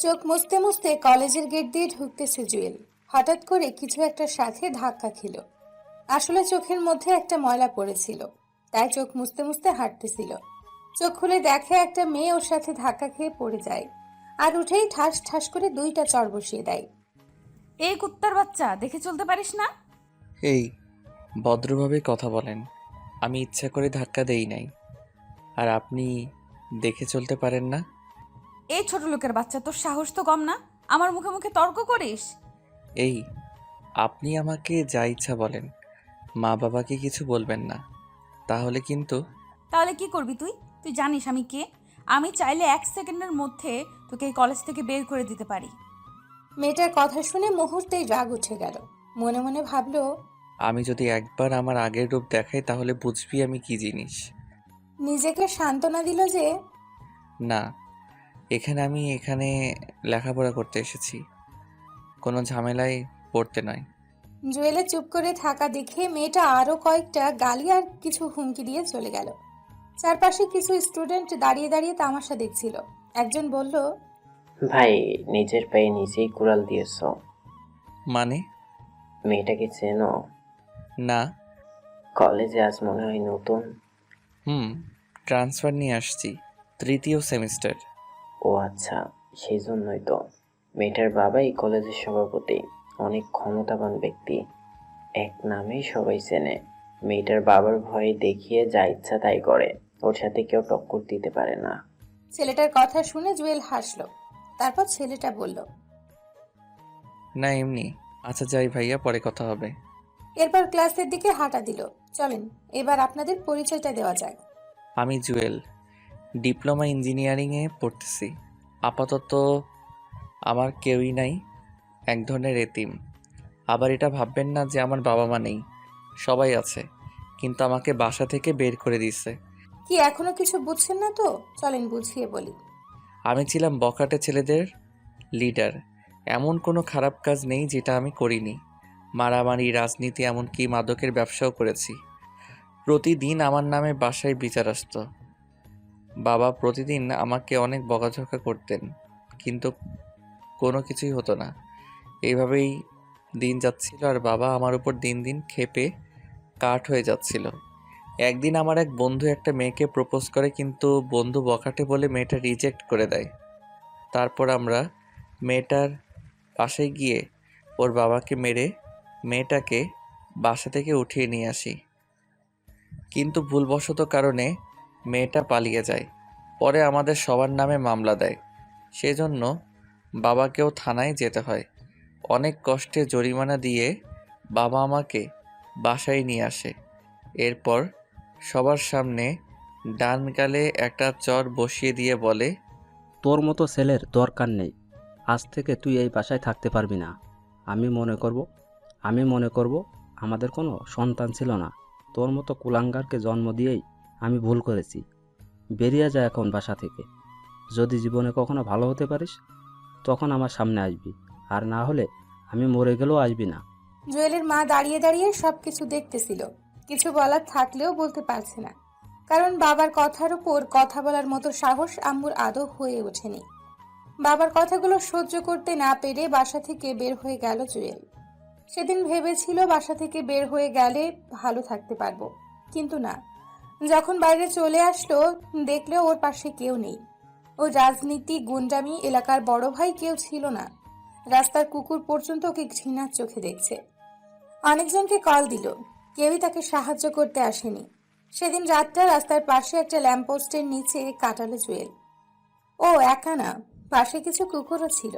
চোখ মুছতে মুছতে কলেজের গেট দিয়ে ঢুকতেছে জুয়েল। হঠাৎ করে কিছু একটার সাথে ধাক্কা খেল। আসলে চোখের মধ্যে একটা ময়লা পড়েছিল, তাই চোখ মুছতে মুছতে হাঁটতেছিল। চোখ খুলে দেখে একটা মেয়ে ওর সাথে ধাক্কা খেয়ে পড়ে যায়, আর উঠেই ঠাস ঠাস করে দুইটা চড় বসিয়ে দেয়। এই কুত্তার বাচ্চা, দেখে চলতে পারিস না? এই, ভদ্রভাবে কথা বলেন। আমি ইচ্ছা করে ধাক্কা দেই নাই। আর আপনি দেখে চলতে পারেন না? এই ছোট লোকের বাচ্চা, তোর সাহস তো কম না? আমার মুখে মুখে তর্ক করিস? এই, আপনি আমাকে যা ইচ্ছা বলেন, মা বাবাকে কিছু বলবেন না, তাহলে কিন্তু। তাহলে কি করবি তুই? তুই জানিস আমি কে? আমি চাইলে 1 সেকেন্ডের মধ্যে তোকে এই কলেজ থেকে বের করে দিতে পারি। মেয়েটার কথা শুনে মুহূর্তেই রাগ উঠে গেল। মনে মনে ভাবলো, আমি যদি একবার আমার আগের রূপ দেখাই তাহলে বুঝবি আমি কি জিনিস। নিজেকে সান্ত্বনা দিল যে না, আমি এখানে লেখাপড়া করতে এসেছি, কোনো ঝামেলায় পড়তে নয়। জুয়েলে চুপ করে থাকা দেখে মেয়েটা আরো কয়েকটা গালি আর কিছু হুমকি দিয়ে চলে গেল। চারপাশে কিছু স্টুডেন্ট দাঁড়িয়ে দাঁড়িয়ে তামাশা দেখছিল। একজন বলল, ভাই, নিজের পায়ে নিজেই কুড়াল দিয়েছ। মানে? মেয়েটাকে চেনো? না। কলেজে আজ মনে হয় নতুন। ট্রান্সফার নিয়ে আসছি, 3য় সেমিস্টার। ও আচ্ছা, সেই জন্যই তো। মেয়েটার বাবাই কলেজের সভাপতি, অনেক ক্ষমতাবান ব্যক্তি। এক নামেই সবাই চেনে। মেয়েটার বাবার ভয়ে দেখিয়ে যা ইচ্ছা তাই করে, ওর সাথে কেউ টক্কর দিতে পারে না। ছেলেটার কথা শুনে জুয়েল হাসলো। তারপর ছেলেটা বলল, না এমনি। আচ্ছা যাই ভাইয়া, পরে কথা হবে। এরপর ক্লাসের দিকে হাঁটা দিল। চলেন, এবার আপনাদের পরিচয়টা দেওয়া যাক। আমি জুয়েল, ডিপ্লোমা ইঞ্জিনিয়ারিংয়ে পড়তেছি। আপাতত আমার কেউই নাই, এক ধরনের এতিম। আবার এটা ভাববেন না যে আমার বাবা মা নেই, সবাই আছে, কিন্তু আমাকে বাসা থেকে বের করে দিয়েছে। কি এখনো কিছু বুঝছেন না তো? চলেন বুঝিয়ে বলি। আমি ছিলাম বখাটে ছেলেদের লিডার। এমন কোনো খারাপ কাজ নেই যেটা আমি করিনি। মারামারি, রাজনীতি, এমনকি মাদকের ব্যবসাও করেছি। প্রতিদিন আমার নামে বাসায় বিচার আসতো। বাবা প্রতিদিন আমাকে অনেক বকাঝকা করতেন, কিন্তু কোনো কিছুই হতো না। এইভাবেই দিন যাচ্ছিল, আর বাবা আমার উপর দিন দিন ক্ষেপে কাঠ হয়ে যাচ্ছিল। একদিন আমার এক বন্ধু একটা মেয়েকে প্রপোজ করে, কিন্তু বন্ধু বখাটে বলে মেয়েটা রিজেক্ট করে দেয়। তারপর আমরা মেয়েটার বাসায় গিয়ে ওর বাবাকে মেরে মেয়েটাকে বাসা থেকে উঠিয়ে নিয়ে আসি, কিন্তু ভুলবশত কারণে মেয়েটা পালিয়ে যায়। পরে আমাদের সবার নামে মামলা দেয়, সেজন্য বাবাকেও থানায় যেতে হয়। অনেক কষ্টে জরিমানা দিয়ে বাবা আমাকে বাসায় নিয়ে আসে। এরপর সবার সামনে ডান গালে একটা চর বসিয়ে দিয়ে বলে, তোর মতো ছেলের দরকার নেই। আজ থেকে তুই এই বাসায় থাকতে পারবি না। আমি মনে করব আমাদের কোনো সন্তান ছিল না। তোর মতো কুলাঙ্গারকে জন্ম দিয়েই আমি ভুল করেছি। বেরিয়ে যা এখন বাসা থেকে। যদি জীবনে কখনো ভালো হতে পারিস তখন আমার সামনে আসবি, আর না হলে আমি মরে গেলেও আসবি না। জুয়েলের মা দাঁড়িয়ে দাঁড়িয়ে সবকিছু দেখতেছিল। কিছু বলার থাকলেও বলতে পারছে না, কারণ বাবার কথার উপর কথা বলার মতো সাহস আম্মুর আদৌ হয়ে ওঠেনি। বাবার কথাগুলো সহ্য করতে না পেরে বাসা থেকে বের হয়ে গেল জুয়েল। সেদিন ভেবেছিল বাসা থেকে বের হয়ে গেলে ভালো থাকতে পারবো, কিন্তু না। যখন বাইরে চলে আসলো, দেখলেও ওর পাশে কেউ নেই। ওর রাজনীতি, গুন্ডামি, এলাকার বড় ভাই কেউ ছিল না। রাস্তার কুকুর পর্যন্ত ওকে ঘৃণার চোখে দেখছে। অনেকজনকে কল দিল, কেউই তাকে সাহায্য করতে আসেনি। সেদিন রাতটা রাস্তার পাশে একটা ল্যাম্পপোস্টের নিচে কাটালো জুয়েল। ও একা না, পাশে কিছু কুকুরও ছিল।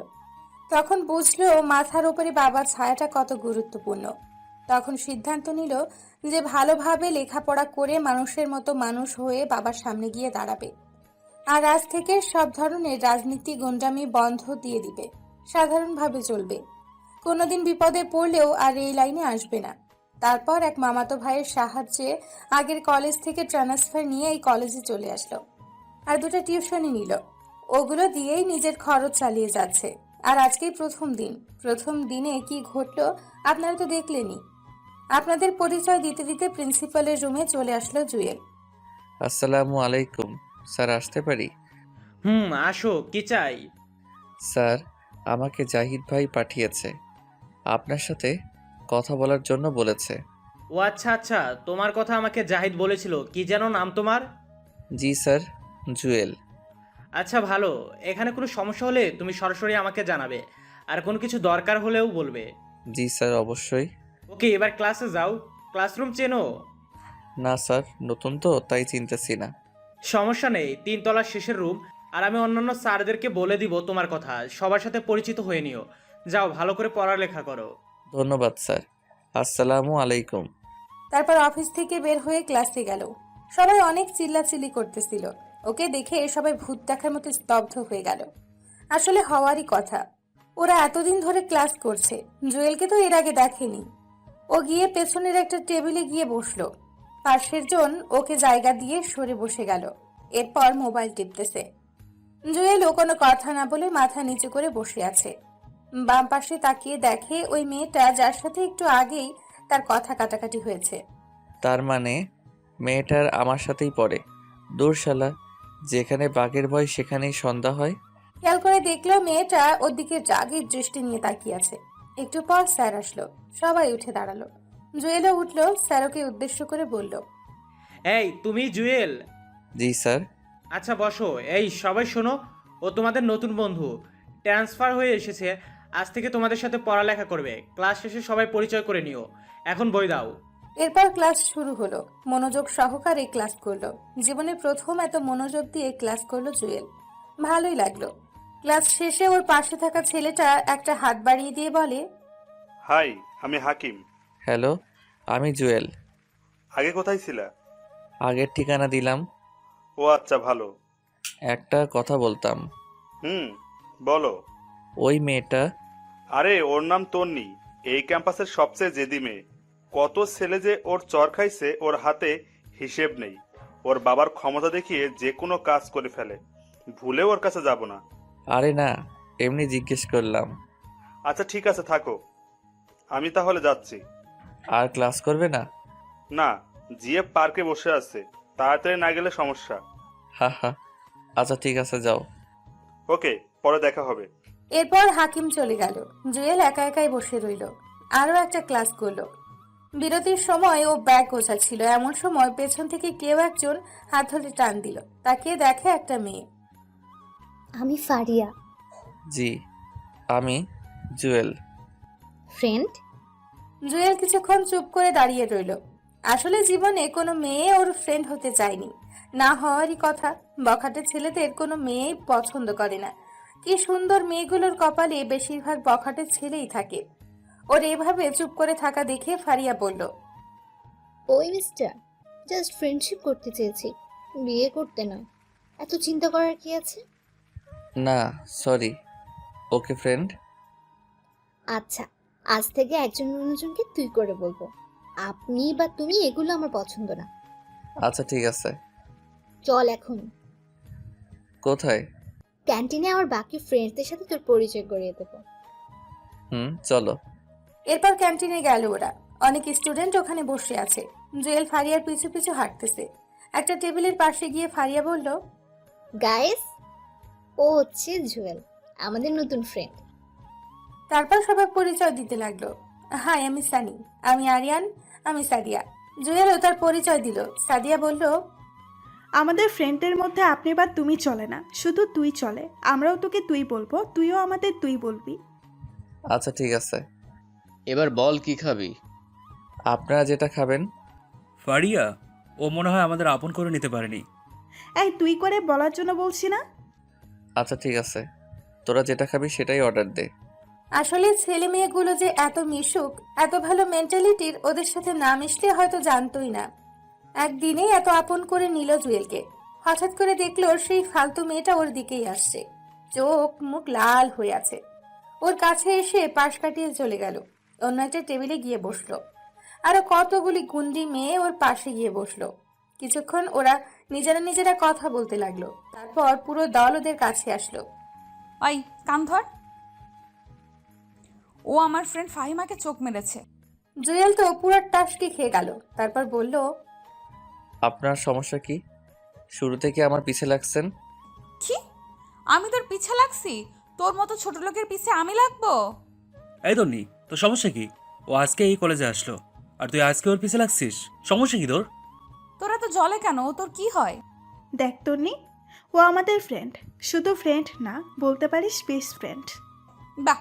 তখন বুঝলো মাথার উপরে বাবার ছায়াটা কত গুরুত্বপূর্ণ। তখন সিদ্ধান্ত নিল যে ভালোভাবে লেখাপড়া করে মানুষের মতো মানুষ হয়ে বাবার সামনে গিয়ে দাঁড়াবে। আর আজ থেকে সব ধরনের রাজনীতি, গুন্ডামি বন্ধ দিয়ে দিবে। সাধারণভাবে চলবে। কোনোদিন বিপদে পড়লেও আর এই লাইনে আসবে না। তারপর এক মামাতো ভাইয়ের সাহায্যে আগের কলেজ থেকে ট্রান্সফার নিয়ে এই কলেজে চলে আসলো। আর দুটো টিউশনই নিল। ওগুলো দিয়েই নিজের খরচ চালিয়ে যাচ্ছে। আর আজকেই প্রথম দিন। প্রথম দিনে কি ঘটলো আপনারা তো দেখলেনই। আপনাদের পরিচয় দিতে দিতে প্রিন্সিপালের রুমে চলে আসলো জুয়েল। আসসালামু আলাইকুম স্যার, আসতে পারি? আসো, কি চাই? স্যার, আমাকে জাহিদ ভাই পাঠিয়েছে। আপনার সাথে কথা বলার জন্য বলেছে। ও আচ্ছা আচ্ছা, তোমার কথা আমাকে জাহিদ বলেছিল। কি যেন নাম তোমার? জি স্যার, জুয়েল। আচ্ছা ভালো। এখানে কোনো সমস্যা হলে তুমি সরাসরি আমাকে জানাবে, আর কোনো কিছু দরকার হলেও বলবে। জি স্যার, অবশ্যই। ওকে, এবার ক্লাসে যাও। ক্লাসরুম চেনো? না স্যার, নতুন তো তাই চিনতেছি না। সমস্যা নেই, 3 তলার শেষের রুম। আর আমি অন্যান্য স্যারদেরকে বলে দিব তোমার কথা। সবার সাথে পরিচিত হয়ে নিও। যাও, ভালো করে পড়ালেখা করো। ধন্যবাদ স্যার। আসসালামু আলাইকুম। তারপর অফিস থেকে বের হয়ে ক্লাসে গেল। সবাই অনেক চিল্লাচিল্লি করতেছিল। ওকে দেখে সবাই ভূত দেখার মতো স্তব্ধ হয়ে গেল। আসলে হওয়ারই কথা, ওরা এতদিন ধরে ক্লাস করছে, জুয়েলকে তো এর আগে দেখেনি। ও গিয়ে পেছনের একটা টেবিলে গিয়ে বসলো। পাশের জন ওকে জায়গা দিয়ে সরে বসে গেল। এরপর মোবাইল টিপতেছে। জুয়েলও কোনো কথা না বলে মাথা নিচু করে বসে আছে। বাম পাশে তাকিয়ে দেখে ওই মেয়েটা যার সাথে একটু আগেই তার কথা কাটাকাটি হয়েছে। তার মানে মেয়েটার আমার সাথেই পড়ে। দূর শালা, যেখানে বাঘের ভয় সেখানেই সন্ধ্যা হয়। খেয়াল করে দেখলো মেয়েটা ওর দিকে রাগের দৃষ্টি নিয়ে তাকিয়ে আছে। একটু পর স্যার আসলো। সবাই উঠে দাঁড়ালো। জুয়েলও উঠলো, স্যারকে উদ্দেশ্য করে বলল, এই তুমি জুয়েল? জি স্যার। আচ্ছা বসো। এই সবাই শোনো, ও তোমাদের নতুন বন্ধু। ট্রান্সফার হয়ে এসেছে। আজ থেকে তোমাদের সাথে পড়ালেখা করবে। ক্লাস শেষে সবাই পরিচয় করে নিও। এখন বই দাও। এরপর ক্লাস শুরু হলো। মনোযোগ সহকারে ক্লাস করলো। জীবনে প্রথম এত মনোযোগ দিয়ে ক্লাস করলো জুয়েল। ভালোই লাগলো। ক্লাস শেষে ওর পাশে থাকা ছেলেটা একটা হাত বাড়িয়ে দিয়ে বলে, হাই, আমি হাকিম। হ্যালো, আমি জুয়েল। আগে কোথায় ছিলা? আগের ঠিকানা দিলাম। ও আচ্ছা, ভালো। একটা কথা বলতাম। হুম, বলো। ওই মেয়েটা। আরে ওর নাম তন্নি। এই ক্যাম্পাসের সবচেয়ে জেদি মেয়ে। কত ছেলে যে ওর চর খাইছে, ওর হাতে হিসেব নেই। ওর বাবার ক্ষমতা দেখিয়ে যে কোনো কাজ করে ফেলে। ভুলেও ওর কাছে যাব না। আরে না, এমনি জিজ্ঞেস করলাম। আচ্ছা ঠিক আছে, থাকো। আমি তাহলে যাচ্ছি। আর ক্লাস করবে না? না, জিএফ পার্কে বসে আছে। তাড়াতাড়ি না গেলে সমস্যা। হা হা। আচ্ছা ঠিক আছে, যাও। ওকে, পরে দেখা হবে। এরপর হাকিম চলে গেল। জুয়েল একা একাই বসে রইল। আরো একটা ক্লাস করলো। বিরতির সময় ও ব্যাগ গোছাচ্ছিল। এমন সময় পেছন থেকে কেউ একজন হাত ধরে টান দিল। তাকিয়ে দেখে একটা মেয়ে। আমি ফারিয়া। জি, আমি জুয়েল। ফ্রেন্ড? জুয়েল কিছুক্ষণ চুপ করে দাঁড়িয়ে রইল। আসলে জীবনে কোনো মেয়ে ওর ফ্রেন্ড হতে চায়নি, না হওয়ারই কথা। বখাটে ছেলেদের কোনো মেয়েই পছন্দ করে না। কি সুন্দর মেয়েগুলোর কপালে বেশিরভাগ বখাটে ছেলেই থাকে। ওর এভাবে চুপ করে থাকা দেখে ফারিয়া বলল, ওই মিস্টার, জাস্ট ফ্রেন্ডশিপ করতে চেয়েছি, বিয়ে করতে না। এত চিন্তা করার কি আছে? না, সরি। ওকে ফ্রেন্ড। আচ্ছা, আজ থেকে একজন অন্যজনকে তুই করে বলবো। আপনি বা তুমি এগুলো আমার পছন্দ না। আচ্ছা ঠিক আছে। চল এখন। কোথায়? ক্যান্টিনে আমার বাকি ফ্রেন্ডসদের সাথে তোর পরিচয় করিয়ে দেবো। চলো। এরপর ক্যান্টিনে গেল ওরা। অনেক স্টুডেন্ট ওখানে বসে আছে। জুয়েল ফারিয়ার পিছু পিছু হাঁটতেছে। একটা টেবিলের পাশে গিয়ে ফারিয়া বলল, গাইস, ও হচ্ছে জুয়েল, আমাদের নতুন ফ্রেন্ড। তারপর সবাই পরিচয় দিতে লাগলো। হাই, আমি সানি। আমি আরিয়ান। আমি সাদিয়া। জুয়েলও তার পরিচয় দিল। সাদিয়া বলল, আমাদের ফ্রেন্ডের মধ্যে আপনি বা তুমি চলে না, শুধু তুই চলে। আমরাও তোকে তুই বলবো, তুইও আমাদের তুই বলবি। আচ্ছা ঠিক আছে। এবার বল কি খাবি? আপনারা যেটা খাবেন। ফারিয়া, ও মনে হয় আমাদের আপন করে নিতে পারেনি। এই তুই করে বলার জন্য বলছি না। আচ্ছা ঠিক আছে, তোরা যেটা খাবি সেটাই অর্ডার দে। আসলে ছেলে মেয়েগুলো যে এত মিশুক, এত ভালো মেন্টালিটির, ওদের সাথে না মিশলে হয়তো জানতোই না। একদিনেই এত আপন করে নিল জুয়েলকে। হঠাৎ করে দেখলো সেই ফালতু মেয়েটা ওর দিকেই আসছে। চোখ মুখ লাল হয়ে আছে। ওর কাছে এসে পাশ কাটিয়ে চলে গেল। অন্য একটা টেবিলে গিয়ে বসলো। আরো কতগুলি গুন্ডি মেয়ে ওর পাশে গিয়ে বসলো। কিছুক্ষণ ওরা নিজেরা নিজেরা কথা বলতে লাগলো। তারপর পুরো দল ওদের কাছে আসলো। ওই কান ধর। ও আমার ফ্রেন্ড ফাহিমাকে চোখ মেরেছে। জুয়েল তো পুরো টাসকি খেয়ে গেল। তারপর বলল, আপনার সমস্যা কি? শুরু থেকে আমার পিছে লাগছেন। কি? আমি তোর পিছে লাগছি? তোর মতো ছোট লোকের পিছে আমি লাগবো? এই তন্নি, তোর সমস্যা কি? ও আজকে এই কলেজে আসলো আর তুই আজকে ওর পিছে লাগছিস, সমস্যা কি তোর? তোরা তো জলে কেন? ও তোর কি হয়? দেখ তন্নি, ও আমাদের ফ্রেন্ড, শুধু ফ্রেন্ড না, বলতে পারিস বেস্ট ফ্রেন্ড। বাহ,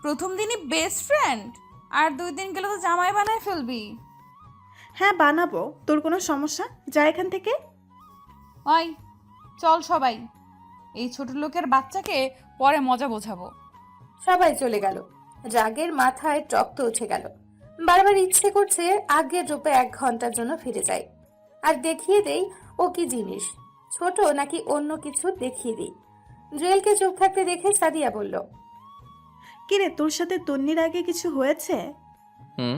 প্রথম দিনই বেস্ট ফ্রেন্ড, আর 2 দিন গেলে তো জামাই বানায় ফেলবি। হ্যাঁ বানাবো, তোর কোনো সমস্যা? যা এখান থেকে। ওই চল সবাই, এই ছোট লোকের বাচ্চাকে পরে মজা বোঝাবো। সবাই চলে গেল। রাগের মাথায় রক্ত উঠে গেল। বারবার ইচ্ছে করছে আগের রূপে 1 ঘন্টার জন্য ফিরে যাই, আর দেখিয়ে দেই ও কি জিনিস, ছোট নাকি অন্য কিছু দেখিয়ে দিই। জুয়েলকে চুপ থাকতে দেখে সাদিয়া বলল, কিরে, তোর সাথে তন্নির আগে কিছু হয়েছে? হুম।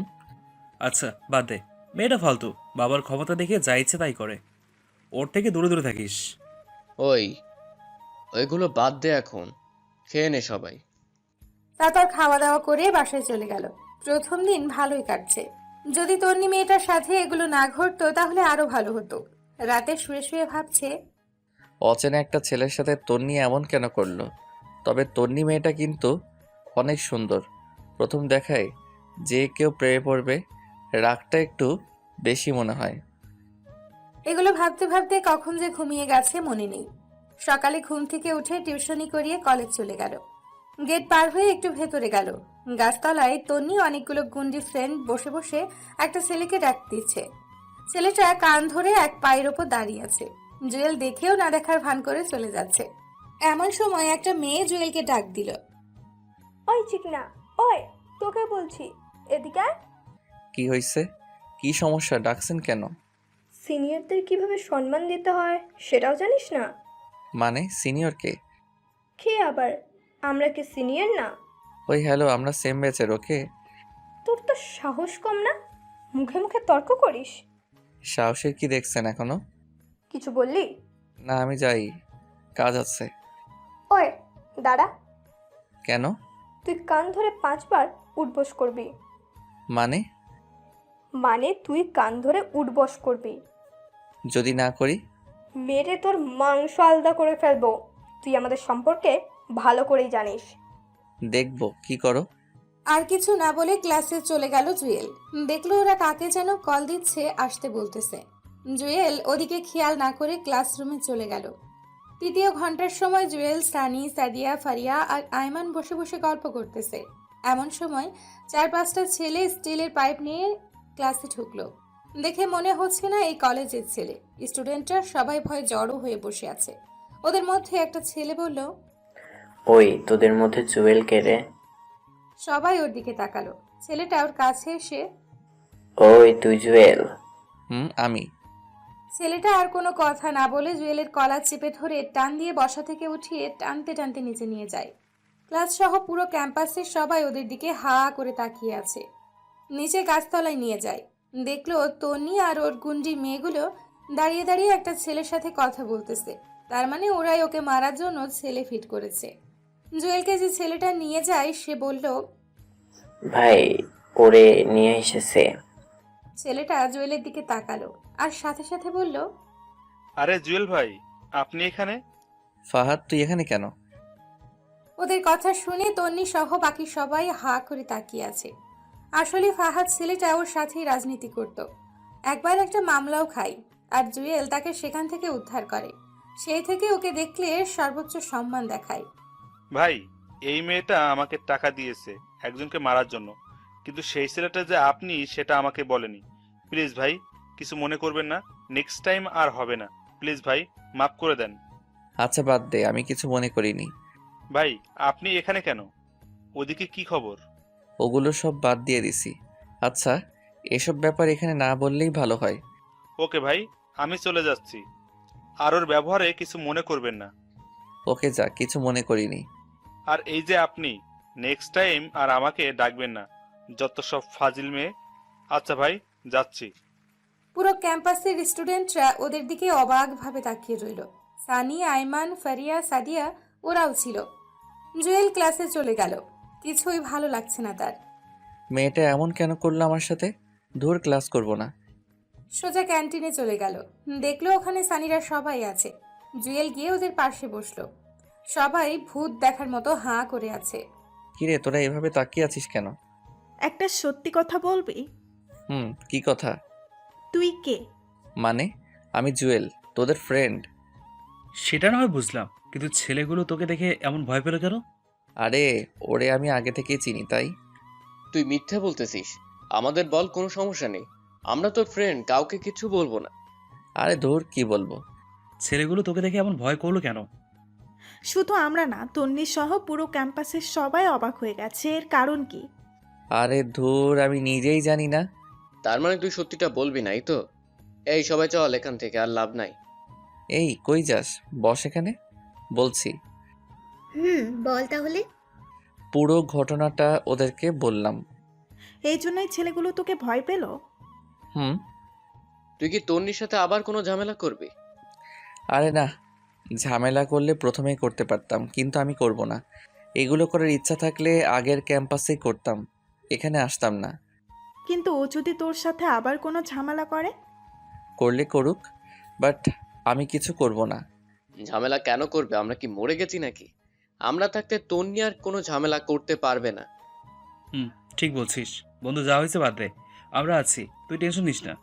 আচ্ছা বাদ দে, মেয়েটা ফালতু, বাবার ক্ষমতা দেখে যা ইচ্ছে তাই করে। ওর থেকে দূরে দূরে থাকিস। ওইগুলো বাদ দে, এখন খেয়ে নে সবাই। তারপর খাওয়া দাওয়া করে বাসায় চলে গেল। প্রথম দিন ভালোই কাটছে। যদি তন্নি মেয়েটার সাথে এগুলো না ঘটতো তাহলে আরো ভালো হতো। রাতে শুয়ে শুয়ে ভাবছে, অচেনা একটা ছেলের সাথে তন্নি এমন কেন করলো? তবে তন্নি মেয়েটা কিন্তু অনেক সুন্দর। প্রথম দেখায় যে কেউ প্রেমে পড়বে, রাগটা একটু বেশি মনে হয়। এগুলো ভাবতে ভাবতে কখন যে ঘুমিয়ে গেছে মনে নেই। সকালে ঘুম থেকে উঠে টিউশনি করিয়ে কলেজ চলে গেল। গেট পার হয়ে একটু ভেতরে গেল। গাছতলায় তন্নি অনেকগুলো গুন্ডি ফ্রেন্ড বসে বসে একটা ছেলেকে ডাক দিচ্ছে। ছেলেটা কান ধরে এক পায়ের ওপর দাঁড়িয়ে আছে। জুয়েল দেখেও না দেখার ভান করে চলে যাচ্ছে। এমন সময় একটা মেয়ে জুয়েলকে ডাক দিল। ওই চিকনা, ওই তোকে বলছি, এদিকে আয়। কি হয়েছে? কি সমস্যা? ডাকছেন কেন? সিনিয়রদের কিভাবে সম্মান দিতে হয় সেটাও জানিস না? মানে সিনিয়রকে? কে আবার? আমরা কি সিনিয়র না? ওই হ্যালো, আমরা সেম ব্যাচের। ওকে। তোর তো সাহস কম না, মুখে মুখে তর্ক করিস। সাহসের কি দেখছেন এখনো? কিছু বললি? না, আমি যাই, কাজ আছে। ওই দাঁড়া, কেন? তুই কান ধরে 5 বার উঠবস করবি। মানে? মানে তুই কান ধরে উঠবস করবি। যদি না করি? মেরে তোর মাংস আলাদা করে ফেলবো। তুই আমাদের সম্পর্কে ভালো করেই জানিস। দেখবো কি করো। আর কিছু না বলে ক্লাসে চলে গেল জুয়েল। দেখলো ওরা কাকে যেন কল দিচ্ছে, আসতে বলতেছে। জুয়েল ওদিকে খেয়াল না করে ক্লাসরুমে চলে গেল। 3য় ঘন্টার সময় জুয়েল, সানি, সাদিয়া, ফারিয়া আর আয়মান বসে বসে গল্প করতেছে। এমন সময় 4-5টা ছেলে স্টিলের পাইপ নিয়ে ক্লাসে ঢুকলো। দেখে মনে হচ্ছে না এই কলেজের ছেলে। স্টুডেন্টরা সবাই ভয়ে জড়ো হয়ে বসে আছে। ওদের মধ্যে একটা ছেলে বলল, ওই তোদের মধ্যে জুয়েল কে রে? সবাই ওর দিকে তাকালো। ছেলেটা ওর কাছে এসে, ওই তুই জুয়েল? হুম, আমি। ছেলেটা আর কোনো কথা না বলে জুয়েলের কলার চেপে ধরে টান দিয়ে বসা থেকে উঠিয়ে টানতে টানতে নিচে নিয়ে যায়। ক্লাস সহ পুরো ক্যাম্পাসের সবাই ওদের দিকে হা করে তাকিয়ে আছে। নিচে গাছতলায় নিয়ে যায়। দেখলো তন্নি আর ওর গুন্ডি মেয়েগুলো দাঁড়িয়ে দাঁড়িয়ে একটা ছেলের সাথে কথা বলতেছে। তার মানে ওরাই ওকে মারার জন্য ছেলে ফিট করেছে। জুয়েলকে যে ছেলেটা নিয়ে যায় সে বলল, ভাই, ওরে নিয়ে এসেছে। ছেলেটা জুয়েলের দিকে তাকালো আর সাথে সাথে বলল, আরে জুয়েল ভাই, আপনি এখানে? ফাহাদ, তুই এখানে কেন? ওদের কথা শুনে তন্নি সহ বাকি সবাই হা করে তাকিয়ে আছে। আসলে ফাহাদ ছেলেটা ওর সাথেই রাজনীতি করত। একবার একটা মামলাও খায়, আর জুয়েল তাকে সেখান থেকে উদ্ধার করে। সেই থেকে ওকে দেখলে সর্বোচ্চ সম্মান দেখায়। ভাই, এই মেয়েটা আমাকে টাকা দিয়েছে একজনকে মারার জন্য, কিন্তু সেই ছেলেটা যে আপনি সেটা আমাকে বলেনি। প্লিজ ভাই, কিছু মনে করবেন না, নেক্সট টাইম আর হবে না। প্লিজ ভাই, মাফ করে দেন। আচ্ছা বাদ দে, আমি কিছু মনে করিনি। ভাই, আপনি এখানে কেন? ওদিকে কি খবর? ওগুলো সব বাদ দিয়ে দিছি। আচ্ছা, এসব ব্যাপার এখানে না বললেই ভালো হয়। ওকে ভাই, আমি চলে যাচ্ছি। আর ওর ব্যবহারে কিছু মনে করবেন না। ওকে যা, কিছু মনে করিনি। আর এই যে আপনি, নেক্সট টাইম আর আমাকে ডাকবেন না, যত সব ফাজিল মেয়ে। আচ্ছা ভাই, যাচ্ছি। পুরো ক্যাম্পাসের স্টুডেন্টরা ওদের দিকে অবাকভাবে তাকিয়ে রইল। সানি, আয়মান, ফারিয়া, সাদিয়া ওরাও ছিল। জুয়েল ক্লাসে চলে গেল। কিছুই ভালো লাগছে না তার। মেয়েটা এমন কেন করলো আমার সাথে? ধুর, ক্লাস করব না। সোজা ক্যান্টিনে চলে গেল। দেখলো ওখানে সানিরা সবাই আছে। জুয়েল গিয়ে ওদের পাশে বসলো। সবাই ভূত দেখার মতো হাঁ করে আছে। কিরে তোরা এভাবে তাকিয়ে আছিস কেন? একটা সত্যি কথা বলবি? কি কথা? তুই কে? মানে আমি জুয়েল, তোদের ফ্রেন্ড। সেটা না হয় বুঝলাম, কিন্তু ছেলেগুলো তোকে দেখে এমন ভয় পেল কেন? আরে ওরে আমি আগে থেকেই চিনি তাই। তুই মিথ্যা বলতেছিস। আমাদের বল, কোনো সমস্যা নেই, আমরা তোর ফ্রেন্ড, কাউকে কিছু বলবো না। আরে ধুর কি বলবো। ছেলেগুলো তোকে দেখে এমন ভয় করলো কেন? শুধু আমরা না, তন্নি সহ পুরো ক্যাম্পাসের সবাই অবাক হয়ে গেছে। এর কারণ কি? আরে ধুর আমি নিজেই জানি না। তার মানে তুই সত্যিটা বলবি নাই তো? এই সবাই চল এখান থেকে, আর লাভ নাই। এই কই যাস? বস এখানে, বলছি। বল তাহলে। পুরো ঘটনাটা ওদেরকে বললাম। এই জন্যই ছেলেগুলো তোকে ভয় পেল? হুম। তুই কি তন্নির সাথে আবার কোনো ঝামেলা করবি? আরে না, ঝামেলা করলে প্রথমেই করতে পারতাম, কিন্তু আমি করব না। এগুলো করার ইচ্ছা থাকলে আগের ক্যাম্পাসেই করতাম, এখানে আসতাম না। কিন্তু ও যদি তোর সাথে আবার কোনো ঝামেলা করে? করলে করুক, বাট আমি কিছু করব না। ঝামেলা কেন করবে? আমরা কি মরে গেছি নাকি? আমরা থাকতে তন্নি আর কোনো ঝামেলা করতে পারবে না। ঠিক বলছিস বন্ধু, যা হয়েছে বাদ দে, আমরা আছি, তুই টেনশন নিস না।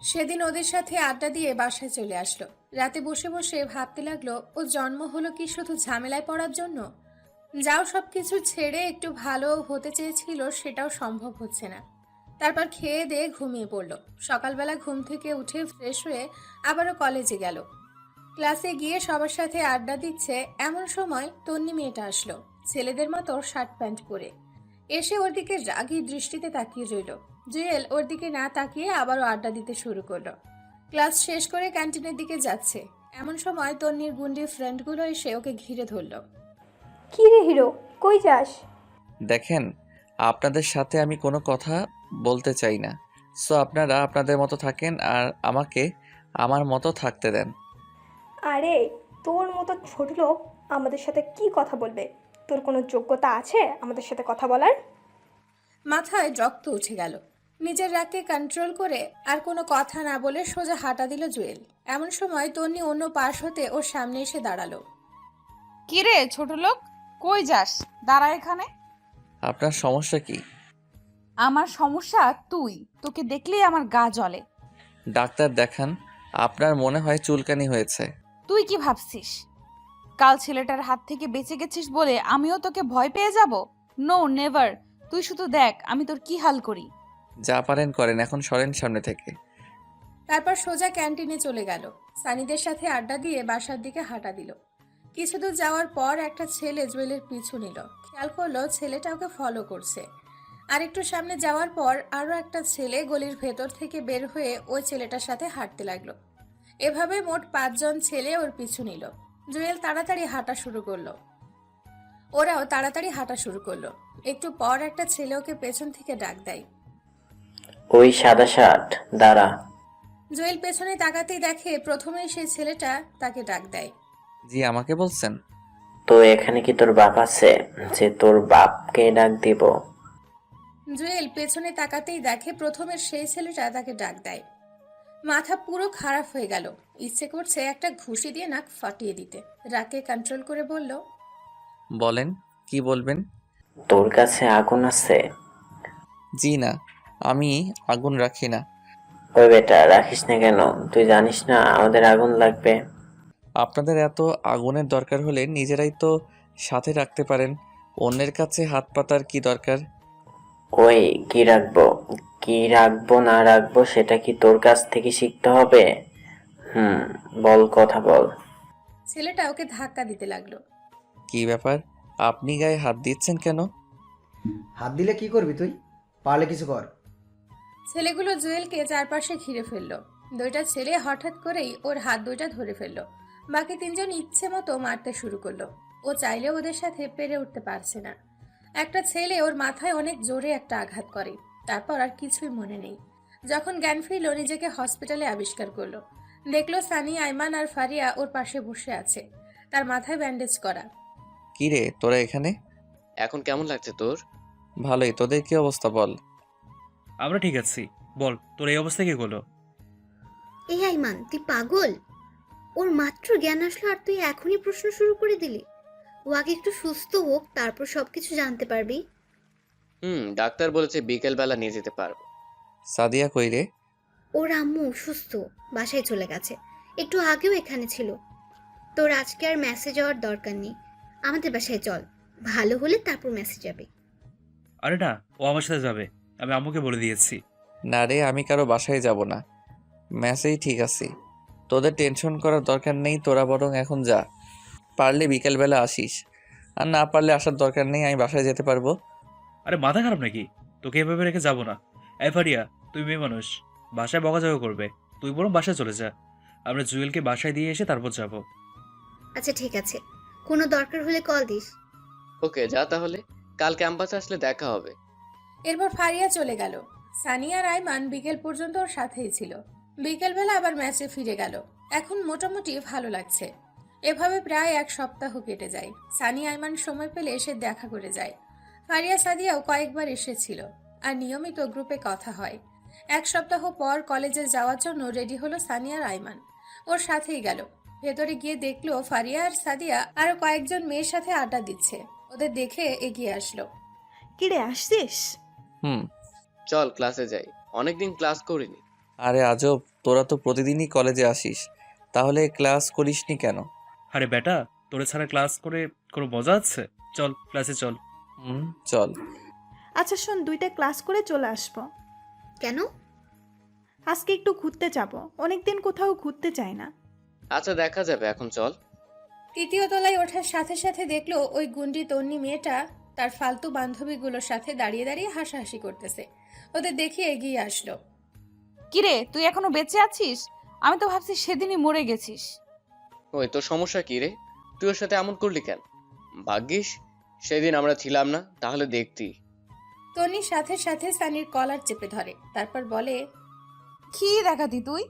সেদিন ওদের সাথে আড্ডা দিয়ে বাসায় চলে আসলো। রাতে বসে বসে ভাবতে লাগলো, ও জন্ম হলো কি শুধু ঝামেলায় পড়ার জন্য? যাও সবকিছু ছেড়ে একটু ভালো হতে চেয়েছিল, সেটাও সম্ভব হচ্ছে না। তারপর খেয়ে দিয়ে ঘুমিয়ে পড়লো। সকালবেলা ঘুম থেকে উঠে ফ্রেশ হয়ে আবারও কলেজে গেল। ক্লাসে গিয়ে সবার সাথে আড্ডা দিচ্ছে, এমন সময় তন্নি মেয়েটা আসলো, ছেলেদের মতো শার্ট প্যান্ট পরে। এসে ওর দিকে রাগী দৃষ্টিতে তাকিয়ে রইল। জুয়েল ওর দিকে না তাকিয়ে আবারও আড্ডা দিতে শুরু করলো। ক্লাস শেষ করে ক্যান্টিনের দিকে যাচ্ছে, এমন সময় তন্নির গুন্ডি ফ্রেন্ডগুলো এসে ওকে ঘিরে ধরলো। কি রে হিরো, কই যাস? দেখেন, আপনাদের সাথে আমি কোনো কথা বলতে চাই না, সো আপনারা আপনাদের মতো থাকেন আর আমাকে আমার মতো থাকতে দেন। আরে তোর মতো ছোট লোক আমাদের সাথে কি কথা বলবে? তোর কোনো যোগ্যতা আছে আমাদের সাথে কথা বলার? মাথায় রক্ত উঠে গেল। নিজের রাগকে কন্ট্রোল করে আর কোনো কথা না বলে সোজা হাঁটা দিল জুয়েল। এমন সময় তন্নি অন্য পাশ হতে ওর সামনে এসে দাঁড়ালো। কি রে ছোট লোক, কই যাস? দাঁড়া এখানে। আপনার সমস্যা কি? আমার সমস্যা তুই, তোকে দেখলেই আমার গা জ্বলে। ডাক্তার দেখান, আপনার মনে হয় চুলকানি হয়েছে। তুই কি ভাবছিস কাল ছেলেটার হাত থেকে বেঁচে গেছিস বলে আমিও তোকে ভয় পেয়ে যাব? No never. তুই শুধু দেখ আমি তোর কি হাল করি। যা পারেন করেন, এখন সরেন সামনে থেকে। তারপর সোজা ক্যান্টিনে চলে গেল। সানিদের সাথে আড্ডা দিয়ে বাসার দিকে হাঁটা দিল। কিছু দূর যাওয়ার পর একটা ছেলে জুয়েলের পিছু নিল। খেয়াল করলো ছেলেটা ওকে ফলো করছে। আর একটু সামনে যাওয়ার পর আরও একটা ছেলে গলির ভেতর থেকে বের হয়ে ওই ছেলেটার সাথে হাঁটতে লাগলো। এভাবে মোট 5 জন ছেলে ওর পিছু নিল। জুয়েল তাড়াতাড়ি হাঁটা শুরু করলো, ওরাও তাড়াতাড়ি হাঁটা শুরু করলো। একটু পর একটা ছেলে ওকে পেছন থেকে ডাক দেয়। ওই সাদা শার্ট, দাঁড়া। জুয়েল পেছনে তাকাতেই দেখে প্রথমেই সেই ছেলেটা তাকে ডাক দেয়। জি, আমাকে বলছেন? তো এখানে কি তোর বাপ আছে যে তোর বাপকে ডাক দিব? জুয়েল পেছনে তাকাতেই দেখে প্রথমের সেই ছেলেটা তাকে ডাক দেয়। মাথা পুরো খারাপ হয়ে গেল, ইচ্ছে করছে একটা ঘুষি দিয়ে নাক ফাটিয়ে দিতে। রাগকে কন্ট্রোল করে বলল, বলেন, কি বলবেন? তোর কাছে আগুন আছে? জি না, আমি আগুন রাখি না। ওই বেটা, রাখিস না কেন? তুই জানিস না আমাদের আগুন লাগবে? আপনাদের এত আগুনের দরকার হলে নিজেরাই তো সাথে রাখতে পারেন, অন্যের কাছে হাত পাতার কি দরকার? ওই কি রাখবো, কি রাখবো না রাখবো সেটা কি তোর কাছ থেকে শিখতে হবে? বল, কথা বল। ছেলেটা ওকে ধাক্কা দিতে লাগলো। কি ব্যাপার, আপনি গায়ে হাত দিচ্ছেন কেন? হাত দিলে কি করবি তুই? পারলে কিছু কর। ছেলেগুলো জুয়েলকে চারপাশে ঘিরে ফেললো। দুইটা ছেলে হঠাৎ করেই ওর হাত দুইটা ধরে ফেললো। বাকি 3 জন ইচ্ছে মতো মারতে শুরু করলো। ও চাইলেও ওদের সাথে পেরে উঠতে পারছে না। একটা ছেলে ওর মাথায় অনেক জোরে একটা আঘাত করে, তারপর আর কিছুই মনে নেই। যখন জ্ঞান ফিরল নিজেকে হসপিটালে আবিষ্কার করলো। দেখলো সানি, আইমান আর ফারিয়া ওর পাশে বসে আছে, তার মাথায় ব্যান্ডেজ করা। কি রে তোরা এখানে? এখন কেমন লাগছে তোর? ভালোই, তোদের কি অবস্থা বল? আমরা ঠিক আছি। বল তোর এই অবস্থা কি হলো? এই আইমান, তুই পাগল? ওর মাত্র জ্ঞান আসলো আর তুই এখনই প্রশ্ন শুরু করে দিলি। ও আগে একটু সুস্থ হোক, তারপর সবকিছু জানতে পারবি। ডাক্তার বলেছে বিকেলবেলা নিয়ে যেতে পারবো। সাদিয়া কই রে? ওর আম্মু অসুস্থ, বাসায় চলে গেছে। একটু আগেও এখানে ছিল। তোর আজকে আর মেসেজ যাওয়ার দরকার নেই, আমাদের বাসায় চল। ভালো হলে তারপর মেসেজ যাবে। আরে না, ও আমার সাথে যাবে, আমি আম্মুকে বলে দিয়েছি। না রে, আমি কারো বাসায় যাব না। ম্যাসেই ঠিক আছে, তোদের টেনশন করার দরকার নেই। তোরা বরং এখন যা, পারলে বিকেলবেলা আসিস, আর না পারলে আসার দরকার নেই, আমি বাসায় যেতে পারবো। আরে মাথা খারাপ নাকি? তোকে এভাবে রেখে যাবো না। ফারিয়া, তুই মেয়ে মানুষ, বাসায় বকাঝকা করবে। তুই বরং বাসায় চলে যা, আমরা জুয়েলকে বাসায় দিয়ে এসে তারপর যাব। আচ্ছা ঠিক আছে, কোনো দরকার হলে কল দিস। ওকে, যা তাহলে, কাল ক্যাম্পাসে আসলে দেখা হবে। এরপর ফারিয়া চলে গেল। সানিয়া আর আইমান বিকেল পর্যন্ত ওর সাথেই ছিল। বিকেলবেলা আবার ম্যাচে ফিরে গেল। এখন মোটামুটি ভালো লাগছে। এভাবে প্রায় এক সপ্তাহ কেটে যায়। সানিয়া আইমান সময় পেলে এসে দেখা করে যায়। ফারিয়া সাদিয়াও কয়েকবার এসেছিল, আর নিয়মিত গ্রুপে কথা হয়। এক সপ্তাহ পর কলেজে যাওয়ার জন্য রেডি হলো সানিয়া আর আইমান। ওর সাথেই গেল। ভেতরে গিয়ে দেখলো ফারিয়া আর সাদিয়া আরো কয়েকজন মেয়ের সাথে আড্ডা দিচ্ছে। ওদের দেখে এগিয়ে আসলো। কিরে, আসছিস? হুম। চল ক্লাসে যাই, অনেকদিন ক্লাস করিনি। আরে আজব, তোরা তো প্রতিদিনই কলেজে আসিস, তাহলে ক্লাস করিসনি কেন? আরে বেটা, তোরে ছাড়া ক্লাস করে কোনো মজা আছে? চল ক্লাসে চল। চল। আচ্ছা শোন, 2টা ক্লাস করে চলে আসবো। কেন? আজকে একটু ঘুরতে যাব, অনেকদিন কোথাও ঘুরতে যাই না। আচ্ছা দেখা যাবে, এখন চল। তৃতীয় তলায় ওঠার সাথে সাথে দেখলো ওই গুন্ডি তন্নি মেয়েটা তার ফালতু বান্ধবীগুলোর সাথে দাঁড়িয়ে দাঁড়িয়ে হাসাহাসি করতেছে। ওদের দেখে এগিয়ে আসলো। কিরে, তুই এখনো বেঁচে আছিস? আমি তো ভাবছি সেদিনই মরে গেছিস। ওই তোর সমস্যা কি রে? তুই ওর সাথে এমন করলি কেন? ভাগ্যিস সেদিন আমরা ছিলাম না, তাহলে দেখতি। তন্নির সাথে সাথে সানির কলার চেপে ধরে, তারপর বলে, কি দেখাতি তুই?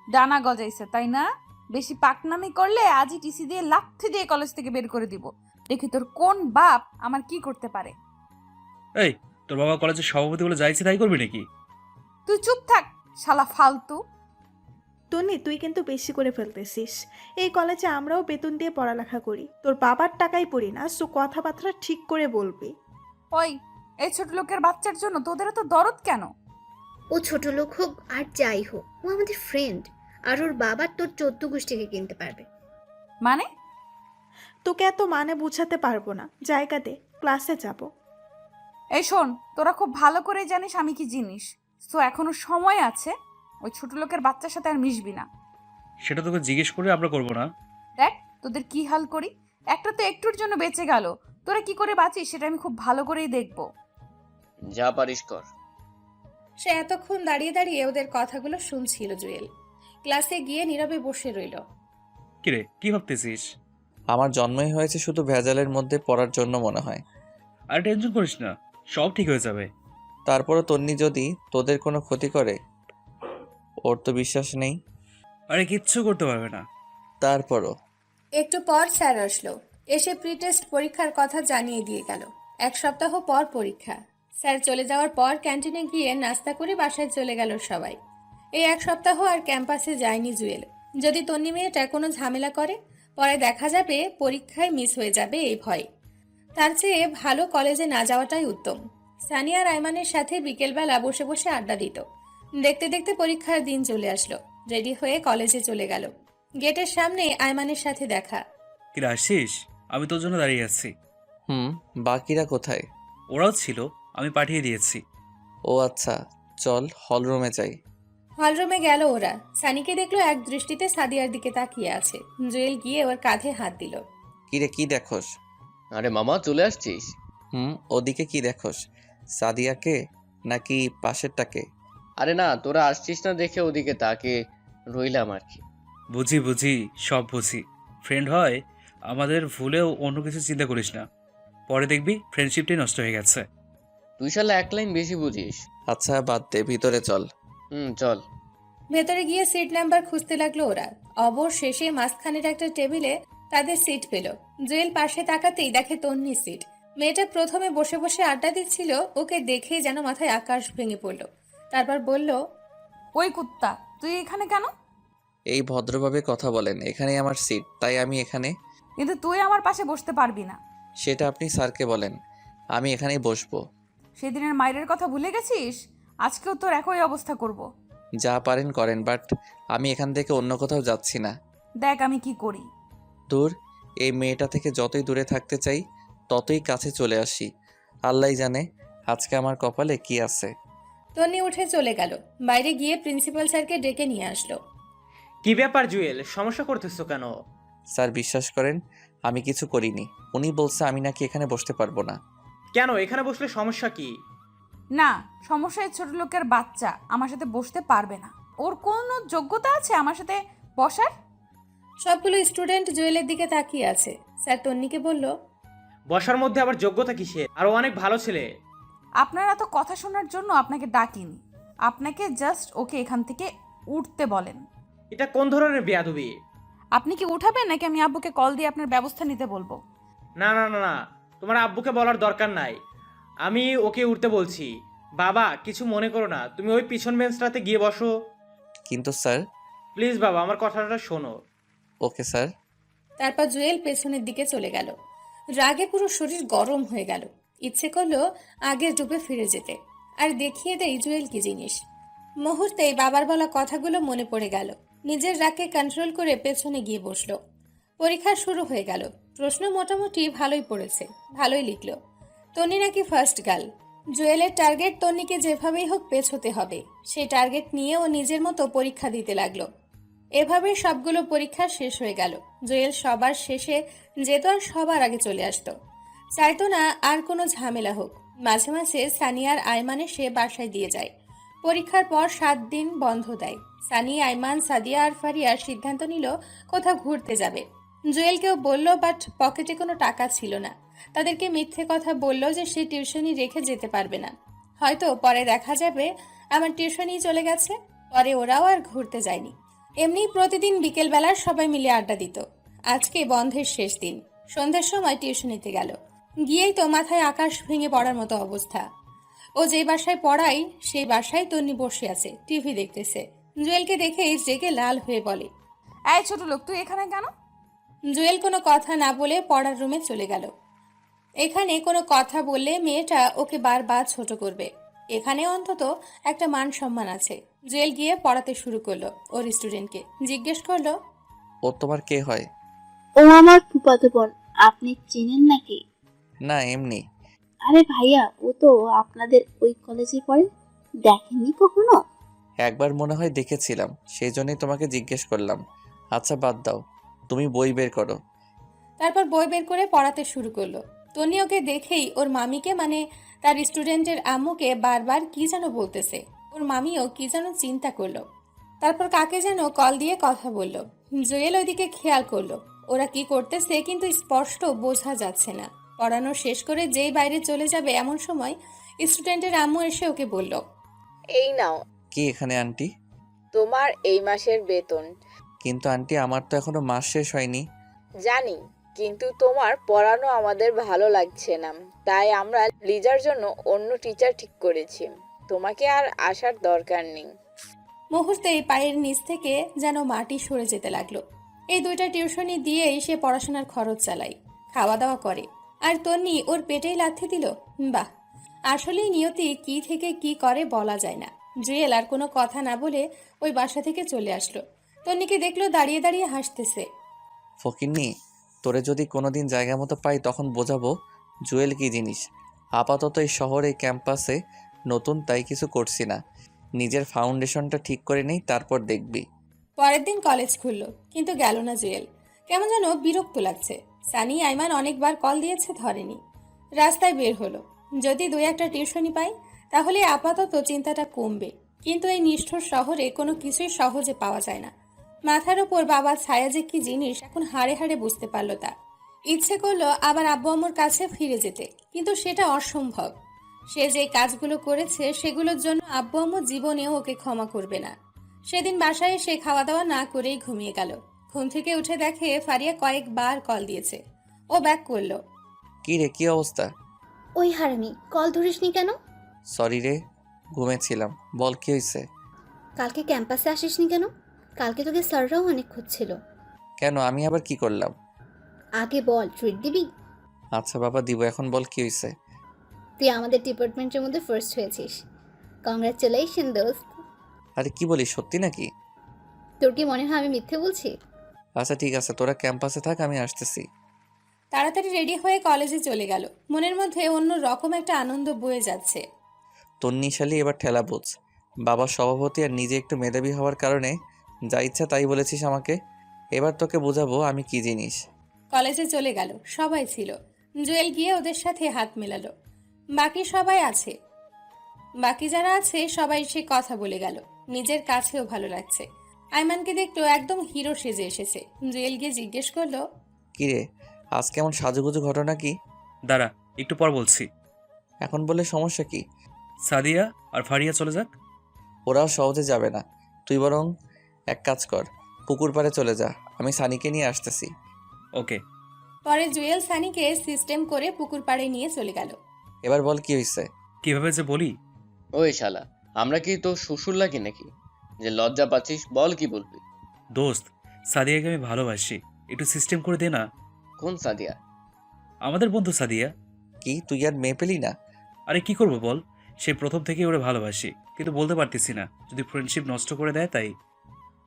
ডানা গজাইছে তাই না? বেশি পাকনামি করলে আজই টিসি দিয়ে লাথি দিয়ে কলেজ থেকে বের করে দিব। দেখি তোর কোন বাপ আমার কি করতে পারে। এই, তোর বাবা কলেজের সভাপতি বলে যাইছে তাই করবি নাকি? তুই চুপ থাক শালা ফালতু। তনি, তুই কিন্তু বেশি করে ফেলতেছিস। এই কলেজে আমরাও বেতন দিয়ে পড়ালেখা করি, তোর বাবার টাকাই পড়ি না। সো কথাবার্তা ঠিক করে বলবি। ওই, এই ছোট লোকের বাচ্চার জন্য তোদের তো দরদ কেন? ও ছোট লোক হোক আর যাই হোক, ও আমাদের ফ্রেন্ড। আর ওর বাবা তোর 14 গোষ্ঠীকে কিনতে পারবে। মানে? তোকে এত মানে বুঝাতে পারবো না, জায়গা দে, ক্লাসে যাব। এই শোন, তোরা খুব ভালো করে জানিস আমি কি জিনিস। সো এখনো সময় আছে, ওই ছোট লোকের বাচ্চার সাথে আর মিশবি না। সেটা তোকে জিজ্ঞেস করে আমরা করবো না? দেখ তোদের কি হাল করি। একটা তো একটুর জন্য বেঁচে গেল, তোরা কি করে বাঁচিস সেটা আমি খুব ভালো করেই দেখবো। যা পারিস কর। সে এতক্ষণ দাঁড়িয়ে দাঁড়িয়ে ওদের কথাগুলো শুনছিল জুয়েল। ক্লাসে গিয়ে নীরবে বসে রইল। কিরে, কি ভাবতেছিস? আমার জন্মই হয়েছে শুধু ভেজালের মধ্যে পড়ার জন্য মনে হয়। আর টেনশন করিস না, সব ঠিক হয়ে যাবে। তারপরও তন্নি যদি তোদের কোনো ক্ষতি করে, ওর তো বিশ্বাস নেই। আরে কিচ্ছু করতে পারবে না। তারপরও একটু পর স্যার আসলো। এসে প্রি টেস্ট পরীক্ষার কথা জানিয়ে দিয়ে গেল। এক সপ্তাহ পর পরীক্ষা। স্যার চলে যাওয়ার পর ক্যান্টিনে গিয়ে নাস্তা করে বাসায় চলে গেল সবাই। এই এক সপ্তাহ আর ক্যাম্পাসে যায়নি জুয়েল। যদি তন্নি মেয়েটা কোনো ঝামেলা করে, পরে দেখা যাবে পরীক্ষায় মিস হয়ে যাবে এই ভয়। তার চেয়ে ভালো কলেজে না যাওয়াটাই উত্তম। সানিয়া রায়মানের সাথে বিকেলবেলা বসে বসে আড্ডা দিত। দেখতে দেখতে পরীক্ষার দিন চলে আসলো। রেডি হয়ে কলেজে চলে গেল। গেটের সামনে আয়মানের সাথে দেখা। কিরে, আসছিস? আমি তোর জন্য দাঁড়িয়ে আছি। বাকিরা কোথায়? ওরাও ছিল, আমি পাঠিয়ে দিয়েছি। ও আচ্ছা, চল হলরুমে যাই। হলরুমে গেল ওরা। সানিকে দেখলো এক দৃষ্টিতে সাদিয়ার দিকে তাকিয়ে আছে। জুয়েল গিয়ে ওর কাঁধে হাত দিল। কিরে, কি দেখোস? আরে মামা, চলে আসছিস? ওদিকে কি দেখোস? সাদিয়াকে নাকি পাশেরটাকে? আরে না, তোরা আসছিস না দেখে ওদিকে তাকে রইলাম আর কি। বুঝি, সব বুঝি। ফ্রেন্ড হয় আমাদের, ভুলেও অন্য কিছু চিন্তা করিস না। পরে দেখবি ফ্রেন্ডশিপটাই নষ্ট হয়ে গেছে। তুই শালা এক লাইন বেশি বুঝিস। আচ্ছা বাদ দে, ভিতরে চল। চল। ভেতরে গিয়ে সিট নাম্বার খুঁজতে লাগলো ওরা। অবশেষে মাঝখানের একটা টেবিলে তাদের সিট পেল। জুয়েল পাশে তাকাতেই দেখে তন্নির সিট। মেয়েটা প্রথমে বসে বসে আড্ডা দিচ্ছিল। ওকে দেখে যেন মাথায় আকাশ ভেঙে পড়ল। তারপর বলল, ওই কুত্তা, তুই এখানে কেন? এই ভদ্রভাবে কথা বলেন, এখানেই আমার সিট, তাই আমি এখানে। কিন্তু তুই আমার পাশে বসতে পারবি না। সেটা আপনি স্যারকে বলেন, আমি এখানেই বসবো। সেদিনের মায়ের কথা ভুলে গেছিস? আজকেও তোর একই অবস্থা করব। যা পারেন করেন, বাট আমি এখান থেকে অন্য কোথাও যাচ্ছি না। দেখ আমি কি করি। দূর, এই মেয়েটা থেকে যতই দূরে থাকতে চাই ততই কাছে চলে আসি। আল্লাহই জানে আজকে আমার কপালে কি আছে। তন্নি উঠে চলে গেল। বাইরে গিয়ে প্রিন্সিপাল স্যারকে ডেকে নিয়ে আসলো। কি ব্যাপার জুয়েল, সমস্যা করতেছো কেন? স্যার বিশ্বাস করেন আমি কিছু করিনি। উনি বলছে আমি নাকি এখানে বসতে পারবো না। কেন, এখানে বসলে সমস্যা কি? না, সমস্যা এই ছোট লোকের বাচ্চা আমার সাথে বসতে পারবে না। ওর কোনো যোগ্যতা আছে আমার সাথে বসার? সবগুলো স্টুডেন্ট জুয়েলের দিকে তাকিয়ে আছে। স্যার তন্নিকে বলল, বসার মধ্যে আবার যোগ্যতা কিসের? আরো অনেক ভালো ছেলে। আপনারা তো কথা শোনার জন্য আপনাকে ডাকিনি, আপনাকে জাস্ট ওকে এখান থেকে উঠতে বলেন। এটা কোন ধরনের বেয়াদবি? আপনি কি উঠাবেন নাকি আমি আব্বুকে কল দিয়ে আপনার ব্যবস্থা নিতে বলবো? না না না না, তোমার আব্বুকে বলার দরকার নাই, আমি ওকে উঠতে বলছি। বাবা কিছু মনে করো না, তুমি ওই পিছন বেঞ্চটাতে গিয়ে বসো। কিন্তু স্যার। প্লিজ বাবা, আমার কথাটা শোনো। Okay sir. তারপর জুয়েল পেছনের দিকে চলে গেল। রাগে পুরো শরীর গরম হয়ে গেল। ইচ্ছে করলো আগের রূপে ফিরে যেতে, আর দেখিয়ে দেয় জুয়েল কি জিনিস। মুহূর্তেই বাবার বলা কথাগুলো মনে পড়ে গেল। নিজের রাগকে কন্ট্রোল করে পেছনে গিয়ে বসলো। পরীক্ষা শুরু হয়ে গেল। প্রশ্ন মোটামুটি ভালোই পড়েছে, ভালোই লিখলো। তন্নি নাকি ফার্স্ট গার্ল। জুয়েলের টার্গেট তন্নিকে যেভাবেই হোক পেছোতে হবে। সেই টার্গেট নিয়ে ও নিজের মতো পরীক্ষা দিতে লাগলো। এভাবে সবগুলো পরীক্ষা শেষ হয়ে গেল। জুয়েল সবার শেষে যেত আর সবার আগে চলে আসতো। চাইতো না আর কোনো ঝামেলা হোক। মাঝে মাঝে সানিয়ার আইমানে সে বাসায় দিয়ে যায়। পরীক্ষার পর 7 দিন বন্ধ দেয়। সানি, আইমান, সাদিয়া আর ফারিয়ার সিদ্ধান্ত নিল কোথাও ঘুরতে যাবে। জুয়েলকেও বলল, বাট পকেটে কোনো টাকা ছিল না। তাদেরকে মিথ্যে কথা বলল যে সে টিউশনি রেখে যেতে পারবে না। হয়তো পরে দেখা যাবে আমার টিউশনি চলে গেছে। পরে ওরাও আর ঘুরতে যায়নি। এমনি প্রতিদিন বিকেলবেলা সবাই মিলে আড্ডা দিত। আজকে বন্ধের শেষ দিন। সন্ধ্যার সময় টিউশনিতে গেল। গিয়েই তো মাথায় আকাশ ভেঙে পড়ার মতো অবস্থা। ও যে বাসায় পড়ায় সেই বাসায় তন্নি বসে আছে, টিভি দেখতেছে। জুয়েলকে দেখেই রেগে লাল হয়ে বলে, এই ছোট লোক, তুই এখানে কেন? জুয়েল কোনো কথা না বলে পড়ার রুমে চলে গেল। এখানে কোনো কথা বললে মেয়েটা ওকে বারবার ছোট করবে। এখানে অন্তত একটা মান সম্মান আছে। জুয়েল গিয়ে পড়াতে শুরু করলো। ওর স্টুডেন্টকে জিজ্ঞেস করলো, ও তোমার কে হয়? ও আমার ফুফাতো বোন। আপনি চিনেন নাকি? না, এমনি। আরে ভাইয়া, ও তো আপনাদের ওই কলেজে পড়ে, দেখেননি কখনো? একবার মনে হয় দেখেছিলাম, সেই জন্যই তোমাকে জিজ্ঞেস করলাম। আচ্ছা বাদ দাও, তুমি বই বের করো। তারপর বই বের করে পড়াতে শুরু করলো। তনি ওকে দেখেই ওর মামিকে, মানে তার স্টুডেন্টের আম্মুকে বারবার কি যেন বলতেছে। ওর মামিও কি যেন চিন্তা করলো। তারপর কাকে যেন কল দিয়ে কথা বলল। জুয়েল ওইদিকে খেয়াল করলো। ওরা কি করতেছে কিন্তু স্পষ্ট বোঝা যাচ্ছে না। পড়ানো শেষ করে যেই বাইরে চলে যাবে এমন সময় স্টুডেন্টের আম্মু এসে ওকে বলল, এই নাও কি এখানে আন্টি? তোমার এই মাসের বেতন। কিন্তু আন্টি আমার তো এখনো মাস শেষ হয়নি। জানি, কিন্তু তোমার পড়ানো আমাদের ভালো লাগছে না, তাই আমরা লিজার জন্য অন্য টিচার ঠিক করেছি। তোমাকে আর আসার দরকার নেই। মুহূর্তেই পায়ের নিচ থেকে যেন মাটি সরে যেতে লাগলো। এই 2টা টিউশনি দিয়েই সে পড়াশোনার খরচ চালায়, খাওয়া দাওয়া করে। আর তন্নি ওর পেটেই লাথি দিল। বাহ, আসলেই নিয়তি কি থেকে কি করে বলা যায় না। জুয়েল আর কোনো কথা না বলে ওই বাসা থেকে চলে আসলো। তন্নিকে দেখলো দাঁড়িয়ে দাঁড়িয়ে হাসতেছে। ফকিন্নি, তোরে যদি কোনোদিন জায়গা মতো পাই তখন বোঝাবো জুয়েল কি জিনিস। আপাতত এই শহরে ক্যাম্পাসে নতুন, তাই কিছু করছি না। নিজের ফাউন্ডেশনটা ঠিক করে নেই, তারপর দেখবি। পরের দিন কলেজ খুললো, কিন্তু গেল না জুয়েল। কেমন যেন বিরক্ত লাগছে। সানি, আইমান অনেকবার কল দিয়েছে, ধরেনি। রাস্তায় বের হলো। যদি 2-1টা টিউশনি পাই তাহলে আপাতত চিন্তাটা কমবে। কিন্তু এই নিষ্ঠুর শহরে কোনো কিছুই সহজে পাওয়া যায় না। মাথার ওপর বাবার ছায়া যে কি জিনিস এখন হাড়ে হাড়ে বুঝতে পারলো তা। ইচ্ছে করলো আবার আব্বু আম্মুর কাছে ফিরে যেতে, কিন্তু সেটা অসম্ভব। সে যে কাজগুলো করেছে সেগুলোর জন্য আব্বু আম্মু জীবনেও ওকে ক্ষমা করবে না। সেদিন বাসায় এসে খাওয়া দাওয়া না করেই ঘুমিয়ে গেল। ঘুম থেকে উঠে দেখে ফারিয়া কয়েকবার কল দিয়েছে। ও ব্যাক করলো। কি রে, কি অবস্থা? ওই হারামি, কল ধরিসনি কেন? সরি রে, ঘুমেছিলাম। বল কি হয়েছে? কালকে ক্যাম্পাসে আসিসনি কেন? কালকে তোকে স্যাররাও অনেক খুঁজছিল। কেন, আমি আবার কি করলাম? আগে বল, ট্রিট দিবি? আচ্ছা বাবা দিব, এখন বল কি হয়েছে? তুই আমাদের ডিপার্টমেন্টের মধ্যে ফার্স্ট হয়েছিস। কংগ্রাচুলেশন দোস্ত। আরে কি বলিস, সত্যি নাকি? তোর কি মনে হয় আমি মিথ্যে বলছি? আচ্ছা ঠিক আছে, তোরা ক্যাম্পাসে থাক, আমি আসতেছি। তাড়াতাড়ি রেডি হয়ে কলেজে চলে গেল। মনের মধ্যে অন্য রকম একটা আনন্দ বয়ে যাচ্ছে। তন্নিশালি এবার ঠেলা বুঝ। বাবা সভাপতি আর নিজে একটু মেধাবী হওয়ার কারণে যা ইচ্ছা তাই বলেছিস আমাকে। এবার তোকে বোঝাবো আমি কি জিনিস। কলেজে চলে গেল, সবাই ছিল। জুয়েল গিয়ে ওদের সাথে হাত মেলালো। বাকি সবাই আছে, বাকি যারা আছে সবাই সে কথা বলে গেল। নিজের কাছেও ভালো লাগছে। আইমানকে দেখলো একদম হিরো সেজে এসেছে। জুয়েল গিয়ে জিজ্ঞেস করলো, কিরে আজ কেমন সাজুগুজু, ঘটনা কি? দাঁড়া, একটু পর বলছি। এখন বলে সমস্যা কি? সাদিয়া আর ফারিয়া চলে যাক। ওরাও সহজে যাবে না, তুই বরং এক কাজ কর, পুকুর পাড়ে চলে যা, আমি সানিকে নিয়ে আসতেছি। ওকে। পরে জুয়েল সানিকে সিস্টেম করে পুকুর পাড়ে নিয়ে চলে গেল। এবার বল কি হয়েছে? কিভাবে যে বলি। ওই শালা, আমরা কি তোর শ্বশুর লাগি নাকি যে লজ্জা পাচ্ছিস? বল কি বলবি। দোস্ত, সাদিয়াকে আমি ভালোবাসি, একটু সিস্টেম করে দে না। কোন সাদিয়া? আমাদের বন্ধু সাদিয়া। কি তুই আর মেয়ে পেলি না? আরে কি করবো বল, সে প্রথম থেকেই ওরে ভালোবাসি, কিন্তু বলতে পারতেছি না, যদি ফ্রেন্ডশিপ নষ্ট করে দেয় তাই।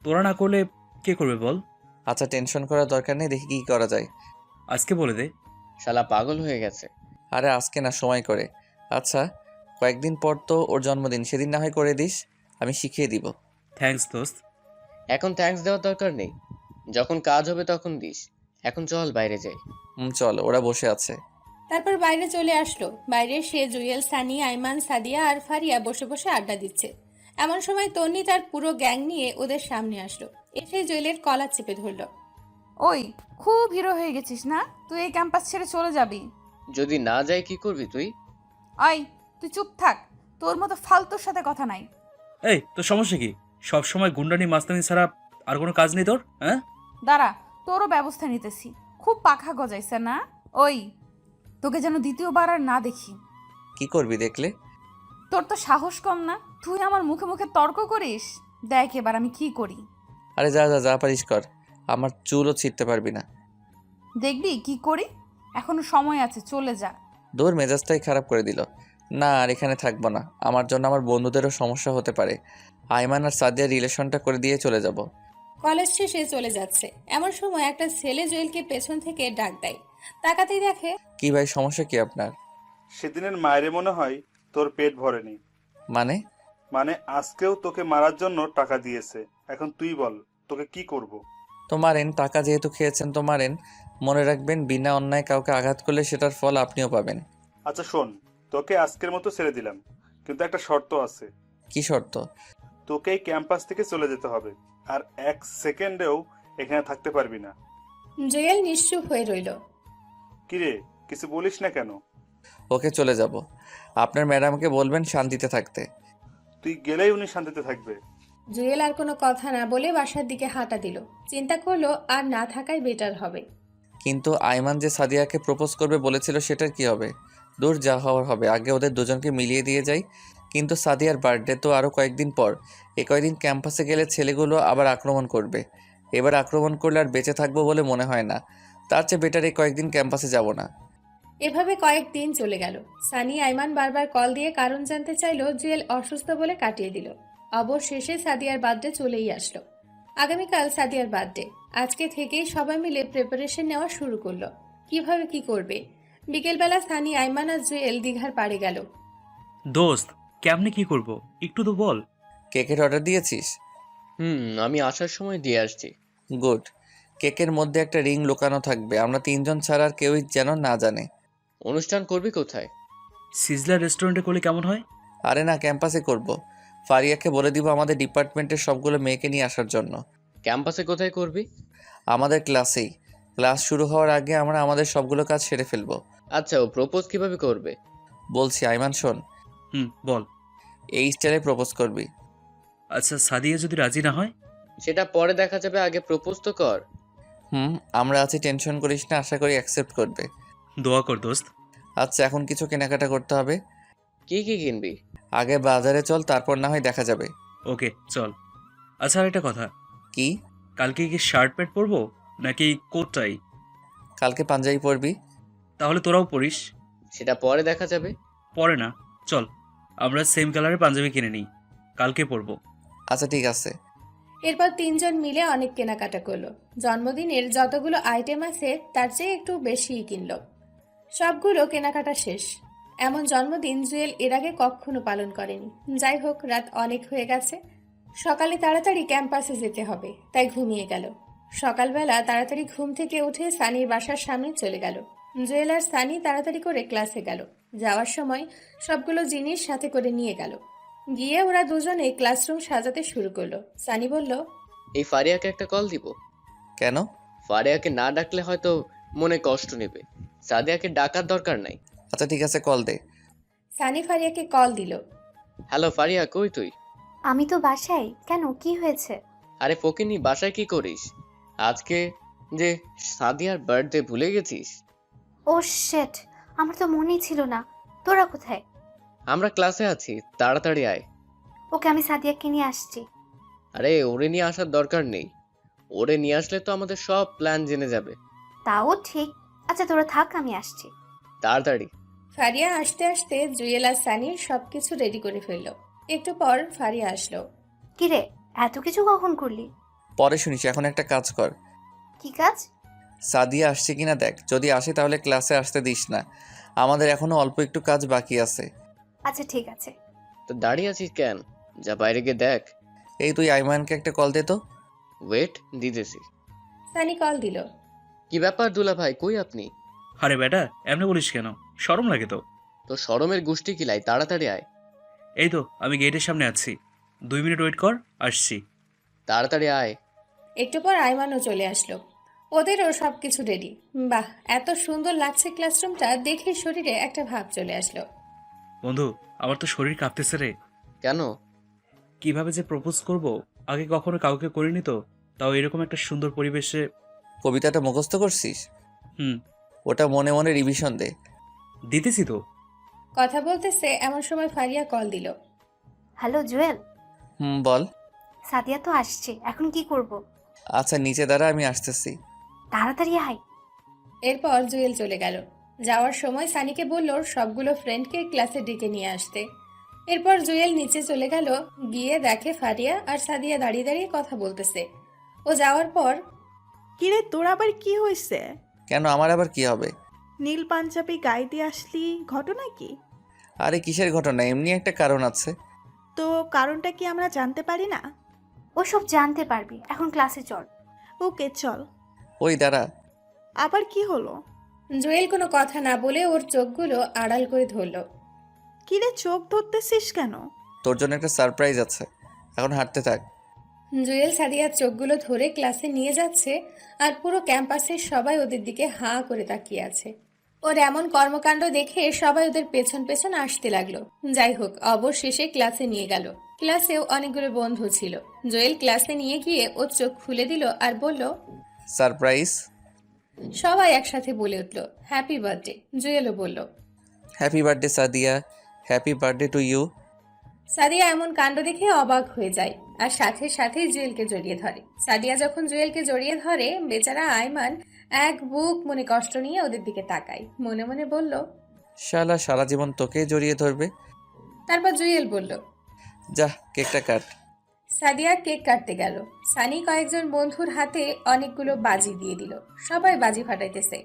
তোরা না করলে কে করবে বল? আচ্ছা টেনশন করার দরকার নেই, দেখি কি করা যায়। আজকে বলে দে। শালা পাগল হয়ে গেছে। আরে আজকে না, সময় করে। আচ্ছা কয়েকদিন পর তো ওর জন্মদিন, সেদিন না হয় করে দিস, আমি শিখিয়ে দিব। থ্যাঙ্কস দোস্ত। এখন থ্যাঙ্কস দেওয়ার দরকার নেই, যখন কাজ হবে তখন দিস। এখন চল বাইরে যাই। চল, ওরা বসে আছে। তারপর বাইরে চলে আসলো। বাইরে সে, জুয়েল, সানি, আইমান, সাদিয়া আর ফারিয়া বসে বসে আড্ডা দিচ্ছে। এমন সময় তন্নি তার পুরো গ্যাং নিয়ে ওদের সামনে আসলো। এসে জুয়েলের কলার চেপে ধরলো। ওই, খুব হিরো হয়ে গেছিস না? তুই এই ক্যাম্পাস ছেড়ে চলে যাবি। যদি না যাই কি করবি তুই? ওই, তুই চুপ থাক, তোর মতো ফালতুর সাথে কথা নাই। এই তোর সমস্যা কি? সব সময় গুন্ডানি মাস্তানি ছাড়া আর কোনো কাজ নেই তোর? হ্যাঁ দাঁড়া, তোরও ব্যবস্থা নিতেছি। খুব পাখা গজাইছে না? ওই, তোকে যেন দ্বিতীয়বার আর না দেখি। কি করবি দেখলে? তোর তো সাহস কম না, তুই আমার মুখে মুখে তর্ক করিস। দেখ এবার আমি কি করি। আরে যা যা যা পারিস কর, আমার চুলও ছিঁড়তে পারবি না। দেখবি কি করি, এখনো সময় আছে, চলে যা। দূর, মেজাজটাই খারাপ করে দিল। না আর এখানে থাকবো না, আমার জন্য আমার বন্ধুদেরও সমস্যা হতে পারে। আইমান আর সাদিয়ার রিলেশনটা করে দিয়ে চলে যাব। কলেজ শেষে চলে যাচ্ছে। এমন সময় একটা ছেলে জুয়েলকে পেছন থেকে ডাক দেয়। তাকাতেই দেখে, কি ভাই, সমস্যা কি আপনার? সেদিনের মায়েরে মনে হয় তোর পেট ভরেনি। মানে? মানে আজকেও তোকে মারার জন্য টাকা দিয়েছে। এখন তুই বল তোকে কি করব? তো মারেন, টাকা যেহেতু খেয়েছেন তো মারেন। মনে রাখবেন বিনা অন্যায় কাউকে আঘাত করলে সেটার ফল আপনিও পাবেন। আচ্ছা শোন, তোকে আজকের মতো ছেড়ে দিলাম, কিন্তু একটা শর্ত আছে। কি শর্ত? তোকে এই ক্যাম্পাস থেকে চলে যেতে হবে, আর এক সেকেন্ডেও এখানে থাকতে পারবি না। জুয়েল নিশ্চুপ হয়ে রইল। কিরে, কিছু বলিস না কেন? ওকে, চলে যাব। আপনার ম্যাডামকে বলবেন শান্তিতে থাকতে। তুই গেলেই উনি শান্তিতে থাকবে। জুয়েল আর কোনো কথা না বলে বাসার দিকে হাঁটা দিল। চিন্তা করলো আর না থাকাই বেটার হবে। কিন্তু আইমান যে সাদিয়াকে প্রপোজ করবে বলেছিল, সেটার কি হবে? দূর, যা হওয়ার হবে, আগে ওদের দুজনকে মিলিয়ে দিয়ে যাই। কিন্তু সাদিয়ার বার্থডে তো আরও কয়েকদিন পর। এই কয়েকদিন ক্যাম্পাসে গেলে ছেলেগুলো আবার আক্রমণ করবে। এবার আক্রমণ করলে আর বেঁচে থাকবো বলে মনে হয় না। তার চেয়ে বেটার এই কয়েকদিন ক্যাম্পাসে যাব না। এভাবে কয়েকদিন চলে গেল। সানি আইমান বারবার কল দিয়ে কারণ জানতে চাইলো। জুয়েল অসুস্থ বলে কাটিয়ে দিল। অবশেষে সাদিয়ার বার্থডে চলেই আসলো। আগামীকাল সাদিয়ার বার্থডে। আজকে থেকেই সবাই মিলে প্রিপারেশন নেওয়া শুরু করলো, কিভাবে কি করবে। বিকেলবেলা সানি, আইমান আর জুয়েল দীঘার পাড়ে গেল। দোস্ত, কেমনে কি করব একটু তো বল। কেকের অর্ডার দিয়েছিস? আমি আসার সময় দিয়ে আসছি। গুড। কেকের মধ্যে একটা রিং লুকানো থাকবে, আমরা তিনজন ছাড়া আর কেউই যেন না জানে। অনুষ্ঠান করবি কোথায়? সিজলার রেস্টুরেন্টে করলে কেমন হয়? আরে না, ক্যাম্পাসে করব। ফারিয়াকে বলে দিব আমাদের ডিপার্টমেন্টের সবগুলো মেয়েকে নিয়ে আসার জন্য। ক্যাম্পাসে কোথায় করবি? আমাদের ক্লাসেই। ক্লাস শুরু হওয়ার আগে আমরা আমাদের সবগুলো কাজ সেরে ফেলবো। আচ্ছা, ও প্রপোজ কিভাবে করবে? বলছি, আইমান শোন। বল। এই স্টাইলে প্রপোজ করবি। আচ্ছা, সাদিয়া যদি রাজি না হয়? সেটা পরে দেখা যাবে, আগে প্রপোজ তো কর। আমরা আছি, টেনশন করিস না, আশা করি অ্যাকসেপ্ট করবে। দোয়া কর দোস্ত। আচ্ছা, এখন কিছু কেনাকাটা করতে হবে। কি কি কিনবি? আগে বাজারে চল, তারপর না হয় দেখা যাবে। ওকে চল। আচ্ছা, আর একটা কথা, কি? কালকে কি শার্ট প্যান্ট পরবো নাকি কোটটাই? কালকে পাঞ্জাবি পরবি? তাহলে তোরাও পরিস। সেটা পরে দেখা যাবে। পরে না, চল আমরা সেম কালারের পাঞ্জাবি কিনে নিই, কালকে পরবো। আচ্ছা ঠিক আছে। এরপর তিনজন মিলে অনেক কেনাকাটা করলো। জন্মদিনের যতগুলো আইটেম আছে তার চেয়ে একটু বেশিই কিনলো। সবগুলো কেনাকাটা শেষ। এমন জন্মদিন জুয়েল এর আগে কখনো পালন করেনি। যাই হোক, রাত অনেক হয়ে গেছে, সকালে তাড়াতাড়ি ক্যাম্পাসে যেতে হবে, তাই ঘুমিয়ে গেল। সকালবেলা তাড়াতাড়ি ঘুম থেকে উঠে সানির বাসার সামনে চলে গেল। জুয়েল আর সানি তাড়াতাড়ি করে ক্লাসে গেল। যাওয়ার সময় সবগুলো জিনিস সাথে করে নিয়ে গেল। গিয়ে ওরা দুজনে ক্লাসরুম সাজাতে শুরু করলো। সানি বলল, এই ফারিয়াকে একটা কল দিব। কেন? ফারিয়াকে না ডাকলে হয়তো মনে কষ্ট নেবে। সাদিয়াকে ডাকার দরকার নাই। আচ্ছা ঠিক আছে, কল দে। সানি ফারিয়াকে কল দিল। হ্যালো ফারিয়া, কই তুই? আমি তো বাসায়। কেন, কি হয়েছে? আরে ফকিনি, বাসায় কি করিস? আজকে যে সাদিয়ার বার্থডে ভুলে গেছিস? ও শেট, আমার তো মনেই ছিল না। তোরা কোথায়? আমরা ক্লাসে আছি, তাড়াতাড়ি আয়। ওকে, আমি সাদিয়াকে নিয়ে আসছি। আরে ওরে নিয়ে আসার দরকার নেই। ওরে নিয়ে আসলে তো আমাদের সব প্ল্যান জেনে যাবে। তাও ঠিক। আচ্ছা তোরা থাক, আমি আসছি। তাড়াতাড়ি। ফারিয়া আসতে আসতে জুয়েল আর সানি সবকিছু রেডি করে ফেলল। একটু পর ফারিয়া আসলো। কিরে, এত কিছু কখন করলি? পরে শুনিস, এখন একটা কাজ কর। কি কাজ? সাদিয়া আসছে কিনা দেখ, যদি আসে তাহলে ক্লাসে আসতে দিস না, আমাদের এখনো অল্প একটু কাজ বাকি আছে। আচ্ছা ঠিক আছে। তো দাঁড়িয়ে আছিস কেন? যা বাইরে গিয়ে দেখ। এই তুই আইমানকে একটা কল দে তো। ওয়েট, দিতেছি। সানি কল দিল। কি ব্যাপার দুলা ভাই, কই আপনি? আরে বেটা, এমনি বলিস কেন? শরম লাগে তো। তো শরমের গোষ্ঠী কিলাই, তাড়াতাড়ি আয়। এই তো আমি গেটের সামনে আছি, 2 মিনিট ওয়েট কর, আসছি। তাড়াতাড়ি আয়। একটু পর আইমানও চলে আসলো। ওদেরও সবকিছু রেডি। বাহ, এত সুন্দর লাগছে ক্লাসরুমটা, দেখে শরীরে একটা ভাব চলে আসলো। বন্ধু, আমার তো শরীর কাঁপতেছে রে। কেন? কিভাবে যে প্রপোজ করব, আগে কখনো কাউকে করিনি তো, তাও এরকম একটা সুন্দর পরিবেশে। কবিতাটা মুখস্থ করছিস? হুম। ওটা মনে মনে রিভিশন দে। দিতেছি তো। কথা বলতেছে এমন সময় ফারিয়া কল দিল। হ্যালো জুয়েল। বল। সাদিয়া তো আসছে, এখন কি করব? আচ্ছা নিচে দাঁড়া, আমি আসতেছি। তাড়াতাড়ি আয়। এরপর জুয়েল চলে গেল। যাওয়ার সময় সানিকে বলল সবগুলো ফ্রেন্ডকে ক্লাসে ডেকে নিয়ে আসতে। এরপর জুয়েল নিচে চলে গেল। গিয়ে দেখে ফারিয়া আর সাদিয়া দাঁড়িয়ে দাঁড়িয়ে কথা বলতেছে। ও যাওয়ার পর, কিরে, তোর আবার কি হয়েছে? কেন, আমার আবার কি হবে? নীল পাঞ্জাবি গায়ে দিয়ে আসলি, ঘটনা কি? আরে কিসের ঘটনা, এমনি একটা কারণ আছে। তো কারণটা কি আমরা জানতে পারি না? ওসব জানতে পারবি, এখন ক্লাসে চল। ওকে চল। ওই দাঁড়া। আবার কি হলো? জুয়েল কোনো কথা না বলে ওর চোখগুলো আড়াল করে ধরল। কিরে, চোখ ধরতেছিস কেন? তোর জন্য একটা সারপ্রাইজ আছে, এখন হাঁটতে থাক। জুয়েল সাদিয়ার চোখগুলো ধরে ক্লাসে নিয়ে যাচ্ছে, আর পুরো ক্যাম্পাসের সবাই ওদের দিকে হাঁ করে তাকিয়ে আছে। ওর এমন কর্মকাণ্ড দেখে সবাই ওদের পেছন পেছন আসতে লাগলো। যাই হোক, অবশেষে ক্লাসে নিয়ে গেল। ক্লাসেও অনেকগুলো বন্ধু ছিল। জুয়েল ক্লাসে নিয়ে গিয়ে ওর চোখ খুলে দিল আর বলল, সারপ্রাইজ। সবাই একসাথে বলে উঠল, হ্যাপি বার্থডে। জুয়েলও বলল, happy birthday Sadia, happy birthday to you. Sadia এমন কাণ্ড দেখে অবাক হয়ে যায় আর সাথে সাথেই জুয়েলকে জড়িয়ে ধরে। সাদিয়া যখন জুয়েলকে জড়িয়ে ধরে, বেচারা আইমান এক বুক মনে কষ্ট নিয়ে ওদের দিকে তাকায়। মনে মনে বলল, শালা সারা জীবন তোকে জড়িয়ে ধরবে। তারপর জুয়েল বলল, যা কেকটা কাট। সাদিয়া কেক কাটতে গেল। সানি কয়েকজন বন্ধুর হাতে অনেকগুলো বাজি দিয়ে দিল। সবাই বাজি ফাটাইতেছে,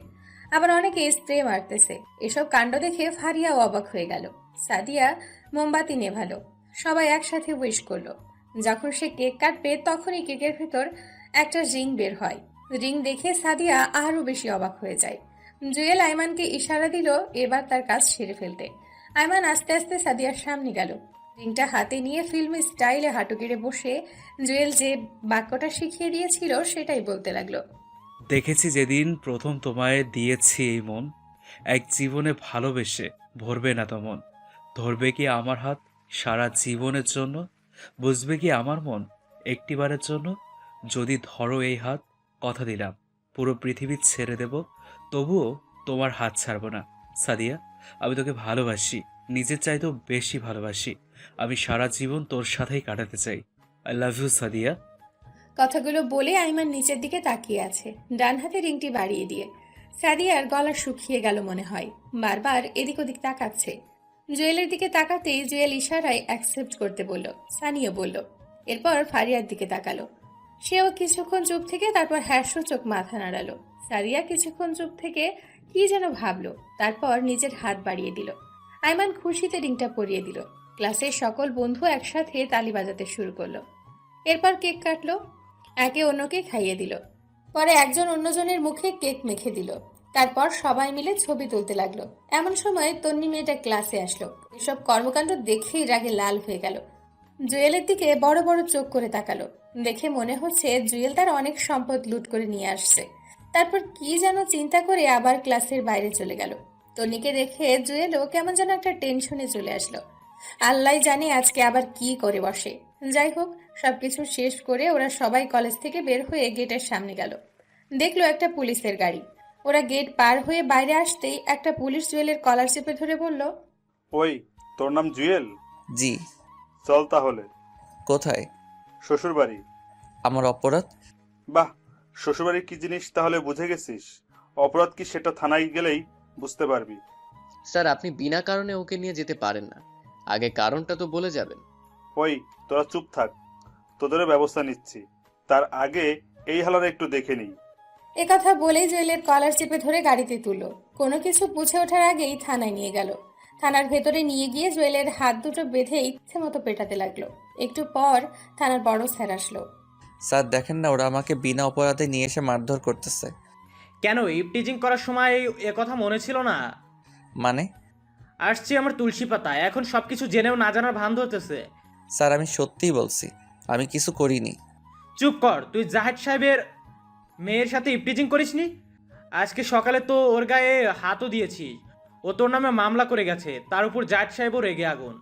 আবার অনেকে স্প্রে মারতেছে। এসব কাণ্ড দেখে ফারিয়াও অবাক হয়ে গেল। সাদিয়া মোমবাতি নেভালো। সবাই একসাথে উইশ করলো। যখন সে কেক কাটবে তখনই কেকের ভেতর একটা রিং বের হয়। রিং দেখে সাদিয়া আরো বেশি অবাক হয়ে যায়। জুয়েল আইমানকে ইশারা দিল এবার তার কাজ সেরে ফেলতে। আইমান আস্তে আস্তে সাদিয়ার সামনে গেল। রিংটা হাতে নিয়ে ফিল্মি স্টাইলে হাঁটু গেড়ে বসে জুয়েল যে বাক্যটা শিখিয়ে দিয়েছিল সেটাই বলতে লাগলো। দেখেছি যেদিন প্রথম তোমায় দিয়েছি এই মন, এক জীবনে ভালোবেসে ভরবে না তো মন। ধরবে কি আমার হাত সারা জীবনের জন্য? বুঝবে কি আমার মন একটিবারের জন্য? যদি ধরো এই হাত, কথা দিলাম পুরো পৃথিবী ছেড়ে দেব, তবুও তোমার হাত ছাড়বো না। সাদিয়া, আমি তোকে ভালোবাসি, নিজের চাইতেও বেশি ভালোবাসি। আমি সারা জীবন তোর সাথেই কাটাতে চাই। I love you Sadia. কথাগুলো বলে আইমান নিচের দিকে তাকিয়ে আছে, ডান হাতে রিংটি বাড়িয়ে দিয়ে। সাদিয়ার গলা শুকিয়ে গেল মনে হয়, বারবার এদিক ওদিক তাকাচ্ছে। জুয়েলের দিকে তাকাতেই জুয়েল ইশারায় অ্যাকসেপ্ট করতে বলল, সানিও বলল। এরপর ফারিয়ার দিকে তাকালো, সেও কিছুক্ষণ চুপ থেকে তারপর হ্যাসূচক মাথা নাড়ালো। সাদিয়া কিছুক্ষণ চুপ থেকে কি যেন ভাবলো, তারপর নিজের হাত বাড়িয়ে দিল। আইমান খুশিতে রিংটা পরিয়ে দিল। ক্লাসের সকল বন্ধু একসাথে তালি বাজাতে শুরু করলো। এরপর কেক কাটলো, একে অন্যকে খাইয়ে দিল। পরে একজন অন্যজনের মুখে কেক মেখে দিল। তারপর সবাই মিলে ছবি তুলতে লাগলো। এমন সময় তন্নি মেয়েটা ক্লাসে আসলো। এসব কর্মকাণ্ড দেখেই রাগে লাল হয়ে গেল। জুয়েলের দিকে বড় বড় চোখ করে তাকালো। দেখে মনে হচ্ছে জুয়েল তার অনেক সম্পদ লুট করে নিয়ে আসছে। তারপর কি যেন চিন্তা করে আবার ক্লাসের বাইরে চলে গেল। তন্নিকে দেখে জুয়েলও কেমন যেন একটা টেনশনে চলে আসলো। আল্লাহ জানে আজকে আবার কি করে বসে। যাই হোক, সবকিছু শেষ করে ওরা সবাই কলেজ থেকে বের হয়ে গেটের সামনে গেল। দেখলো একটা পুলিশের গাড়ি। ওরা গেট পার হয়ে বাইরে আসতেই একটা পুলিশ জুয়েলের কলার চেপে ধরে বলল, ওই, তোর নাম জুয়েল? জি। চল তাহলে। কোথায়? শ্বশুরবাড়ি। আমার অপরাধ? বাহ, শ্বশুরবাড়ি কি জিনিস তাহলে বুঝে গেছিস। অপরাধ কি সেটা থানায় গেলেই বুঝতে পারবি। স্যার, আপনি বিনা কারণে ওকে নিয়ে যেতে পারেন না, আগে কারণটা তো বলে যাবেন। ওই, তোরা চুপ থাক, তোদেরও ব্যবস্থা নিচ্ছি। তার আগে এই হালারে একটু দেখে নিই। একথা বলেই জুয়েলের কলার চেপে ধরে গাড়িতে তুলল। কোনো কিছু বুঝে ওঠার আগেই থানায় নিয়ে গেল। থানার ভেতরে নিয়ে গিয়ে জুয়েলের হাত দুটো বেঁধে ইচ্ছে মতো পেটাতে লাগলো। একটু পর থানার বড় স্যার আসলো। স্যার দেখেন না, ওরা আমাকে বিনা অপরাধে নিয়ে এসে মারধর করতেছে। কেন, ইপটিজিং করার সময় এ কথা মনে ছিল না? মানে? আসছি আমার তুলসী পাতা, এখন সবকিছু জেনেও না জানার ভান ধরতেছে। স্যার আমি সত্যিই বলছি, আমি কিছু করিনি। চুপ কর, তুই জাহেদ সাহেবের মেয়ের সাথে ইপটিজিং করিসনি? আজকে সকালে তো ওর গায়ে হাতও দিয়েছি। ও তোর নামে মামলা করে গেছে, তার উপর জাহেদ সাহেবও রেগে আগুন।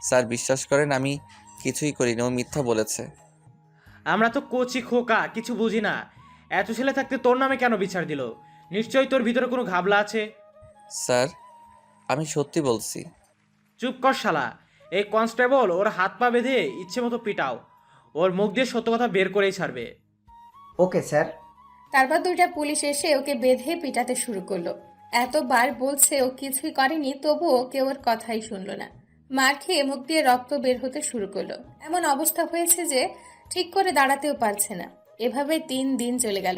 স্যার বিশ্বাস করেন, আমি কিছুই করিনি, ও মিথ্যা বলেছে। আমরা তো কোচি খোকা, কিছু বুঝি না। এত ছেলে থাকতে তোর নামে কেন বিচার দিল? নিশ্চয়ই তোর ভিতরে কোনো ঘাবলা আছে। স্যার আমি সত্যি বলছি। চুপ কর শালা। এই কনস্টেবল ওর হাত পা বেঁধে ইচ্ছে মতো পিটাও, ওর মুখ দিয়ে সত্য কথা বের করেই ছাড়বে। Okay sir. তারপর দুইটা পুলিশ এসে ওকে বেঁধে পিটাতে শুরু করলো। এতবার বলছে ও কিছুই করেনি, তবুও কেউ ওর কথাই শুনলো না। মার খেয়ে মুখ দিয়ে রক্ত বের হতে শুরু করলো। এমন অবস্থা হয়েছে যে ঠিক করে দাঁড়াতেও পারছে না। এভাবে 3 দিন চলে গেল।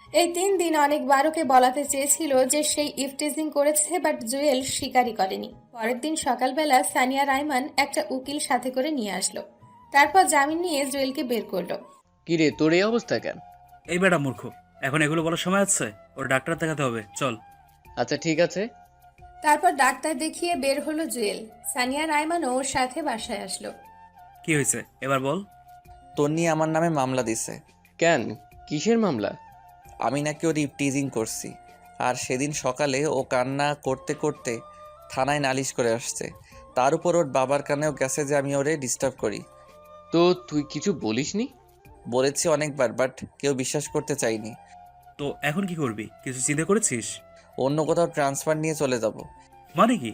এই 3 দিন অনেকবার ওকে বলাতে চেয়েছিল যে সেই ইফটিজিং করেছে, বাট জুয়েল স্বীকারই করেনি। পরের দিন সকালবেলা সানিয়া রাইমান একটা উকিল সাথে করে নিয়ে আসলো। তারপর জামিন নিয়ে জুয়েলকে বের করলো। কি রে, তোর এই অবস্থা কেন? এই বেটা মূর্খ, এখন এগুলো বলার সময় আছে? ওর ডাক্তার দেখাতে হবে, চল। আচ্ছা ঠিক আছে। তারপর ডাক্তার দেখিয়ে বের হলো জুয়েল। সানিয়া রাইমানও ওর সাথে বাসায় আসলো। কি হয়েছে এবার বল। তন্নি আমার নামে মামলা দিছে। কেন, কিসের মামলা? আমি নাকি ওর ইপটিজিং করছি, আর সেদিন সকালে ও কান্না করতে করতে থানায় নালিশ করে আসছে। তার উপর ওর বাবার কানেও গেছে যে আমি ওরে ডিস্টার্ব করি। তো তুই কিছু বলিসনি? বলেছি অনেকবার, বাট কেউ বিশ্বাস করতে চাইনি। তো এখন কি করবি, কিছু চিন্তা করেছিস? অন্য কোথাও ট্রান্সফার নিয়ে চলে যাব। মানে কি,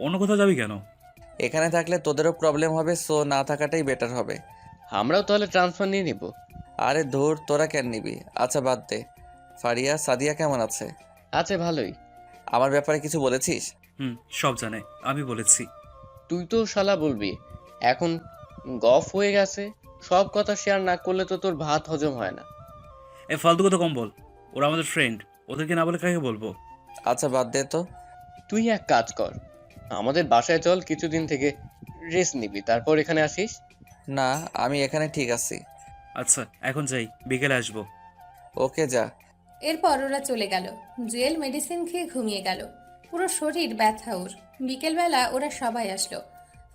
অন্য কোথাও যাবি কেন? এখানে থাকলে তোদেরও প্রবলেম হবে, সো না থাকাটাই বেটার হবে। আমরাও তাহলে ট্রান্সফার নিয়ে নিব। আরে ধুর, তোরা কেন নিবি? আচ্ছা বাদ দে। ফারিয়া, সাদিয়া কেমন আছে? আছে, ভালোই। আমার ব্যাপারে কিছু বলেছিস? সব জানে, আমি বলেছি। তুই তো শালা বলবি, এখন গফ হয়ে গেছে, সব কথা শেয়ার না করলে তো তোর ভাত হজম হয় না। এ ফালতু কথা কম বল, ওরা আমাদের ফ্রেন্ড, ওদেরকে না বলে কাকে বলবো? আচ্ছা বাদ দে তো। তুই এক কাজ কর, আমাদের বাসায় চল, কিছুদিন থেকে রেস্ট নিবি, তারপর এখানে আসিস। না, আমি এখানে ঠিক আছি। আচ্ছা এখন যাই, বিকেলে আসবো। ওকে যা। এরপর ওরা চলে গেল। জুয়েল মেডিসিন খেয়ে ঘুমিয়ে গেল। পুরো শরীর ব্যথা ওর। বিকেলবেলা ওরা সবাই আসলো।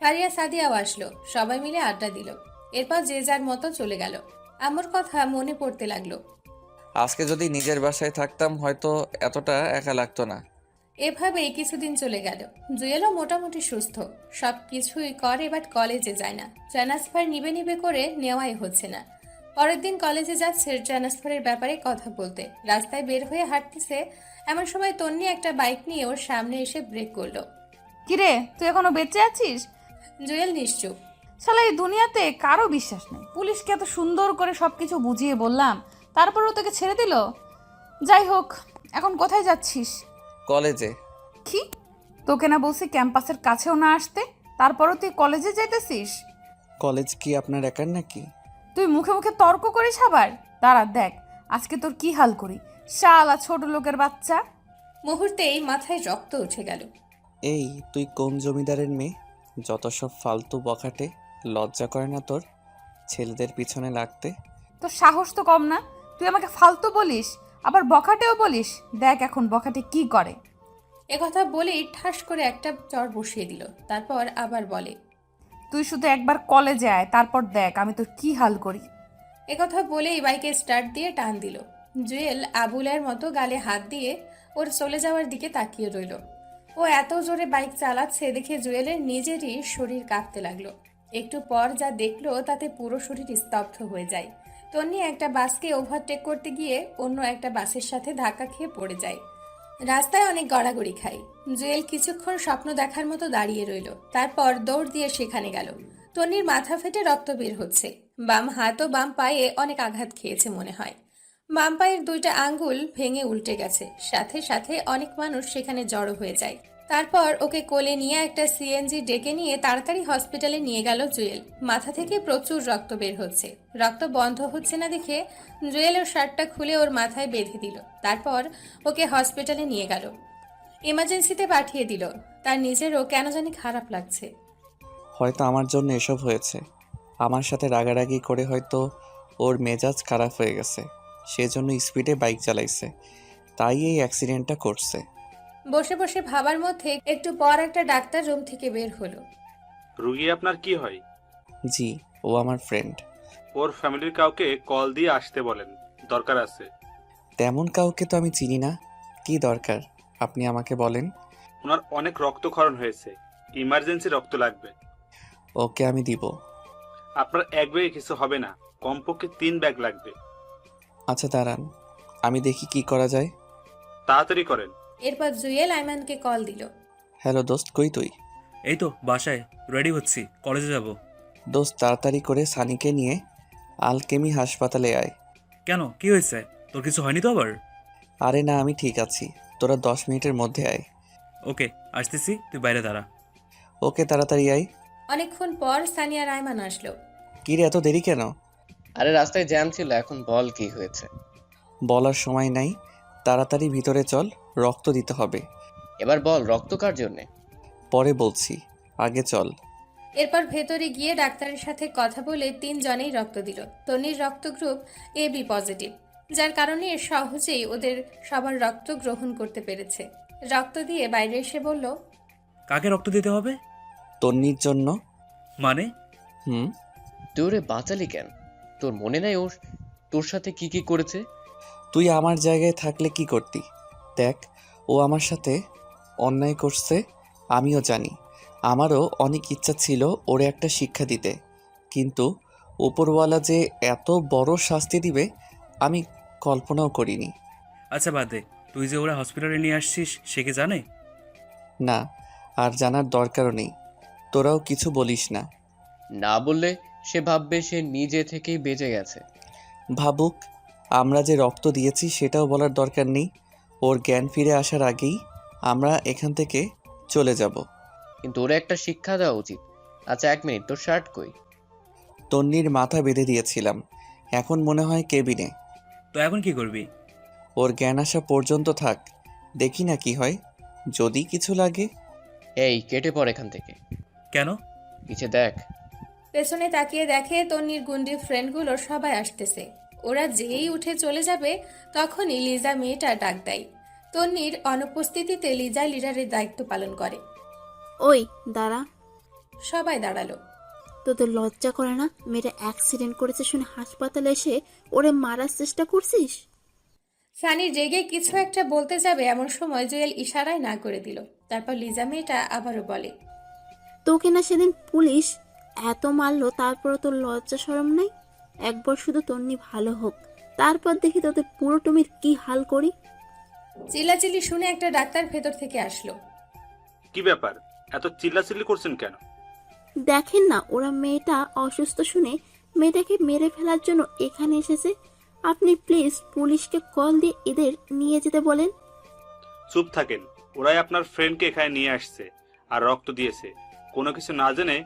ফারিয়া সাদিয়াও আসলো। সবাই মিলে আড্ডা দিল। এরপর যে যার মতো চলে গেল। আমার কথা মনে পড়তে লাগলো। আজকে যদি নিজের বাসায় থাকতাম হয়তো এতটা একা লাগতো না। এভাবেই কিছুদিন চলে গেল। জুয়েলও মোটামুটি সুস্থ, সব কিছুই করে, বাট কলেজে যায় না। ট্রান্সফার নিবে নিবে করে নেওয়াই হচ্ছে না। পরের দিন কলেজে যাচ্ছে ট্রান্সফারের ব্যাপারে কথা বলতে। রাস্তায় বের হয়ে হাঁটতেছে, এমন সময় তন্নি একটা বাইক নিয়ে ওর সামনে এসে ব্রেক করলো। কিরে, তুই এখনো বেঁচে আছিস? জুয়েল নিশ্চুপ। শালা এই দুনিয়াতে কারো বিশ্বাস নেই। পুলিশকে এত সুন্দর করে সব কিছু বুঝিয়ে বললাম, তারপরও তোকে ছেড়ে দিল। যাই হোক, এখন কোথায় যাচ্ছিস? কলেজে। কি? তোকে না বলছি ক্যাম্পাসের কাছেও না আসতে, তারপরও তুই কলেজে যেতেছিস? কলেজ কি আপনার একার নাকি? তুই মুখে মুখে তর্ক করিস আবার। দাঁড়া দেখ আজকে তোর কি হাল করি, শালা ছোট লোকের বাচ্চা। মুহূর্তেই মাথায় রক্ত উঠে গেল। এই তুই কোন জমিদারের মেয়ে? যত সব ফালতু বখাটে, লজ্জা করে না তোর ছেলেদের পিছনে লাগতে? তোর সাহস তো কম না, তুই আমাকে ফালতু বলিস, আবার বখাটেও বলিস। দেখ এখন বখাটে কি করে। একথা বলেই ঠাস করে একটা চর বসিয়ে দিল, তারপর আবার বলে, তুই শুধু একবার কলেজে আয়, তারপর দেখ আমি তোর কি হাল করি। একথা বলেই বাইকে স্টার্ট দিয়ে টান দিল। জুয়েল আবুলের মতো গালে হাত দিয়ে ওর চলে যাওয়ার দিকে তাকিয়ে রইল। ও এত জোরে বাইক চালাচ্ছে দেখে জুয়েলের নিজেরই শরীর কাঁপতে লাগলো। একটু পর যা দেখলো তাতে পুরো শরীর স্তব্ধ হয়ে যায়। তন্নি একটা বাসকে ওভারটেক করতে গিয়ে অন্য একটা বাসের সাথে ধাক্কা খেয়ে পড়ে যায়। রাস্তায় অনেক গড়াগড়ি খায়। জুয়েল কিছুক্ষণ স্বপ্ন দেখার মতো দাঁড়িয়ে রইল, তারপর দৌড় দিয়ে সেখানে গেল। তন্নির মাথা ফেটে রক্ত বের হচ্ছে। বাম হাত ও বাম পায়ে অনেক আঘাত খেয়েছে মনে হয়। বাম পায়ের দুইটা আঙ্গুল ভেঙে উল্টে গেছে। সাথে সাথে অনেক মানুষ সেখানে জড়ো হয়ে যায়। তারপর ওকে কোলে নিয়ে একটা সিএনজি ডেকে নিয়ে তাড়াতাড়ি হসপিটালে নিয়ে গেল জুয়েল। মাথা থেকে প্রচুর রক্ত বের হচ্ছে। রক্ত বন্ধ হচ্ছে না দেখে জুয়েল ওর শার্টটা খুলে ওর মাথায় বেঁধে দিল। তারপর ওকে হসপিটালে নিয়ে গেল, ইমার্জেন্সিতে পাঠিয়ে দিল। তার নিজেরও কেন জানি খারাপ লাগছে। হয়তো আমার জন্য এসব হয়েছে। আমার সাথে রাগারাগি করে হয়তো ওর মেজাজ খারাপ হয়ে গেছে, সেজন্য স্পিডে বাইক চালাইছে, তাই এই অ্যাক্সিডেন্টটা করছে। বসে বসে ভাবার মধ্যে একটু পর একটা ডাক্তার রুম থেকে বের হলো। রুগী আপনার কি হয়? জি, ও আমার ফ্রেন্ড। ওর ফ্যামিলির কাউকে কল দিয়ে আসতে বলেন, দরকার আছে। তেমন কাউকে তো আমি চিনি না। কি দরকার আপনি আমাকে বলেন। ওনার অনেক রক্তক্ষরণ হয়েছে, ইমার্জেন্সি রক্ত লাগবে। ওকে আমি দিব। আপনার এক ব্যাগে কিছু হবে না, কমপক্ষে 3 ব্যাগ লাগবে। আচ্ছা দাঁড়ান, আমি দেখি কি করা যায়। তাড়াতাড়ি করেন। এরপর জুয়েল আইমানকে কল দিল। হ্যালো দোস্ত, কই তুই? এই তো বাসায় রেডি হচ্ছি, কলেজে যাব। দোস্ত তাড়াতাড়ি করে সানিকে নিয়ে আলকেমি হাসপাতালে আয়। কেন, কি হয়েছে? তোর কিছু হয়নি তো আবার? আরে না, আমি ঠিক আছি। তোরা 10 মিনিটের মধ্যে আয়। ওকে আসতেছি, তুই বাইরে দাঁড়া। ওকে তাড়াতাড়ি আয়। অনেকক্ষণ পর সানিয়া রায়মান আসলো। কি রে, এত দেরি কেন? আরে রাস্তায় জ্যাম ছিল, এখন বল কি হয়েছে। বলার সময় নাই, তাড়াতাড়ি ভিতরে চল, রক্ত দিতে হবে। এবার বল রক্ত কার জন্যে? পরে বলছি, আগে চল। এরপর ভেতরে গিয়ে ডাক্তারের সাথে কথা বলে 3 জনেই রক্ত দিল। তন্নির রক্ত গ্রুপ AB পজিটিভ, যার কারণে সহজেই ওদের সবার রক্ত গ্রহণ করতে পেরেছে। রক্ত দিয়ে বাইরে এসে বলল, কাকে রক্ত দিতে হবে? তন্নির জন্য। মানে? তুই ওরে বাঁচালি কেন? তোর মনে নাই ওর তোর সাথে কি কি করেছে? তুই আমার জায়গায় থাকলে কি করতি? দেখ, ও আমার সাথে অন্যায় করছে, আমিও জানি। আমারও অনেক ইচ্ছা ছিল ওরে একটা শিক্ষা দিতে, কিন্তু উপরওয়ালা যে এত বড় শাস্তি দিবে আমি কল্পনাও করিনি। আচ্ছা বাদ দে, তুই যে ওরা হসপিটালে নিয়ে আসছিস সে কি জানে? না, আর জানার দরকারও নেই। তোরাও কিছু বলিস না। না বললে সে ভাববে সে নিজে থেকেই বেঁচে গেছে। ভাবুক, আমরা যে রক্ত দিয়েছি সেটাও বলার দরকার নেই। ওর জ্ঞান ফিরে আসার আগেই আমরা এখান থেকে চলে যাব। কিন্তু ওরা একটা শিক্ষা দেওয়া উচিত। আচ্ছা 1 মিনিট, তোর শার্ট কই? তন্নির মাথা বেঁধে দিয়েছিলাম, এখন মনে হয় কেবিনে। তো এখন কি করবি? ওর জ্ঞান আসা পর্যন্ত থাক, দেখি না কি হয়, যদি কিছু লাগে। এই কেটে পড় এখান থেকে। কেন? পিছে দেখ। পেছনে তাকিয়ে দেখে তন্নির গুন্ডি ফ্রেন্ডগুলো সবাই আসতেছে। ওরা যেই উঠে চলে যাবে তখনই লিজা মেয়েটা ডাক দেয়। তন্নির অনুপস্থিতিতে লিজা লিডারের দায়িত্ব পালন করে। ওই দাঁড়া। সবাই দাঁড়ালো। তোদের লজ্জা করে না? মেয়েটা অ্যাক্সিডেন্ট করেছে শুনে হাসপাতালে এসে ওরে মারার চেষ্টা করছিস? সানি রেগে কিছু একটা বলতে যাবে এমন সময় জুয়েল ইশারায় না করে দিল। তারপর লিজা মেয়েটা আবারও বলে, তোকে না সেদিন পুলিশ এত মারলো, তারপরও তোর লজ্জা শরম নেই? একবার শুধু তন্নি ভালো হোক, তারপর দেখি তোদের পুরো টমির কি হাল করি। চিল্লাচিল্লি শুনে একটা ডাক্তার ভেতর থেকে আসলো। কি ব্যাপার, এত চিল্লাচিল্লি করছেন কেন? দেখেন না ওরা মেয়েটা অসুস্থ শুনে মেয়েটাকে মেরে ফেলার জন্য এখানে এসেছে। আপনি প্লিজ পুলিশকে কল দিয়ে এদের নিয়ে যেতে বলেন। চুপ থাকেন, ওরাই আপনার ফ্রেন্ডকে এখানে নিয়ে আসছে আর রক্ত দিয়েছে। কোনো কিছু না জেনে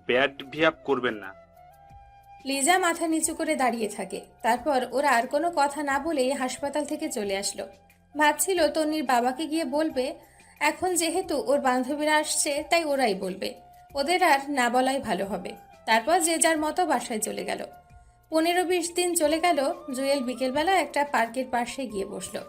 ব্যাড বিহেভ করবেন না। লিজা মাথা নিচু করে দাঁড়িয়ে থাকে। তারপর ওরা আর কোনো কথা না বলেই হাসপাতাল থেকে চলে আসলো। ভাবছিল তন্নির বাবাকে গিয়ে বলবে, এখন যেহেতু ওর বান্ধবীরা আসছে তাই ওরাই বলবে, ওদের আর না বলাই ভালো হবে। তারপর যে যার মতো বাসায় চলে গেল। 15-20 দিন চলে গেল। জুয়েল বিকেলবেলা একটা পার্কের পাশে গিয়ে বসলো।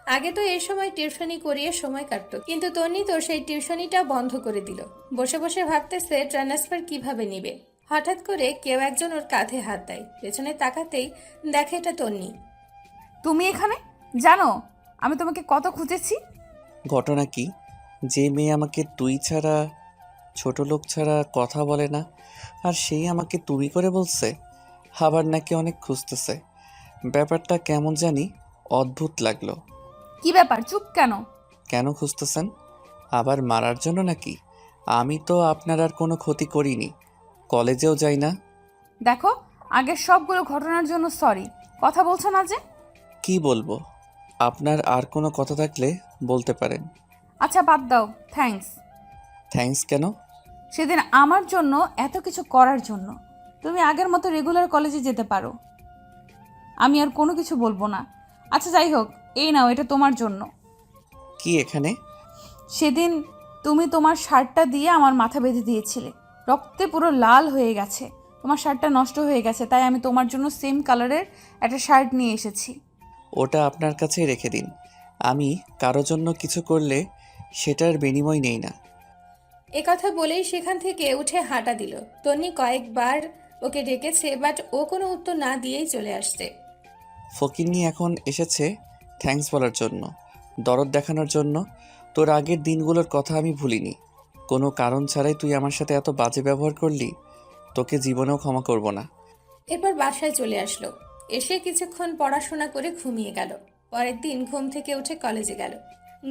আগে তো এই সময় টিউশনি করিয়ে সময় কাটত, কিন্তু তন্নি তো সেই টিউশনিটা বন্ধ করে দিল। বসে বসে ভাবতেছে ট্রান্সফার কিভাবে নিবে। হঠাৎ করে কেউ একজন ওর কাঁধে হাত দেয়। পেছনে তাকাতেই দেখে এটা তন্নি। তুমি এখানে? জানো আমি তোমাকে কত খুঁজেছি। ঘটনা কি? যে মেয়ে আমাকে তুই ছাড়া, ছোট লোক ছাড়া কথা বলে না, আর সেই আমাকে তুমি করে বলছে, আবার নাকি অনেক খুঁজতেছে। ব্যাপারটা কেমন জানি অদ্ভুত লাগলো। কি ব্যাপার, চুপ কেন? কেন খুঁজতেছেন? আবার মারার জন্য নাকি? আমি তো আপনার আর কোনো ক্ষতি করিনি, কলেজেও যাই না। দেখো, আগের সবগুলো ঘটনার জন্য সরি। কথা বলছো না যে? কি বলবো? আপনার আর কোনো কথা থাকলে বলতে পারেন। আচ্ছা বাদ দাও, থ্যাঙ্কস। থ্যাঙ্কস কেন? সেদিন আমার জন্য এত কিছু করার জন্য। তুমি আগের মতো রেগুলার কলেজে যেতে পারো, আমি আর কোনো কিছু বলবো না। আচ্ছা যাই হোক, এই নাও, এটা তোমার জন্য। কি এখানে? সেদিন তুমি তোমার শার্টটা দিয়ে আমার মাথা বেঁধে দিয়েছিলে, রক্তে পুরো লাল হয়ে গেছে। তোমার শার্টটা নষ্ট হয়ে গেছে, তাই আমি তোমার জন্য সেম কালারের একটা শার্ট নিয়ে এসেছি। ওটা আপনার কাছেই রেখে দিন। আমি কারো জন্য কিছু করলে সেটার বিনিময় নেই না। একথা বলেই সেখান থেকে উঠে হাঁটা দিল। তন্নি কয়েকবার ওকে ডেকেছে, বাট ও কোনো উত্তর না দিয়েই চলে আসছে। ফকিন্নি এখন এসেছে থ্যাঙ্কস বলার জন্য, দরদ দেখানোর জন্য। তোর আগের দিনগুলোর কথা আমি ভুলিনি। কোনো কারণ ছাড়াই তুই আমার সাথে এত বাজে ব্যবহার করলি, তোকে জীবনেও ক্ষমা করব না। এরপর বাসায় চলে আসলো। এসে কিছুক্ষণ পড়াশোনা করে ঘুমিয়ে গেল। পরের দিন ঘুম থেকে উঠে কলেজে গেল।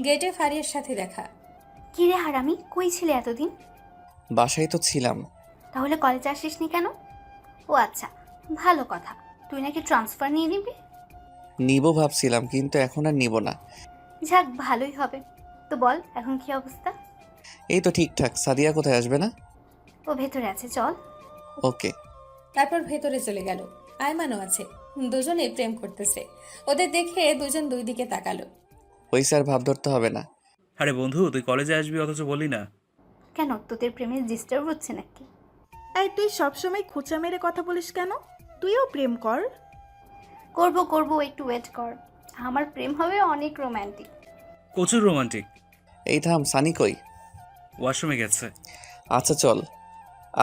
গেটে ফারিয়ার সাথে দেখা। কি রে হারামি, কই ছিলে এতদিন? বাসায় তো ছিলাম। তাহলে কলেজে আসিসনি কেন? ও আচ্ছা, ভালো কথা। তুই নাকি ট্রান্সফার নিয়ে নিবি? নিব ভাবছিলাম, কিন্তু এখন আর নিব না। যাক, ভালোই হবে। তো বল, এখন কি অবস্থা? এই তো ঠিকঠাক। সাদিয়া কোথায়, আসবে না? ও ভেতরে আছে, চল। ওকে। তারপর ভেতরে চলে গেল। আয়মানও আছে। দুজনে প্রেম করতেছে। ওদের দেখে দুজন দুই দিকে তাকালো। ওই স্যার ভাব ধরতে হবে না। আরে বন্ধু, তুই কলেজে আসবি অথচ বলি না। কেন, তোদের প্রেমে ডিস্টার্ব হচ্ছে নাকি? এই তুই সবসময় খোঁচা মেরে কথা বলিস কেন? তুইও প্রেম কর। করবো করবো, একটু ওয়েট কর। আমার প্রেম হবে অনেক রোম্যান্টিক। প্রচুর রোমান্টিক। এই থাম, সানি কই? ওয়াশরুমে গেছে। আচ্ছা চল,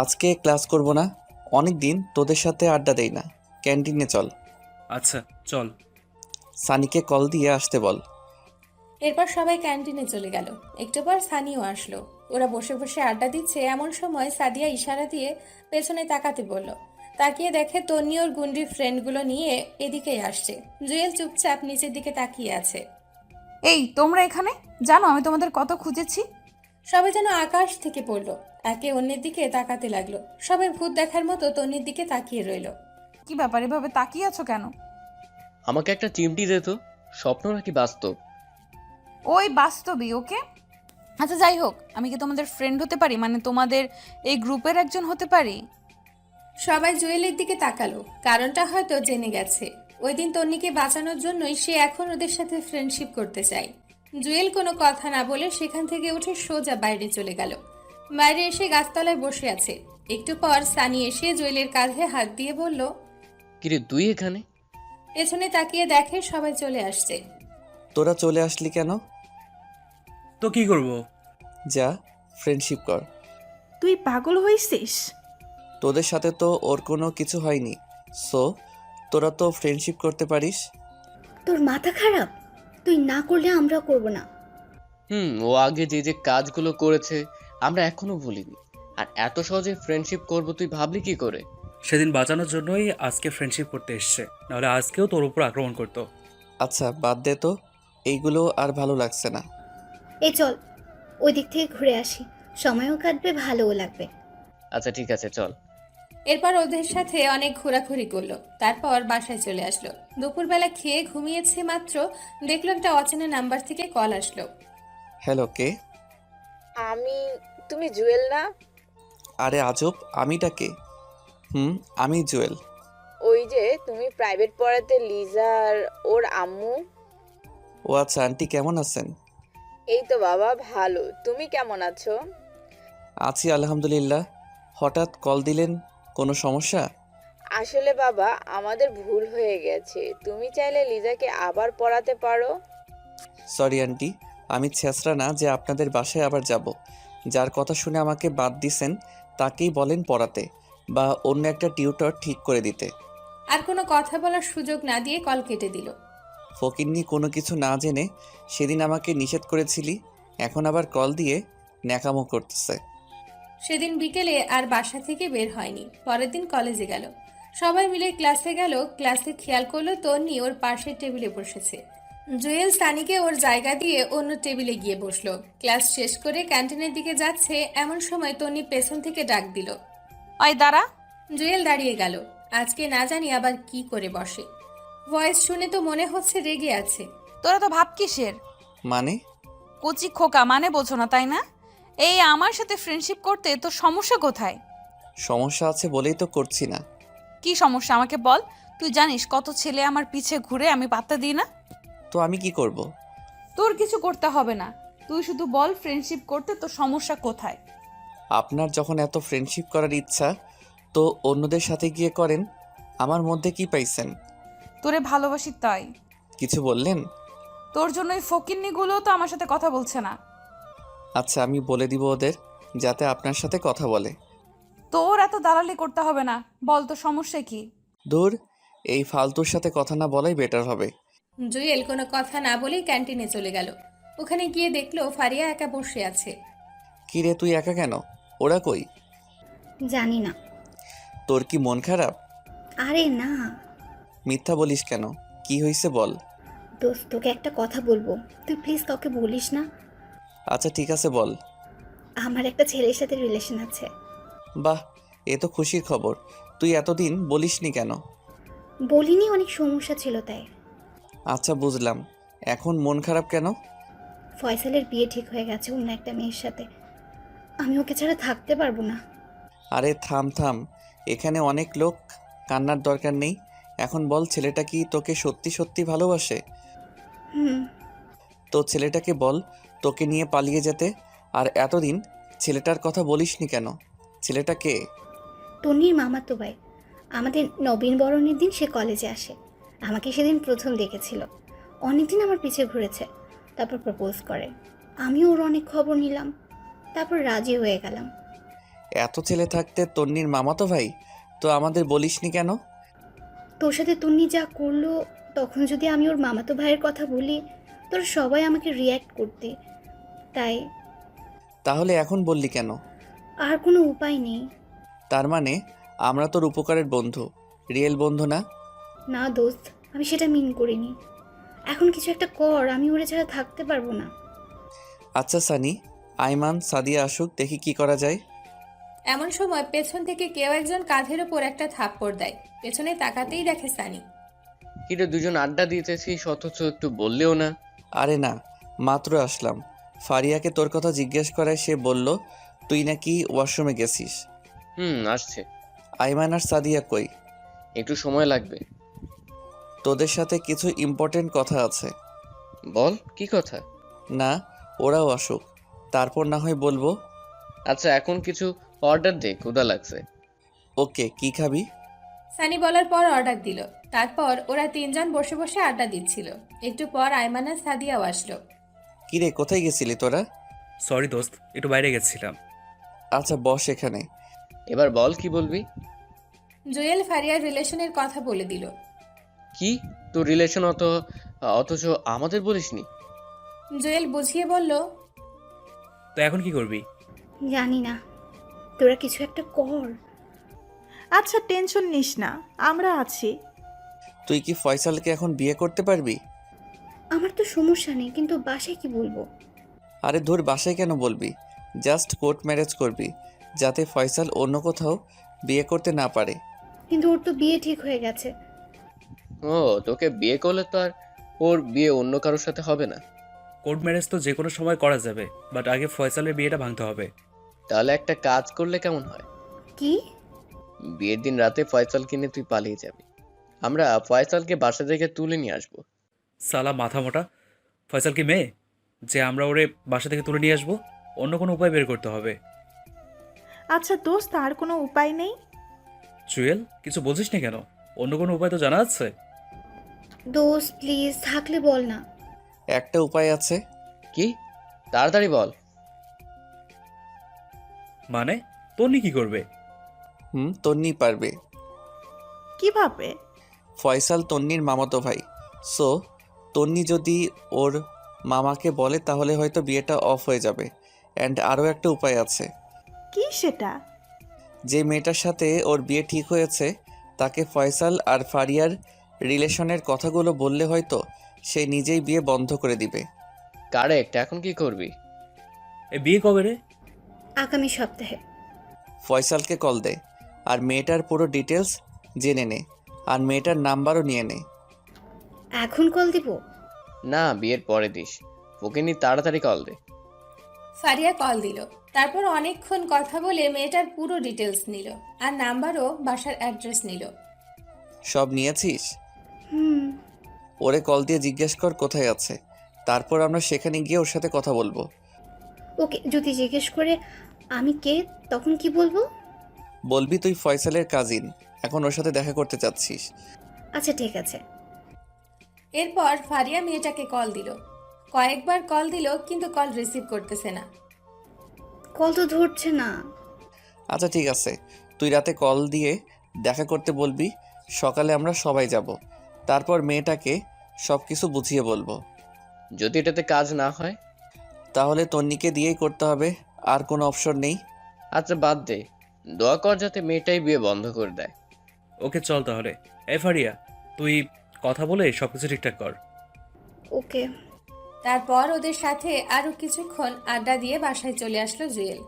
আজকে ক্লাস করব না। অনেক দিন তোদের সাথে আড্ডা দেই না, ক্যান্টিনে চল। আচ্ছা চল। সানিকে কল দিয়ে আসতে বল। এরপর সবাই ক্যান্টিনে চলে গেল। একটু পর সানিও আসলো। ওরা বসে বসে আড্ডা দিচ্ছে, এমন সময় সাদিয়া ইশারা দিয়ে পেছনে তাকাতে বলল। তাকিয়ে দেখে তন্নি ওর গুন্ডি ফ্রেন্ডগুলো নিয়ে এদিকেই আসছে। জুয়েল চুপচাপ নিচের দিকে তাকিয়ে আছে। এই তোমরা এখানে? জানো আমি তোমাদের কত খুঁজেছি। সবাই যেন আকাশ থেকে পড়লো, একে অন্যের দিকে তাকাতে লাগলো। সবাই ভূত দেখার মতো তন্নির দিকে তাকিয়ে রইল। কি ব্যাপার, এভাবে তাকিয়ে আছো কেন? আমাকে একটা চিমটি দে তো, স্বপ্ন নাকি বাস্তব? ওই বাস্তবই। ওকে আচ্ছা যাই হোক, আমি কি তোমাদের ফ্রেন্ড হতে পারি? মানে তোমাদের এই গ্রুপের একজন হতে পারি? সবাই জুয়েলের দিকে তাকালো। কারণটা হয়তো জেনে গেছে। ওই দিন তন্নিকে বাঁচানোর জন্যই সে এখন ওদের সাথে ফ্রেন্ডশিপ করতে চায়। জুয়েল কোনো কথা না বলে সেখান থেকে উঠে সোজা বাইরে চলে গেল। বাইরে এসে গাছতলায় বসে আছে। একটু পর সানি এসে জুয়েলের কাঁধে হাত দিয়ে বলল, কিরে তুই এখানে? পেছনে তাকিয়ে দেখে সবাই চলে আসছে। তোরা চলে আসলি কেন? তো কি করব? যা, ফ্রেন্ডশিপ কর। তুই পাগল হয়েছিস? তোদের সাথে তো ওর কোনো কিছু হয়নি, সো তোরা তো ফ্রেন্ডশিপ করতে পারিস। তোর মাথা খারাপ? তুই না করলে আমরাও করব না। ও আগে যে যে কাজগুলো করেছে আমরা এখনো ভুলিনি, আর এত সহজে ফ্রেন্ডশিপ করব তুই ভাবলি কি করে? সেদিন বাঁচানোর জন্যই আজকে ফ্রেন্ডশিপ করতে এসছে, নাহলে আজকেও তোর উপর আক্রমণ করতো। আচ্ছা বাদ দে তো, এইগুলো আর ভালো লাগছে না। এই চল, ওই দিক থেকে ঘুরে আসি, সময়ও কাটবে, ভালোও লাগবে। আচ্ছা ঠিক আছে চল। এরপর ওদের সাথে অনেক ঘোরাঘুরি করলো, তারপর বাসায় চলে আসলো। দুপুরবেলা খেয়ে ঘুমিয়েছে মাত্র দেখলো একটা অচেনা নাম্বার থেকে কল আসলো। হ্যালো, কে? তুমি জুয়েল না? আরে আজব, আমিটা কে? আমি জুয়েল। ওই যে তুমি প্রাইভেট পড়াতে লিজার ওর আম্মু। ও আচ্ছা, আন্টি কেমন আছেন? এই তো বাবা ভালো, তুমি কেমন আছো? আছি আলহামদুলিল্লাহ। হঠাৎ কল দিলেন, কোনো সমস্যা? আসলে বাবা আমাদের ভুল হয়ে গেছে, তুমি চাইলে লিজাকে আবার পড়াতে পারো। সরি আন্টি, আমি ছেঁচড়া না যে আপনাদের বাসায় আবার যাব। যার কথা শুনে আমাকে বাদ দিছেন তাকেই বলেন পড়াতে, বা অন্য একটা টিউটর ঠিক করে দিতে। আর কোনো কথা বলার সুযোগ না দিয়ে কল কেটে দিল। ফকিন্নি কোনো কিছু না জেনে সেদিন আমাকে নিষেধ করেছিলি, এখন আবার কল দিয়ে ন্যাকামো করতেছে। সেদিন বিকেলে আর বাসা থেকে বের হয়নি। পরের দিন কলেজে গেল, সবাই মিলে ক্লাসে গেল। ক্লাসে খেয়াল করলো তন্নি ওর পাশের টেবিলে বসেছে। জুয়েল সানিকে ওর জায়গা দিয়ে অন্য টেবিলে গিয়ে বসলো। ক্লাস শেষ করে ক্যান্টিনের দিকে যাচ্ছে, এমন সময় তন্নি পেছন থেকে ডাক দিল। ওই দাঁড়া। জুয়েল দাঁড়িয়ে গেল। আজকে না জানি আবার কি করে বসে। ভয়েস শুনে তো মনে হচ্ছে রেগে আছে। তোরা তো ভাব কিসের? মানে? কচি খোকা, মানে বোঝো না তাই না? এই আমার সাথে ফ্রেন্ডশিপ করতে তোর সমস্যা কোথায়? সমস্যা আছে বলেই তো করছি না। কি সমস্যা আমাকে বল। তুই জানিস কত ছেলে আমার পিছে ঘুরে, আমি পাত্তা দিই না। তো আমি কি করব? তোর কিছু করতে হবে না, তুই শুধু বল ফ্রেন্ডশিপ করতে তোর সমস্যা কোথায়। আপনার যখন এত ফ্রেন্ডশিপ করার ইচ্ছা, তো অন্যদের সাথে গিয়ে করেন। আমার মধ্যে কি পাইছেন? তোরে ভালোবাসি তাই। কিছু বললেন? তোর জন্য ওই ফকিন্নিগুলোও তো আমার সাথে কথা বলছে না। আচ্ছা, আমি বলে দিব ওদের যাতে আপনার সাথে কথা বলে। তোর এত দালালি করতে হবে না, বল তো সমস্যা কি? দূর, এই ফালতুর সাথে কথা না বলাই বেটার হবে। জুয়েল কোনো কথা না বলেই ক্যান্টিনে চলে গেল। ওখানে গিয়ে দেখলো ফারিয়া একা বসে আছে। কি রে, তুই একা কেন? ওরা কই? জানি না। তোর কি মন খারাপ? আরে না মিথ্যা বলিস কেন? কি হয়েছে বল। দোস্ত, তোকে একটা কথা বলবো, তুই প্লিজ কাউকে বলিস না। আচ্ছা ঠিক আছে, বল। আমার একটা ছেলের সাথে রিলেশন আছে। বাহ, এ তো খুশির খবর। তুই এতদিন বলিসনি কেন? বলিনি, অনেক সমস্যা ছিল তাই। আচ্ছা বুঝলাম, এখন মন খারাপ কেন? ফয়সালের বিয়ে ঠিক হয়ে গেছে অন্য একটা মেয়ের সাথে। আমি ওকে ছাড়া থাকতে পারবো না। আরে থাম থাম, এখানে অনেক লোক, কান্নার দরকার নেই। এখন বল, ছেলেটা কি তোকে সত্যি সত্যি ভালোবাসে? হুম। তো ছেলেটাকে বল তোকে নিয়ে পালিয়ে যেতে। আর এতদিন ছেলেটার কথা বলিসনি কেন? ছেলেটা কে? তন্নির মামাতো ভাই। আমাদের নবীন বরণের দিন সে কলেজে আসে। আমাকে সেদিন প্রথম দেখেছিল, অনেকদিন আমার পিছে ঘুরেছে, তারপর প্রপোজ করে। আমিও ওর অনেক খবর নিলাম, তারপর রাজি হয়ে গেলাম। এত ছেলে থাকতে তন্নির মামাতো ভাই, তো আমাদের বলিসনি কেন? তোর সাথে তন্নি যা করলো, তখন যদি আমি ওর মামাতো ভাইয়ের কথা বলি, তোরা সবাই আমাকে রিয়্যাক্ট করতে, তাই। তাহলে এখন বললি কেন? আর কোনো উপায় নেই। তার মানে আমরা তোর উপকারের বন্ধু, রিয়েল বন্ধু না? না দোস্ত, আমি সেটা মিন করিনি। এখন কিছু একটা কর, আমি ওরে ছাড়া থাকতে পারবো না। আচ্ছা সানি, আইমান সাদিয়া আসুক, দেখি কি করা যায়। এমন সময় পেছন থেকে কেউ একজন কাঁধের ওপর একটা থাপ্পড় দেয়। পেছনে তাকাতেই দেখে সানি। কিরে দুজন আড্ডা দিতেছিস অথচ একটু বললেও না? আরে না, মাত্র আসলাম। ফারিয়াকে তোর কথা জিজ্ঞেস করায় সে বলল তুই নাকি ওয়াশরুমে গেছিস। আসছে। আইমান আর সাদিয়া কই? একটু সময় লাগবে। তোদের সাথে কিছু ইম্পর্টেন্ট কথা আছে। বল, কি কথা? না, ওরাও আসুক, তারপর না হয় বলবো। আচ্ছা এখন কিছু অর্ডার দে, ক্ষুধা লাগছে। ওকে, কি খাবি? সানি বলার পর অর্ডার দিল। তারপর ওরা তিনজন বসে বসে আড্ডা দিচ্ছিল। একটু পর আইমান আর সাদিয়াও আসলো। কিরে, কোথায় গেছিলি তোরা? সরি দোস্ত, একটু বাইরে গেছিলাম। আচ্ছা বস এখানে। এবার বল কি বলবি। জুয়েল ফারিয়ার রিলেশনের কথা বলে দিল। কি তোর রিলেশন অথচ আমাদের বলিসনি? জুয়েল বুঝিয়ে বলল, তো এখন কি করবি? জানি না, তোরা কিছু একটা কর। আচ্ছা টেনশন নিস না, আমরা আছি। তুই কি ফয়সালকে এখন বিয়ে করতে পারবি? আমার তো সমস্যা নেই, কিন্তু বাসায় কি বলবো? আরে ধুর, বাসায় কেন বলবি? জাস্ট কোর্ট ম্যারেজ করবি, যাতে ফয়সাল অন্য কোথাও বিয়ে করতে না পারে। কিন্তু ওর তো বিয়ে ঠিক হয়ে গেছে। ও, তোকে বিয়ে করলে তো আর ওর বিয়ে অন্য কারোর সাথে হবে না। কোর্ট ম্যারেজ তো যে কোনো সময় করা যাবে, বাট আগে ফয়সালের বিয়েটা ভাঙতে হবে। তাহলে একটা কাজ করলে কেমন হয়? কি? বিয়ের দিন রাতে ফয়সাল কিনে তুই পালিয়ে যাবি, আমরা ফয়সালকে বাসা থেকে তুলে নিয়ে আসবো। সালা মাথা মোটা, ফয়সাল কি মেয়ে যে আমরা ওরে বাসা থেকে তুলে নিয়ে আসবো? অন্য কোনো উপায় বের করতে হবে। আচ্ছা দোস্ত, আর কোনো উপায় নেই? জুয়েল, কিছু বলছিস না কেন? অন্য কোনো উপায় তো জানা আছে? দোস্ত প্লিজ, থাকলে বল না। একটা উপায় আছে। কি? তাড়াতাড়ি বল। মানে তন্নি কি করবে? তন্নি পারবে। কিভাবে? ফয়সাল তন্নির মামাতো ভাই, সো তন্নি যদি ওর মামাকে বলে তাহলে হয়তো বিয়েটা অফ হয়ে যাবে। অ্যান্ড আরও একটা উপায় আছে। কি সেটা? যে মেয়েটার সাথে ওর বিয়ে ঠিক হয়েছে তাকে ফয়সাল আর ফারিয়ার রিলেশনের কথাগুলো বললে হয়তো সে নিজেই বিয়ে বন্ধ করে দিবে। কারেক্ট। এখন কি করবি? এ বিয়ে কবে রে? আগামী সপ্তাহে। ফয়সালকে কল দে আর মেয়েটার পুরো ডিটেলস জেনে নে, আর মেয়েটার নাম্বারও নিয়ে নে। এখন কল দিব? না, বিয়ের পরে দিস। ওকে নি, তাড়াতাড়ি কল দে। ফারিয়া কল দিল। তারপর অনেকক্ষণ কথা বলে মেয়েটার পুরো ডিটেলস নিল আর নাম্বারও বাসার অ্যাড্রেস নিল। সব নিয়েছিস? হুম। ওরে কল দিয়ে জিজ্ঞেস কর কোথায় আছে, তারপর আমরা সেখানে গিয়ে ওর সাথে কথা বলবো। ওকে, যদি জিজ্ঞেস করে আমি কে, তখন কি বলবো? বলবি তুই ফয়সালের কাজিন, এখন ওর সাথে দেখা করতে চাচ্ছিস। আচ্ছা ঠিক আছে। এরপর ফারিয়া মেয়েটাকে কল দিল। কয়েকবার কল দিল কিন্তু কল রিসিভ করতেছে না। কল তো ধরছে না। আচ্ছা ঠিক আছে, তুই রাতে কল দিয়ে দেখা করতে বলবি। সকালে আমরা সবাই যাব, তারপর মেয়েটাকে সব কিছু বুঝিয়ে বলবো। যদি এটাতে কাজ না হয়? তাহলে তন্নিকে দিয়েই করতে হবে, আর কোনো অপশন নেই। আচ্ছা বাদ দে, দোয়া কর যাতে মেয়েটাই বিয়ে বন্ধ করে দেয়। ওকে চল তাহলে। এ ফারিয়া, তুই কথা বলে সব কিছু ঠিকঠাক কর। ওকে। তারপর ওদের সাথে আরো কিছুক্ষণ আড্ডা দিয়ে বাসায় চলে আসলো জুয়েল।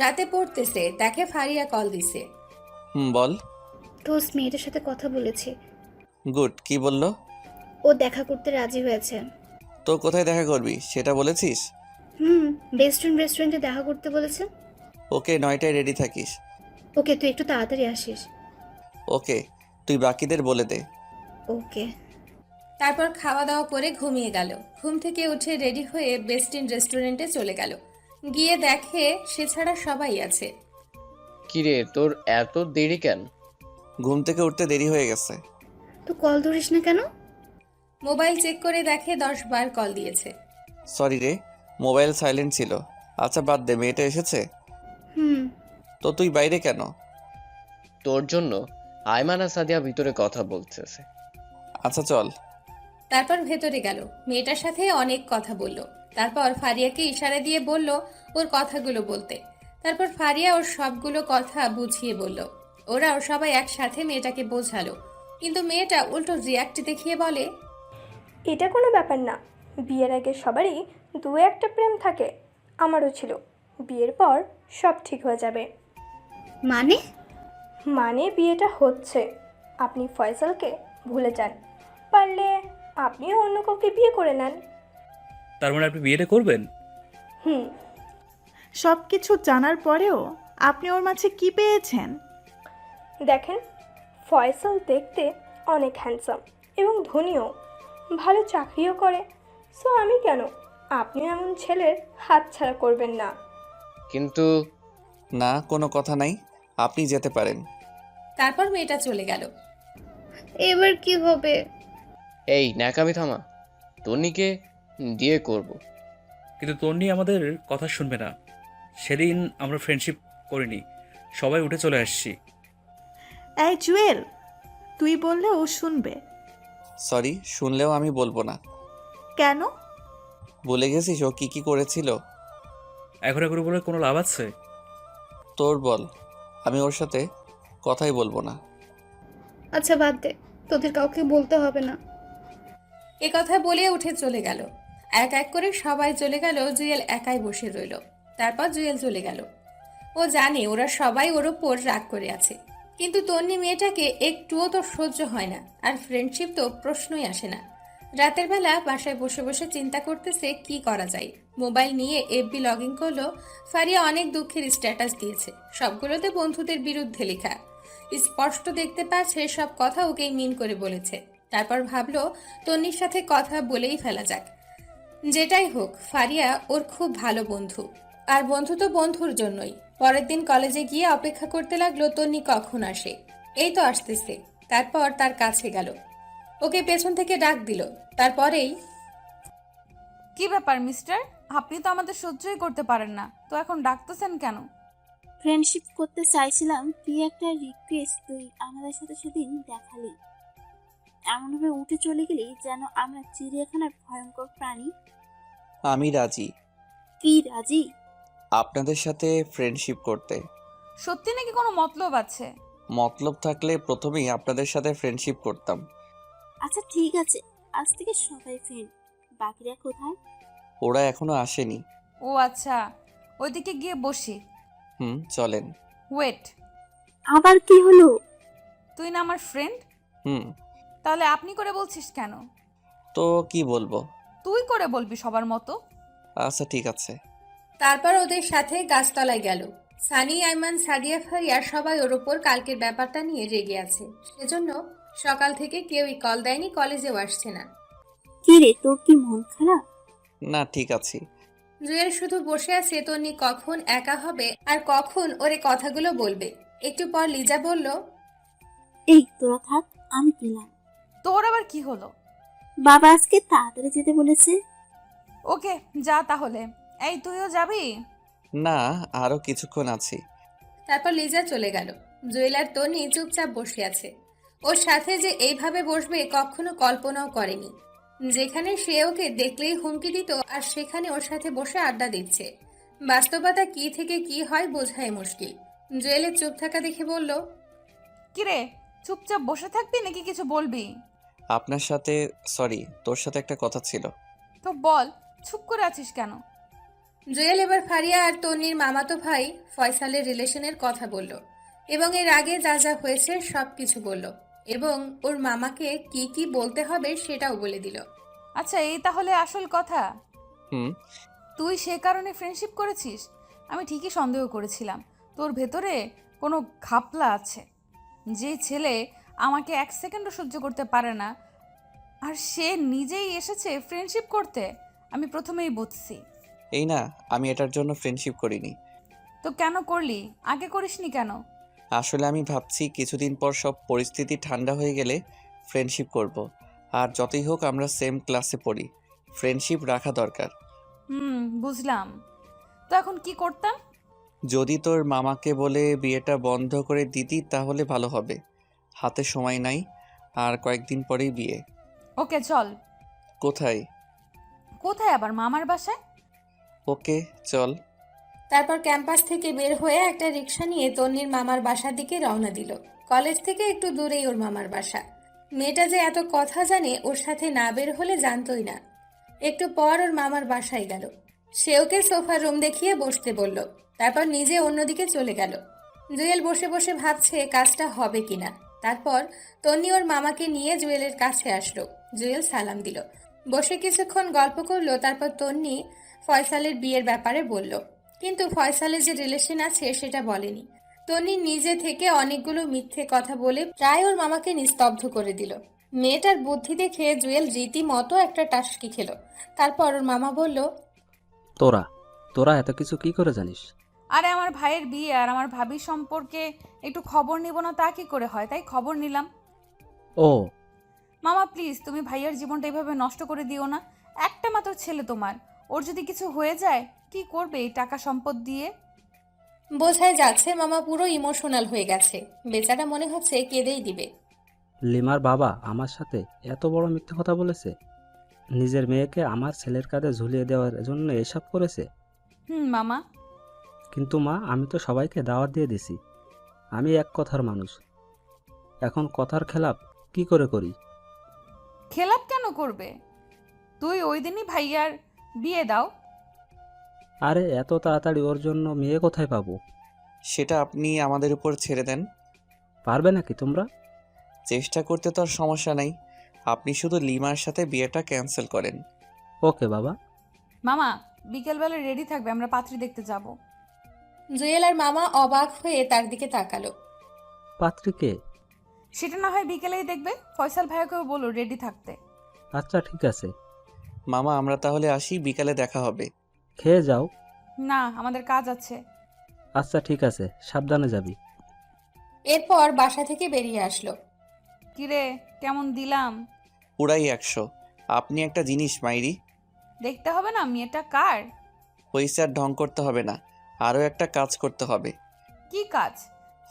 রাতে পড়তেছে, তাকে ফারিয়া কল দিছে। বল। দোস্ত, মেয়েটার সাথে কথা বলেছি। গুড, কি বললো? ও দেখা করতে রাজি হয়েছে। তো কোথায় দেখা করবি সেটা বলেছিস? বেস্টার্ন রেস্টুরেন্টে দেখা করতে বলেছে। ওকে, 9টায় রেডি থাকিস। ওকে, তুই একটু তাড়াতাড়ি আসিস। ওকে, তুই বাকিদের বলে দে। ওকে। তারপর খাওয়া দাওয়া করে ঘুমিয়ে গেল। ঘুম থেকে উঠে রেডি হয়ে বেস্টিন রেস্টুরেন্টে চলে গেল। গিয়ে দেখে সে ছাড়া সবাই আছে। কিরে, তোর এত দেরি কেন? ঘুম থেকে উঠতে দেরি হয়ে গেছে। তো কল ধরিস না কেন? মোবাইল চেক করে দেখে 10 বার কল দিয়েছে। সরি রে, মোবাইল সাইলেন্ট ছিল। আচ্ছা বাদ দে, মেয়েটা এসেছে? তো তুই বাইরে কেন? তোর জন্য আয়মান আর সাদিয়া ভিতরে কথা বলতেছে। আচ্ছা চল। তারপর ভেতরে গেল, মেয়েটার সাথে অনেক কথা বলল। তারপর ফারিয়াকে ইশারা দিয়ে বলল ওর কথাগুলো বলতে। তারপর ফারিয়া ওর সবগুলো কথা বুঝিয়ে বলল। ওরাও সবাই একসাথে মেয়েটাকে বোঝালো, কিন্তু মেয়েটা উল্টো রিয়াক্ট দেখিয়ে বলে, এটা কোনো ব্যাপার না। বিয়ের আগে সবারই দু একটা প্রেম থাকে, আমারও ছিল। বিয়ের পর সব ঠিক হয়ে যাবে। মানে বিয়েটা হচ্ছে, আপনি ফয়সালকে ভুলে যান। পারলে আপনিও অন্য কাউকে বিয়ে করে নেন। তার মানে আপনি বিয়েটা করবেন? সব কিছু জানার পরেও আপনি ওর মাঝে কি পেয়েছেন? দেখেন, ফয়সাল দেখতে অনেক হ্যান্ডসাম এবং ধনীও, ভালো চাকরিও করে। সো আমি কেন, আপনিও এমন ছেলের হাতছাড়া করবেন না। কিন্তু না, কোনো কথা নাই, আপনি যেতে পারেন। তারপর মেয়েটা চলে গেল। এবার কি হবে? এই ন্যাকামি থামা, তন্নিকে দিয়ে করব। কিন্তু তন্নি আমাদের কথা শুনবে না। সেদিন আমরা ফ্রেন্ডশিপ করিনি, সবাই উঠে চলে আসছি। এই জুয়েল, তুই বললে ও শুনবে। সরি, শুনলেও আমি বলবো না। কেন? বলে গেছিস ও কি কি করেছিল? এখন এগুলো বলে কোনো লাভ আছে? তোর বল, আমি ওর সাথে কথাই বলবো না। আচ্ছা বাদ দে, তোদের কাউকে বলতে হবে না। এ কথা বলে উঠে চলে গেল। এক এক করে সবাই চলে গেল, জুয়েল একাই বসে রইল। তারপর জুয়েল চলে গেল। ও জানে ওরা সবাই ওর ওপর রাগ করে আছে, কিন্তু তন্নি মেয়েটাকে একটুও তো সহ্য হয় না, আর ফ্রেন্ডশিপ তো প্রশ্নই আসে না। রাতের বেলা বাসায় বসে বসে চিন্তা করতেছে কি করা যায়। মোবাইল নিয়ে এফবি লগ ইন করলো। ফারিয়া অনেক দুঃখের স্ট্যাটাস দিয়েছে, সবগুলোতে বন্ধুদের বিরুদ্ধে লেখা। স্পষ্ট দেখতে পাচ্ছে সব কথা ওকেই মিন করে বলেছে। তারপর ভাবলো তন্নির সাথে কথা বলেই ফেলা যাক। যেটাই হোক, ফারিয়া ওর খুব ভালো বন্ধু, আর বন্ধু তো বন্ধুর জন্যই। পরের দিন কলেজে গিয়ে অপেক্ষা করতে লাগলো তন্নি কখন আসে। এই তো আসতেছে। তারপর তার কাছে গেল, ওকে পেছন থেকে ডাক দিল। তারপরেই, কি ব্যাপার মিস্টার, আপনি তো আমাদের সহ্যই করতে পারেন না, তো এখন ডাকতেছেন কেন? ফ্রেন্ডশিপ করতে চাইছিলাম, কি একটা রিকোয়েস্ট তুই আমাদের সাথে সেদিন দেখালি। এমনভাবে উঠে চলে গেলি যেন আমরা চিড়িয়াখানার ভয়ঙ্কর প্রাণী। আমি রাজি কি রাজি? আপনাদের সাথে ফ্রেন্ডশিপ করতে। সত্যি নাকি কোনো মতলব আছে? মতলব থাকলে প্রথমেই আপনাদের সাথে ফ্রেন্ডশিপ করতাম। আচ্ছা ঠিক আছে, আজ থেকে সবাই ফ্রেন্ড। বাকিরা কোথায়? ওরা এখনো আসেনি। ও আচ্ছা, ওইদিকে গিয়ে বসি। চলেন। ওয়েট, আবার কি হলো? তুই না আমার ফ্রেন্ড, হুম তাহলে আপনি করে বলছিস কেন? তো কি বলবো? তুই করে বলবি সবার মতো। আচ্ছা ঠিক আছে। তারপর ওদের সাথে গাছতলায় গেল। সানি, আইমান, সাদিয়া, ফারিয়া সবাই ওর ওপর কালকের ব্যাপারটা নিয়ে রেগে আছে। সেজন্য সকাল থেকে কেউই কল দেয়নি, কলেজেও আসছে না। কি রে, তোর কি মন খারাপ? না ঠিক আছি। জুয়েল শুধু বসে আছে তন্নি কখন একা হবে আর কখন ওরে কথাগুলো বলবে। একটু পর লিজা বলল, এই তোরা থাক, আমি গেলাম। তোর আবার কি হলো? বাবা আজকে তাড়াতাড়ি যেতে বলেছে। ওকে যা তাহলে। এই তুইও যাবি? না, আরো কিছুক্ষণ আছি। তারপর লিজা চলে গেল। জুয়েল আর তন্নি চুপচাপ বসে আছে। ওর সাথে যে এইভাবে বসবে কখনো কল্পনাও করেনি। যেখানে সে ওকে দেখলেই হুমকি দিত, আর সেখানে ওর সাথে বসে আড্ডা দিচ্ছে। বাস্তবতা কি থেকে কি হয় বোঝাই মুশকিল। জুয়েলের চুপ থাকা দেখে বলল, কিরে, চুপচাপ বসে থাকবি নাকি কিছু বলবি? আপনার সাথে, সরি, তোর সাথে একটা কথা ছিল। তো বল, চুপ করে আছিস কেন? জুয়েল এবার ফারিয়া আর তন্নির মামাতো ভাই ফয়সালের রিলেশনের কথা বলল, এবং এর আগে যা যা হয়েছে সব কিছু বলল, এবং ওর মামাকে কি কি বলতে হবে সেটাও বলে দিল। আচ্ছা, এই তাহলে আসল কথা? হুম তুই সে কারণে ফ্রেন্ডশিপ করেছিস? আমি ঠিকই সন্দেহ করেছিলাম তোর ভেতরে কোনো ঘাপলা আছে। যে ছেলে আমাকে এক সেকেন্ডও সহ্য করতে পারে না, আর সে নিজেই এসেছে ফ্রেন্ডশিপ করতে, আমি প্রথমেই বুঝছি। এই না, আমি এটার জন্য ফ্রেন্ডশিপ করিনি। তো কেন করলি? আগে করিসনি কেন? আসলে আমি ভাবছি কিছুদিন পর সব পরিস্থিতি ঠান্ডা হয়ে গেলে ফ্রেন্ডশিপ করব। আর যতই হোক আমরা সেম ক্লাসে পড়ি, ফ্রেন্ডশিপ রাখা দরকার। বুঝলাম। তো এখন কি করতাম? যদি তোর মামাকে বলে বিয়েটা বন্ধ করে দিতি তাহলে ভালো হবে। হাতে সময় নাই, আর কয়েকদিন পরেই বিয়ে। ওকে চল। কোথায়? কোথায় আবার? মামার বাসায়। ওকে চল। তারপর ক্যাম্পাস থেকে বের হয়ে একটা রিক্সা নিয়ে তন্নির মামার বাসার দিকে রওনা দিল। কলেজ থেকে একটু দূরেই ওর মামার বাসা। মেয়েটা যে এত কথা জানে ওর সাথে না বের হলে জানতোই না। একটু পর ওর মামার বাসায় গেল। সে ওকে সোফার রুম দেখিয়ে বসতে বলল, তারপর নিজে অন্যদিকে চলে গেল। জুয়েল বসে বসে ভাবছে কাজটা হবে কিনা। তারপর তন্নি ওর মামাকে নিয়ে জুয়েলের কাছে আসলো। জুয়েল সালাম দিল, বসে কিছুক্ষণ গল্প করলো। তারপর তন্নি ফয়সালের বিয়ের ব্যাপারে বলল, কিন্তু ফয়সালের যে রিলেশন আছে সেটা বলেনি। তন্নি নিজে থেকে অনেকগুলো মিথ্যে কথা বলে প্রায় ওর মামাকে নিস্তব্ধ করে দিল। মেয়েটার বুদ্ধি দেখে জুয়েল রীতিমতো একটা টাসকি খেলো। তারপর ওর মামা বলল, তোরা তোরা এত কিছু কি করে জানিস? আরে আমার ভাইয়ের বিয়ে আর আমার ভাবির সম্পর্কে একটু খবর নিব না তা কি করে হয়, তাই খবর নিলাম। ও মামা প্লিজ, তুমি ভাইয়ার জীবনটা এভাবে নষ্ট করে দিও না। একটা মাত্র ছেলে তোমার, ওর যদি কিছু হয়ে যায় কি করবে এই টাকা সম্পদ দিয়ে? বোঝাই যাচ্ছে মামা পুরো ইমোশনাল হয়ে গেছে। বেচারা মনে হচ্ছে কেঁদেই দিবে। লিমার বাবা আমার সাথে এত বড় মিথ্যে কথা বলেছে? নিজের মেয়েকে আমার ছেলের কাঁধে ঝুলিয়ে দেওয়ার জন্য এসব করেছে? মামা। কিন্তু মা, আমি তো সবাইকে দাওয়াত দিয়ে দিছি। আমি এক কথার মানুষ, এখন কথার খেলাপ কি করে করি? খেলাপ কেন করবে? তুই ওই দিনই ভাইয়ার বিয়ে দাও। আরে এত তাড়াতাড়ি ওর জন্য মেয়ে কোথায় পাবো? সেটা আপনি আমাদের উপর ছেড়ে দেন। পারবে নাকি তোমরা? চেষ্টা করতে তো আর সমস্যা নাই, আপনি শুধু লিমার সাথে বিয়েটা ক্যান্সেল করেন। ওকে বাবা। মামা, বিকেলবেলা রেডি থাকবে, আমরা পাত্রী দেখতে যাব। জুয়েল আর মামা অবাক হয়ে তার দিকে তাকালো। পাত্রীকে? সেটা না হয় বিকেলেই দেখবে। ফয়সাল ভাইয়াকেও বলো রেডি থাকতে। আচ্ছা ঠিক আছে। মামা আমরা তাহলে আসি, বিকালে দেখা হবে। খেয়ে যাও। না, আমাদের কাজ আছে। আচ্ছা ঠিক আছে, সাবধানে যাবি। এরপর বাসা থেকে বেরিয়ে আসলো। কিরে, কেমন দিলাম? পুরাই 100। আপনি একটা জিনিস মাইরি, দেখতে হবে না মেয়েটা কার। হইছে আর ঢং করতে হবে না, আরও একটা কাজ করতে হবে। কি কাজ?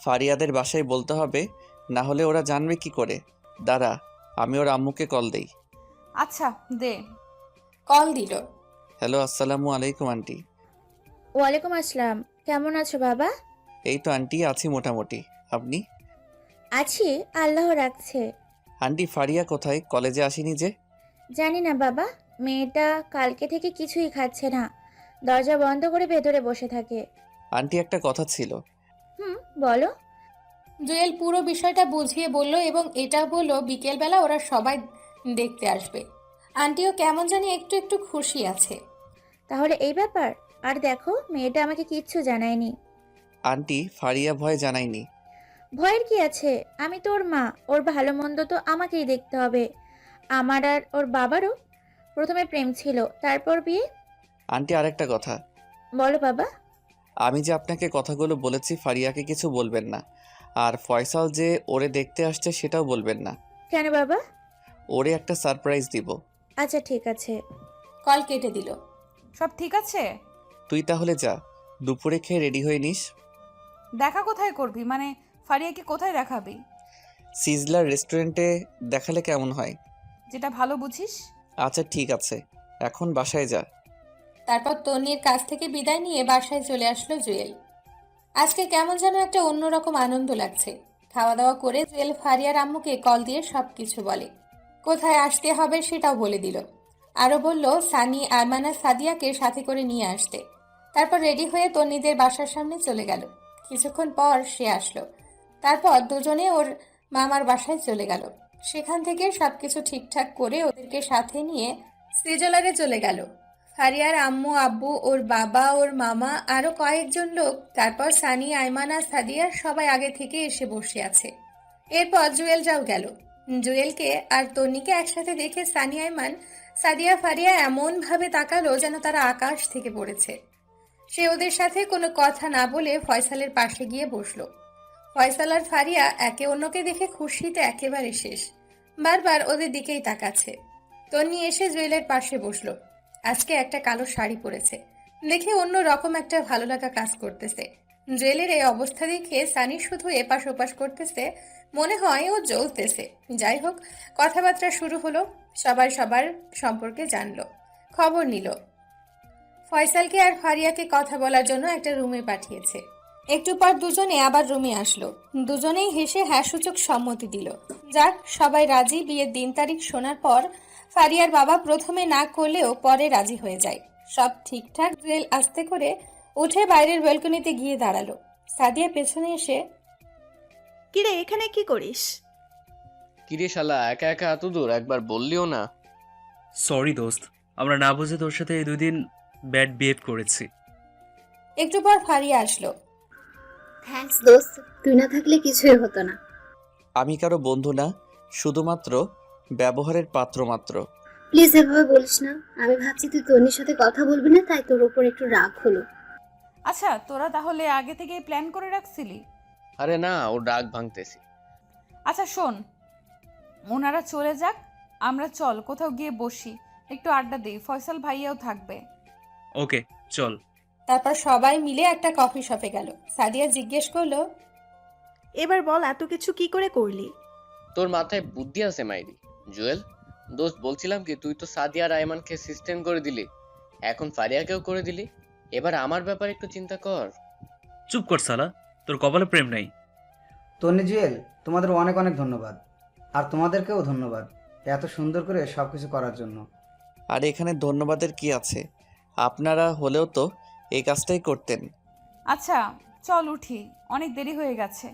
ফারিয়াদের বাসায় বলতে হবে, না হলে ওরা জানবে কি করে। দাঁড়া, আমি ওর আম্মুকে কল দেই। আচ্ছা দে। কল দিল। হ্যালো, আসসালামু আলাইকুম আন্টি। ওয়ালাইকুম আসসালাম। কেমন আছো বাবা? এই তো আন্টি, আছি মোটামুটি। আপনি? আছি, আল্লাহ রাখছে। আন্টি ফারিয়া কোথায়? কলেজে আসেনি যে? জানি না বাবা, মেয়েটা কালকে থেকে কিছুই খাচ্ছে না, দরজা বন্ধ করে ভেতরে বসে থাকে। আন্টি একটা কথা ছিল। বলো। জুয়েল পুরো বিষয়টা বুঝিয়ে বলল এবং এটা বলল বিকেলবেলা ওরা সবাই দেখতে আসবে। আন্টিও কেমন জানি একটু একটু খুশি আছে। তাহলে এই ব্যাপার। আর দেখো, মেয়েটা আমাকে কিচ্ছু জানায়নি। আন্টি ফারিয়া ভয় জানায়নি। ভয়ের কি আছে? আমি তো ওর মা, ওর ভালো মন্দ তো আমাকেই দেখতে হবে। আমার আর ওর বাবারও প্রথমে প্রেম ছিল, তারপর বিয়ে। আন্টি আরেকটা কথা। বলো বাবা। আমি যে আপনাকে কথাগুলো বলেছি, ফারিয়াকে কিছু বলবেন না। আর ফয়সাল যে ওরে দেখতে আসছে সেটাও বলবেন না। কেন বাবা? ওরে একটা সারপ্রাইজ দিব। আচ্ছা ঠিক আছে। কল কেটে দিল। সব ঠিক আছে? তুই তাহলে যা, দুপুরে খেয়ে রেডি হয়ে নিস। দেখা কোথায় করবি? মানে ফারিয়াকে কোথায় দেখাবি? সিজলার রেস্টুরেন্টে দেখালে কেমন হয়? যেটা ভালো বুঝিস। আচ্ছা ঠিক আছে, এখন বাসায় যা। তারপর তন্নির কাছ থেকে বিদায় নিয়ে বাসায় চলে আসলো জুয়েল। আজকে কেমন যেন একটা অন্যরকম আনন্দ লাগছে। খাওয়া দাওয়া করে জুয়েল ফারিয়ার আম্মুকে কল দিয়ে সব কিছু বলে। কোথায় আসতে হবে সেটাও বলে দিল। আরও বলল সানি, আরমানা, সাদিয়াকে সাথে করে নিয়ে আসতে। তারপর রেডি হয়ে তন্নিদের বাসার সামনে চলে গেল। কিছুক্ষণ পর সে আসলো। তারপর দুজনে ওর মামার বাসায় চলে গেল। সেখান থেকে সবকিছু ঠিকঠাক করে ওদেরকে সাথে নিয়ে সুইজারল্যান্ডে চলে গেল। ফারিয়ার আম্মু, আব্বু, ওর বাবা, ওর মামা, আরও কয়েকজন লোক। তারপর সানি, আইমানা, সাদিয়া সবাই আগে থেকে এসে বসে আছে। এরপর জুয়েল যাও গেল। জুয়েলকে আর তন্নিকে একসাথে দেখে সানি, আইমান, সাদিয়া, ফারিয়া এমনভাবে তাকালো যেন তারা আকাশ থেকে পড়েছে। সে ওদের সাথে কোনো কথা না বলে ফয়সালের পাশে গিয়ে বসলো। ফয়সাল আর ফারিয়া একে অন্যকে দেখে খুশিতে একেবারে শেষ। বারবার ওদের দিকেই তাকাচ্ছে। তন্নি এসে জুয়েলের পাশে বসলো। আজকে একটা কালো শাড়ি পরেছে দেখে অন্য রকম একটা ভালো লাগা কাজ করতেছে। জুয়েলের এই অবস্থা দেখে সানি শুধু এপাশ ওপাশ করতেছে, মনে হয় ও জ্বলতেছে। যাই হোক, কথাবার্তা শুরু হলো। সবাই সবার সম্পর্কে জানলো, খবর নিল। ফয়সালকে আর ফারিয়াকে কথা বলার জন্য একটা রুমে পাঠিয়েছে। একটু পর দুজনে আবার রুমে আসলো। দুজনেই হেসে হ্যাঁসূচক সম্মতি দিল। যাক, সবাই রাজি। বিয়ের দিন তারিখ শোনার পর ফারিয়ার বাবা প্রথমে না করলেও পরে রাজি হয়ে যায়। সব ঠিকঠাক। জুয়েল আস্তে করে উঠে বাইরের ব্যালকনিতে গিয়ে দাঁড়ালো। সাদিয়া পেছনে এসে, কিরে এখানে কি করিস? কিরে শালা, একা একা এত দূর, একবার বললিও না। সরি দোস্ত, আমরা না বুঝে তোর সাথে এই 2 দিন ব্যাড বিহেভ করেছি। একটু পর ফারিয়া আসলো। থ্যাঙ্কস দোস্ত, তুই না থাকলে কিছুই হতো না। আমি কারো বন্ধু না, শুধুমাত্র ব্যবহারের পাত্র মাত্র। প্লিজ এভাবে বলিস না। আমি ভাবছি তুই তন্নির সাথে কথা বলবি না, তাই তোর উপর একটু রাগ হলো। আচ্ছা, তোরা তাহলে আগে থেকে প্ল্যান করে রাখছিলি? আরে না, ও রাগ ভাঙতেছি। আচ্ছা শোন, ওনারা চলে যাক, আমরা চল কোথাও গিয়ে বসি, একটু আড্ডা দিই। ফয়সাল ভাইয়াও থাকবে। ওকে চল। তারপর সবাই মিলে একটা কফি শপে গেল। সাদিয়া জিজ্ঞেস করলো, এবার বল এত কিছু কি করে করলি? তোর মাথায় বুদ্ধি আছে মাইরি? জুয়েল দোস্ত, বলছিলাম কি, তুই তো সাদিয়া আর আয়মানকে সিস্টেম করে দিলি, এখন ফারিয়াকেও করে দিলি। এবার আমার ব্যাপারে একটু চিন্তা কর। চুপ কর সালা, তোর কপালে প্রেম নাই। তন্নি, জুয়েল, তোমাদের অনেক অনেক ধন্যবাদ। আর তোমাদেরকেও ধন্যবাদ এত সুন্দর করে সব কিছু করার জন্য। আর এখানে ধন্যবাদের কি আছে? আপনারা হলেও তো এই কাজটাই করতেন। আচ্ছা, চল উঠি, অনেক দেরি হয়ে গেছে।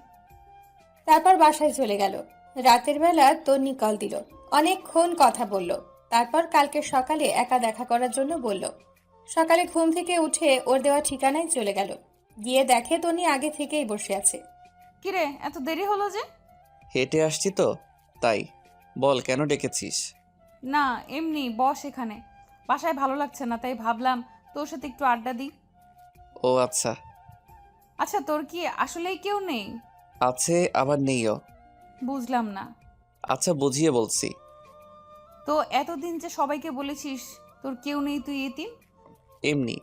তারপর বাসায় চলে গেল। রাতের বেলা তন্নি কল দিল, অনেকক্ষণ কথা বলল। তারপর কালকে সকালে একা দেখা করার জন্য বলল। সকালে ঘুম থেকে উঠে ওর দেওয়া ঠিকানায় চলে গেল। গিয়ে দেখে তন্নি আগে থেকেই বসে আছে। কিরে, এত দেরি হলো যে? হেঁটে আসছি তো, তাই। বল, কেন ডেকেছিস? না, এমনি বস এখানে। বাসায় ভালো লাগছে না, তাই ভাবলাম তোর সাথে একটু আড্ডা দিই। ও আচ্ছা। আচ্ছা, তোর কি আসলেই কেউ নেই? আছে, আবার নেইও। বুঝলাম না। আচ্ছা, বুঝিয়ে বলছি। তো এতদিন যে সবাইকে বলেছিস তোর কেউ নেই, তুই এতিম, এমনি।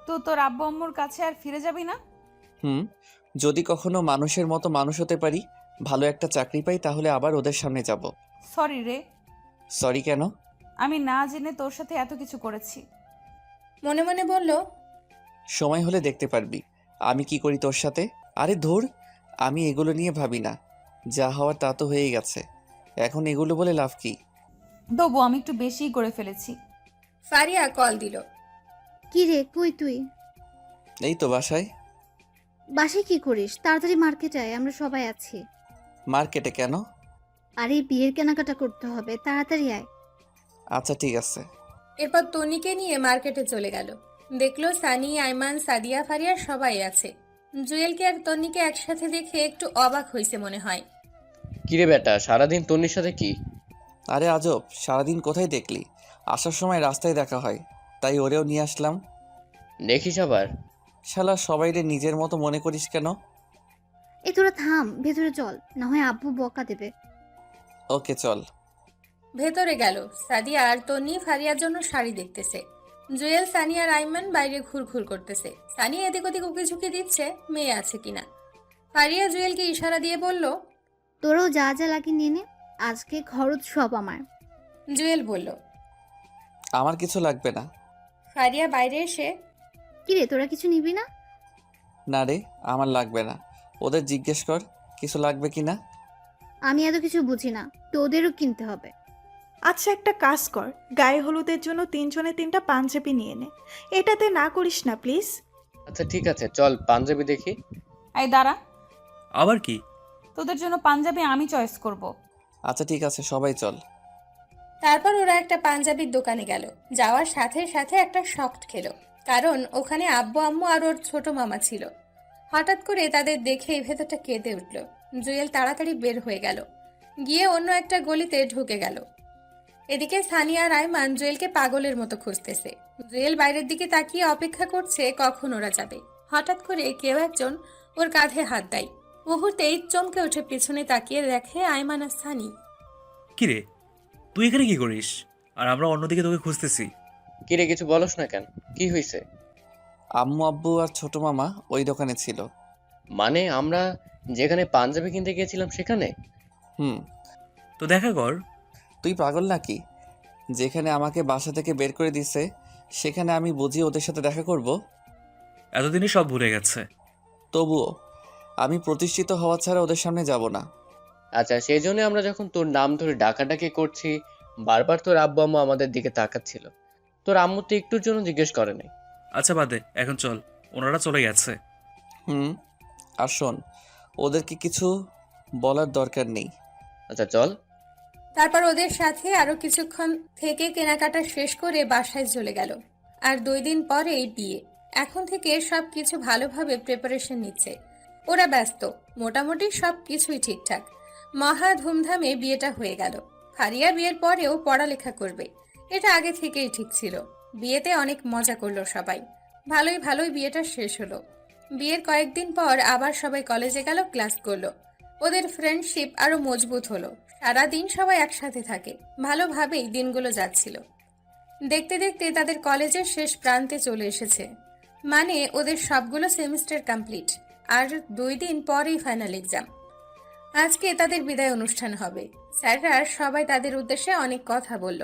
তো তোর আব্বু আম্মুর কাছে আর ফিরে যাবি না? যদি কখনো মানুষের মতো মানুষ হতে পারি, ভালো একটা চাকরি পাই, তাহলে আবার ওদের সামনে যাব। সরি রে, সরি কেন? আমি না জেনে তোর সাথে এত কিছু করেছি। মনে মনে বলল, সময় হলে দেখতে পারবি আমি কি করি তোর সাথে। আরে ধুর, আমি এগুলো নিয়ে ভাবি না। যা হওয়ার তা তো হয়েই গেছে, এখন এগুলো বলে লাভ কি? তবু আমি একটু বেশিই করে ফেলেছি। ফারিয়া কল দিল। কি রে, কই তুই? এই তো বাসায়। বাসায় কি করিস? তাড়াতাড়ি মার্কেটে আয়, আমরা সবাই আছি। মার্কেটে কেন? আরে বিয়ের কেনাকাটা করতে হবে, তাড়াতাড়ি আয়। আচ্ছা ঠিক আছে। এরপর তন্নিকে নিয়ে মার্কেটে চলে গেল। দেখলো সানি, আইমান, সাদিয়া, ফারিয়া সবাই আছে। জুয়েলকে আর তন্নিকে একসাথে দেখে একটু অবাক হয়েছে মনে হয়। কিরে বেটা, সারাদিন তন্নির সাথে কি? আরে আজব, সারাদিন কোথায় দেখলি? আসার সময় রাস্তায় দেখা হয়, তাই ওরেও নিয়ে আসলাম। দেখিস আবার। শালা, সবাইরে নিজের মতো মনে করিস কেন? এই তোরা থাম, ভেতরে চল, না হয় আব্বু বকা দেবে। ওকে চল। ভেতরে গেল। সাদিয়া আর তন্নি ফারিয়ার জন্য শাড়ি দেখতেছে। জুয়েল, সানি আর আইমান বাইরে ঘুরঘুর করতেছে। সানি এদিক ওদিক উকিঝুঁকি দিচ্ছে মেয়ে আছে কিনা। ফারিয়া জুয়েলকে ইশারা দিয়ে বলল, তোরাও যা যা লাগে নিয়ে নে, আজকে খরচ সব আমার। জুয়েল বলল, আমার কিছু লাগবে না। ফারিয়া বাইরে এসে, কিরে তোরা কিছু নিবি না? না রে, আমার লাগবে না। ওদের জিজ্ঞেস কর কিছু লাগবে কি না। আমি এত কিছু বুঝি না, তোদেরও কিনতে হবে। আচ্ছা একটা কাজ কর, গায়ে হলুদের জন্য 3 জনে 3টা পাঞ্জাবি নিয়ে নে। এটাতে না করিস না প্লিজ। আচ্ছা ঠিক আছে, চল পাঞ্জাবি দেখি। এই দাঁড়া, আবার কি? তোদের জন্য পাঞ্জাবি আমি চয়েস করব। আচ্ছা ঠিক আছে, সবাই চল। তারপর ওরা একটা পাঞ্জাবির দোকানে গেল। যাওয়ার সাথে সাথে একটা শক খেলো, কারণ ওখানে আব্বু আম্মু আর ওর ছোট মামা ছিল। হঠাৎ করে তাদের দেখে ভেতরটা কেঁদে উঠল। জুয়েল তাড়াতাড়ি বের হয়ে গেল, গিয়ে অন্য একটা গলিতে ঢুকে গেল। এদিকে সানিয়া আর আইমান জুয়েলকে পাগলের মতো খুঁজতেছে। জুয়েল বাইরের দিকে তাকিয়ে অপেক্ষা করছে কখন ওরা যাবে। হঠাৎ করে কেউ একজন ওর কাঁধে হাত দেয়। মুহূর্তেই চমকে উঠে পিছনে তাকিয়ে দেখে আইমান আর সানি। কিরে, তুই এখানে কি করিস? আর আমরা অন্যদিকে তোকে খুঁজতেছি। কিরে, কিছু বলস না কেন? কি হয়েছে? আম্মু আব্বু আর ছোট মামা ওই দোকানে ছিল। মানে আমরা যেখানে পাঞ্জাবি কিনতে গিয়েছিলাম সেখানে? তো দেখা কর। তুই পাগল নাকি? যেখানে আমাকে বাসা থেকে বের করে দিছে সেখানে আমি বুঝি ওদের সাথে দেখা করব? এতদিনে সব ভুলে গেছে। তবুও আমি প্রতিষ্ঠিত হওয়া ছাড়া ওদের সামনে যাব না। আচ্ছা, সেই জন্য আমরা যখন তোর নাম ধরে ডাকাডাকি করছি, বারবার তোর আব্বু আম্মু আমাদের দিকে তাকাচ্ছিল। তোর আম্মু তো একটুর জন্য জিজ্ঞেস করে নাই। আচ্ছা বাদে, এখন চল, ওনারা চলে গেছে। আর শোন, ওদেরকে কিছু বলার দরকার নেই। আচ্ছা চল। তারপর ওদের সাথে আরো কিছুক্ষণ থেকে কেনাকাটা শেষ করে বাসায় চলে গেল। আর 2 দিন পরেই বিয়ে। এখন থেকে সব কিছু ভালোভাবে প্রিপারেশন নিচ্ছে। ওরা ব্যস্ত, মোটামুটি সব কিছুই ঠিকঠাক। মহা ধুমধামে বিয়েটা হয়ে গেল। ফারিয়া বিয়ের পরেও পড়ালেখা করবে, এটা আগে থেকেই ঠিক ছিল। বিয়েতে অনেক মজা করলো সবাই। ভালোই বিয়েটা শেষ হলো। বিয়ের কয়েকদিন পর আবার সবাই কলেজে গেল, ক্লাস করলো। ওদের ফ্রেন্ডশিপ আরো মজবুত হলো। সারাদিন সবাই একসাথে থাকে, ভালোভাবেই দিনগুলো যাচ্ছিল। দেখতে দেখতে তাদের কলেজের শেষ প্রান্তে চলে এসেছে। মানে ওদের সবগুলো সেমিস্টার কমপ্লিট, আর 2 দিন পরেই ফাইনাল এক্সাম। আজকে তাদের বিদায় অনুষ্ঠান হবে। স্যাররা সবাই তাদের উদ্দেশ্যে অনেক কথা বলল,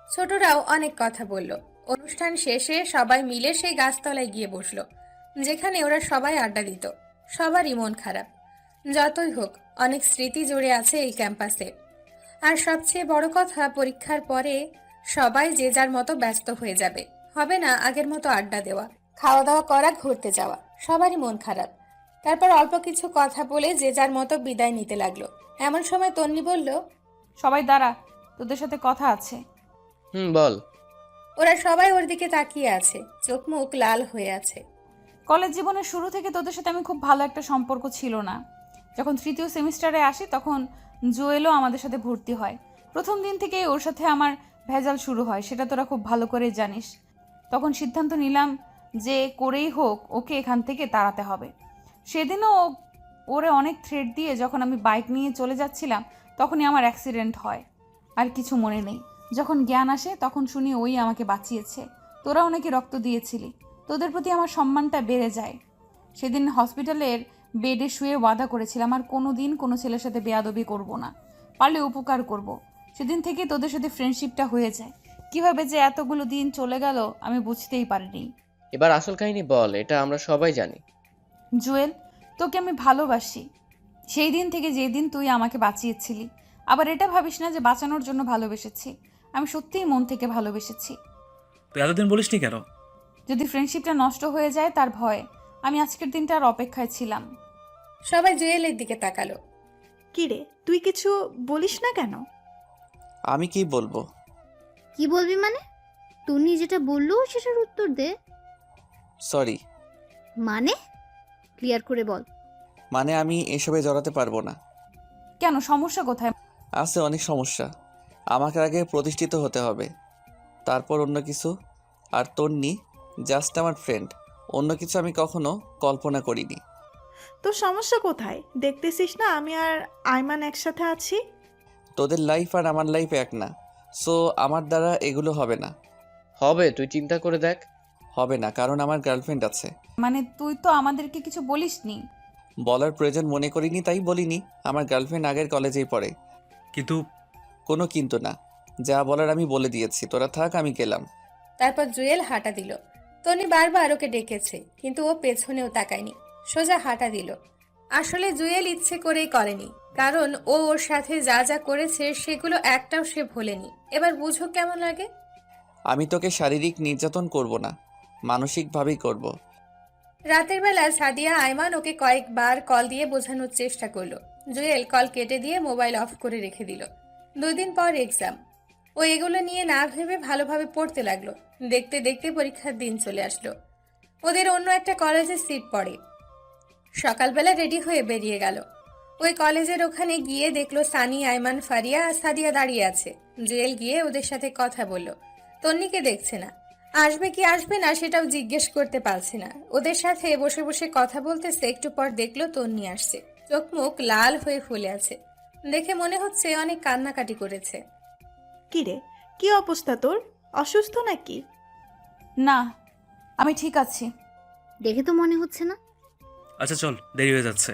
ছোটরাও অনেক কথা বলল। অনুষ্ঠান শেষে সবাই মিলে সেই গাছতলায় গিয়ে বসলো, যেখানে ওরা সবাই আড্ডা দিত। সবারই মন খারাপ। যতই হোক, অনেক স্মৃতি জড়ে আছে এই ক্যাম্পাসে। আর সবচেয়ে বড় কথা, পরীক্ষার পরে সবাই যে যার মতো ব্যস্ত হয়ে যাবে। হবে না আগের মতো আড্ডা দেওয়া, খাওয়া দাওয়া করা, ঘুরতে যাওয়া। সবারই মন খারাপ। তারপর অল্প কিছু কথা বলে যে যার মতো বিদায় নিতে লাগলো। এমন সময় তন্নি বলল, সবাই দাঁড়া, তোদের সাথে কথা আছে। বল। ওরা সবাই ওর দিকে তাকিয়ে আছে, চোখ মুখ লাল হয়ে আছে। কলেজ জীবনের শুরু থেকে তোদের সাথে আমি খুব ভালো একটা সম্পর্ক ছিল না। যখন তৃতীয় সেমিস্টারে আসি তখন জুয়েলও আমাদের সাথে ভর্তি হয়। প্রথম দিন থেকেই ওর সাথে আমার ভেজাল শুরু হয়, সেটা তোরা খুব ভালো করে জানিস। তখন সিদ্ধান্ত নিলাম যে করেই হোক ওকে এখান থেকে তাড়াতে হবে। সেদিনও ওরে অনেক থ্রেট দিয়ে যখন আমি বাইক নিয়ে চলে যাচ্ছিলাম তখনই আমার অ্যাক্সিডেন্ট হয়। আর কিছু মনে নেই। যখন জ্ঞান আসে তখন শুনি ওই আমাকে বাঁচিয়েছে। তোরাও নাকি রক্ত দিয়েছিলি। তোদের প্রতি আমার সম্মানটা বেড়ে যায়। সেদিন হসপিটালের বেডে শুয়ে ওয়াদা করেছিলাম আর কোনো দিন কোনো ছেলের সাথে বেয়াদবি করব না, পারলে উপকার করব। সেদিন থেকে তোদের সাথে ফ্রেন্ডশিপটা হয়ে যায়। কিভাবে যে এতগুলো দিন চলে গেল আমি বুঝতেই পারিনি। এবার আসল কাহিনী বল, এটা আমরা সবাই জানি। জুয়েল, তোকে আমি ভালোবাসি সেই দিন থেকে যেদিন তুই আমাকে বাঁচিয়েছিলি। আবার এটা ভাবিস না যে বাঁচানোর জন্য ভালোবেসেছি, আমি সত্যিই মন থেকে ভালোবেসেছি। তুই এতদিন বলিসনি কেন? যদি ফ্রেন্ডশিপটা নষ্ট হয়ে যায় তার ভয়ে আমি আজকের দিনটার অপেক্ষায় ছিলাম। সবাই জুয়েলের দিকে তাকালো। কি রে, তুই কিছু বলিস না কেন? আমি কি বলবো? কি বলবি মানে? টুনি যেটা বললো সেটার উত্তর দে। সরি। মানে ক্লিয়ার করে বল। মানে আমি এসবে জড়াতে পারবো না। কেন, সমস্যা কোথায়? আছে অনেক সমস্যা। আমাকে আগে প্রতিষ্ঠিত হতে হবে, তারপর অন্য কিছু। আর তন্নি জাস্ট আমার ফ্রেন্ড, অন্য কিছু আমি কখনো কল্পনা করিনি। তোর সমস্যা কোথায়? দেখতেছিস না আমি আর আইমান একসাথে আছি। তোদের লাইফ আর আমার লাইফ এক না, সো আমার দ্বারা এগুলো হবে না। হবে, তুই চিন্তা করে দেখ। হবে না, কারণ আমার গার্লফ্রেন্ড আছে। মানে তুই তো আমাদেরকে কিছু বলিসনি। বলার প্রয়োজন মনে করিনি তাই বলিনি। আমার গার্লফ্রেন্ড আগের কলেজেই পড়ে। কিন্তু কোনো কিন্তু না, যা বলার আমি বলে দিয়েছি। তোরা থাক, আমি গেলাম। তারপর জুয়েল হাঁটা দিল। তনি বারবার ওকে ডেকেছে কিন্তু ও পেছনেও তাকায়নি, সোজা হাঁটা দিল। আসলে জুয়েল ইচ্ছে করেই করেনি, কারণ ও ওর সাথে যা যা করেছে সেগুলো একটাও সে ভোলেনি। এবার বুঝো কেমন লাগে। আমি তোকে শারীরিক নির্যাতন করব না, মানসিকভাবেই করব। রাতের বেলা সাদিয়া আয়মান ওকে কয়েকবার কল দিয়ে বোঝানোর চেষ্টা করলো। জুয়েল কল কেটে দিয়ে মোবাইল অফ করে রেখে দিল। 2 দিন পর এক্সাম। ও এগুলো নিয়ে না ভেবে ভালোভাবে পড়তে লাগলো। দেখতে দেখতে পরীক্ষার দিন চলে আসলো। ওদের অন্য একটা কলেজে সিট পড়ে। সকালবেলা রেডি হয়ে বেরিয়ে গেল। ওই কলেজের ওখানে গিয়ে দেখলো সানি, আয়মান, ফারিয়া আর সাদিয়া দাঁড়িয়ে আছে। জুয়েল গিয়ে ওদের সাথে কথা বলল। তন্নিকে দেখছে না, আসবে কি আসবে না সেটাও জিজ্ঞেস করতে পারছে না। ওদের সাথে বসে বসে কথা বলতেছে। একটু পর দেখলো তন্নি আসছে। চোখ মুখ লাল হয়ে ফুলে আছে, দেখে মনে হচ্ছে অনেক কান্নাকাটি করেছে। কি রে, কি অবস্থা তোর? অসুস্থ নাকি? না, আমি ঠিক আছি। দেখে তো মনে হচ্ছে না। আচ্ছা চল, দেরি হয়ে যাচ্ছে।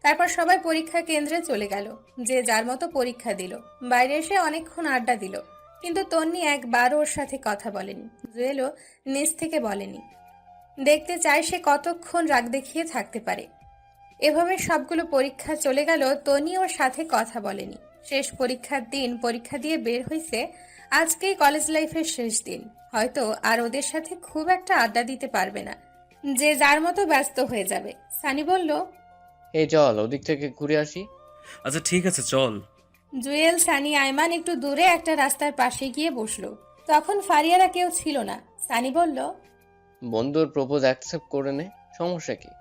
তারপর সবাই পরীক্ষা কেন্দ্রে চলে গেল। যে যার মতো পরীক্ষা দিল। বাইরে এসে অনেকক্ষণ আড্ডা দিল, কিন্তু তন্নি একবার ওর সাথে কথা বলেনি। জুয়েলও নিজ থেকে বলেনি। দেখতে চায় সে কতক্ষণ রাগ দেখিয়ে থাকতে পারে। এভাবে সবগুলো পরীক্ষা চলে গেল, তন্নি ওর সাথে কথা বলেনি। শেষ পরীক্ষার দিন পরীক্ষা দিয়ে বের হয়েছে। আজকেই কলেজ লাইফের শেষ দিন। হয়তো আর ওদের সাথে খুব একটা আড্ডা দিতে পারবে না, যে যার মতো ব্যস্ত হয়ে যাবে। সানি বলল, এই চল ওদিক থেকে ঘুরে আসি। আচ্ছা ঠিক আছে চল। জুয়েল, সানি, আয়মান একটু দূরে একটা রাস্তার পাশে গিয়ে বসলো। তখন ফারিয়ারা কেউ ছিল না। সানি বলল, বন্ধুর প্রপোজ অ্যাকসেপ্ট করে নে, সমস্যা কি?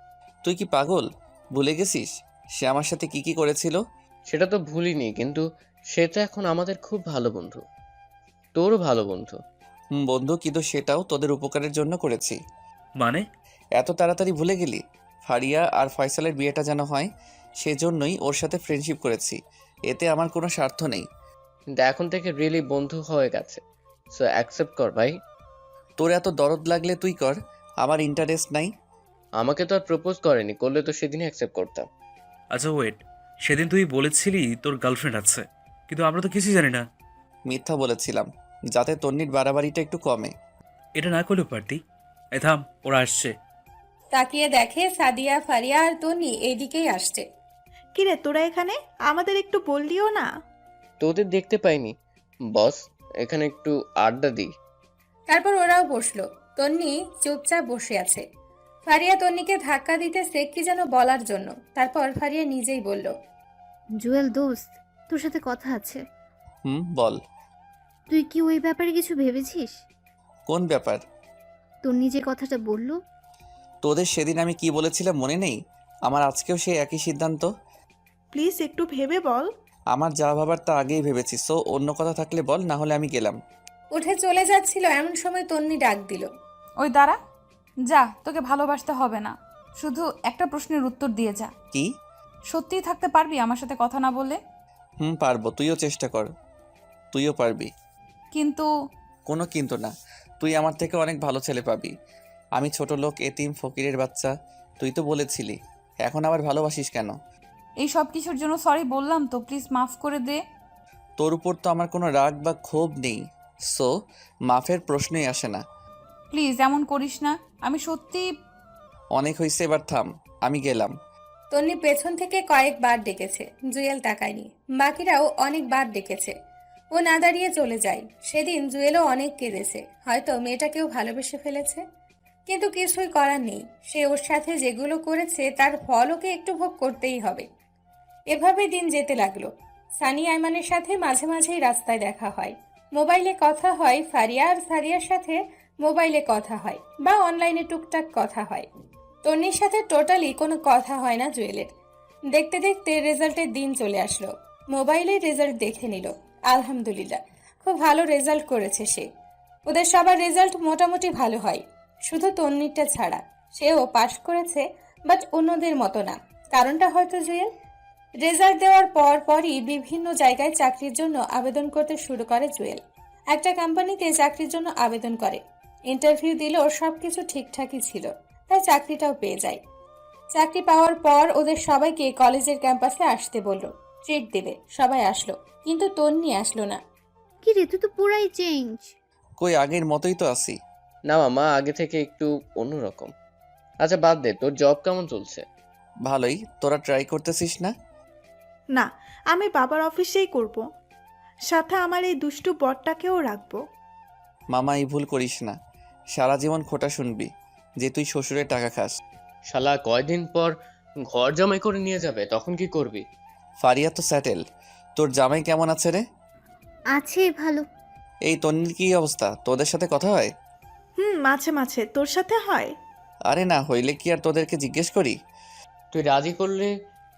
তুই কি পাগল? ভুলে গেছিস সে আমার সাথে কি কি করেছিল? সেটা তো ভুলিনি, কিন্তু সে তো এখন আমাদের খুব ভালো বন্ধু, তোরও ভালো বন্ধু। বন্ধু, কিন্তু সেটাও তোদের উপকারের জন্য করেছি। মানে? এত তাড়াতাড়ি ভুলে গেলি? ফারিয়া আর ফয়সালের বিয়েটা যেন হয়, সেজন্যই ওর সাথে ফ্রেন্ডশিপ করেছি। এতে আমার কোনো স্বার্থ নেই। কিন্তু এখন থেকে রিয়েলি বন্ধু হয়ে গেছে, সো অ্যাকসেপ্ট কর ভাই। তোর এত দরদ লাগলে তুই কর, আমার ইন্টারেস্ট নাই। আমাকে তো আর প্রপোজ করেনি, করলে তো সেদিনই অ্যাকসেপ্ট করতাম। আচ্ছা ওয়েট, সেদিন তুই বলেছিলি তোর গার্লফ্রেন্ড আছে, কিন্তু আমরা তো কিছুই জানি না। মিথ্যা বলেছিলাম, যাতে তন্নির বাড়াবাড়িটা একটু কমে। এটা না করলেও পারতি। এ থাম, ওরা আসছে। তাকিয়ে দেখে সাদিয়া, ফারিয়া আর তন্নি এইদিকেই আসছে। কিরে তোরা এখানে? আমাদের একটু বললিও না। তোদের দেখতে পাইনি বস, এখানে একটু আড্ডা দিই। তারপর ওরাও বসলো। তন্নি চুপচাপ বসে আছে। ফারিয়া তন্নিকে ধাক্কা দিতেছে কি যেন বলার জন্য, তারপর ফারিয়া নিজেই বলল, জুয়েল দোস্ত, তোর সাথে কথা আছে। বল। তুই কি ওই ব্যাপারে কিছু ভেবেছিস? কোন ব্যাপার? তোর নিজে কথাটা বললো। তোদের সেদিন আমি কি বলেছিলাম মনে নেই? আমার আজকেও সেই একই সিদ্ধান্ত। প্লিজ একটু ভেবে বল। আমার যা ভাবার তা আগেই ভেবেছি, সো অন্য কথা থাকলে বল, না হলে আমি গেলাম। উঠে চলে যাচ্ছিল এমন সময় তন্নি ডাক দিল, ওই দাঁড়া, যা, তোকে ভালোবাসতে হবে না, শুধু একটা প্রশ্নের উত্তর দিয়ে যা। কি? সত্যিই থাকতে পারবি আমার সাথে কথা না বলে? পারবো, তুইও চেষ্টা কর, তুইও পারবি। কিন্তু কোনো কিন্তু না, তুই আমার থেকে অনেক ভালো ছেলে পাবি। আমি ছোট লোক, এতিম, ফকিরের বাচ্চা, তুই তো বলেছিলি। এখন আবার ভালোবাসিস কেন? এই সব কিছুর জন্য সরি বললাম তো, প্লিজ মাফ করে দে। তোর উপর তো আমার কোনো রাগ বা ক্ষোভ নেই, সো মাফের প্রশ্নই আসে না। প্লিজ এমন করিস না, আমি সত্যি। অনেক হয়েছে, এবার থাম, আমি গেলাম। তন্নি পেছন থেকে কয়েকবার ডেকেছে, জুয়েল তাকায়নি। বাকিরাও অনেকবার ডেকেছে, ও না দাঁড়িয়ে চলে যায়। সেদিন জুয়েলও অনেক কেঁদেছে, হয়তো মেয়েটাকেও ভালোবেসে ফেলেছে, কিন্তু কিছুই করার নেই। সে ওর সাথে যেগুলো করেছে তার ফল ওকে একটু ভোগ করতেই হবে। এভাবে দিন যেতে লাগলো। সানি আইমানের সাথে মাঝে মাঝেই রাস্তায় দেখা হয়, মোবাইলে কথা হয়। ফারিয়া আর সারিয়ার সাথে মোবাইলে কথা হয় বা অনলাইনে টুকটাক কথা হয়। তন্নির সাথে টোটালি কোনো কথা হয় না জুয়েলের। দেখতে দেখতে রেজাল্টের দিন চলে আসলো। মোবাইলে রেজাল্ট দেখে নিল, আলহামদুলিল্লাহ খুব ভালো রেজাল্ট করেছে সে। ওদের সবার রেজাল্ট মোটামুটি ভালো হয়, শুধু তন্নিরটা ছাড়া। সেও পাশ করেছে, বাট অন্যদের মতো না। কারণটা হয়তো জুয়েল। রেজাল্ট দেওয়ার পরই বিভিন্ন জায়গায় চাকরির জন্য আবেদন করতে শুরু করে জুয়েল। একটা কোম্পানিতে চাকরির জন্য আবেদন করে, ইন্টারভিউ দিল, সবকিছু ঠিকঠাকই ছিল, তাই চাকরিটাও পেয়ে যায়। চাকরি পাওয়ার পর ওদের সবাইকে কলেজের ক্যাম্পাসে আসতে বলল, ট্রিট দেবে। সবাই আসলো, কিন্তু তন্নি আসলো না। কি রে, তুই তো পুরাই চেঞ্জ। কই, আগের মতোই তো আছি। না মামা, আগে থেকে একটু অন্যরকম। আচ্ছা বাদ দে, তোর জব কেমন চলছে? ভালোই, তোরা ট্রাই করতেছিস না? না, আমি বাবার অফিসেই করব, সাথে আমার এই দুষ্টু বরটাকেও রাখবো। মামা, এই ভুল করিস না, সারা জীবন খোটা শুনবি যে তুই শ্বশুরের টাকা খাস। শালা কয়দিন পর ঘর জামাই করে নিয়ে যাবে, তখন কি করবি? ফারিয়া তো স্যাটেল, তোর জামাই কেমন আছে রে? আছে ভালো। এই তন্নির কি অবস্থা, তোদের সাথে কথা হয়? মাঝে মাঝে। তোর সাথে হয়? আরে না, হইলে কি আর তোদেরকে জিজ্ঞেস করি? তুই রাজি করলে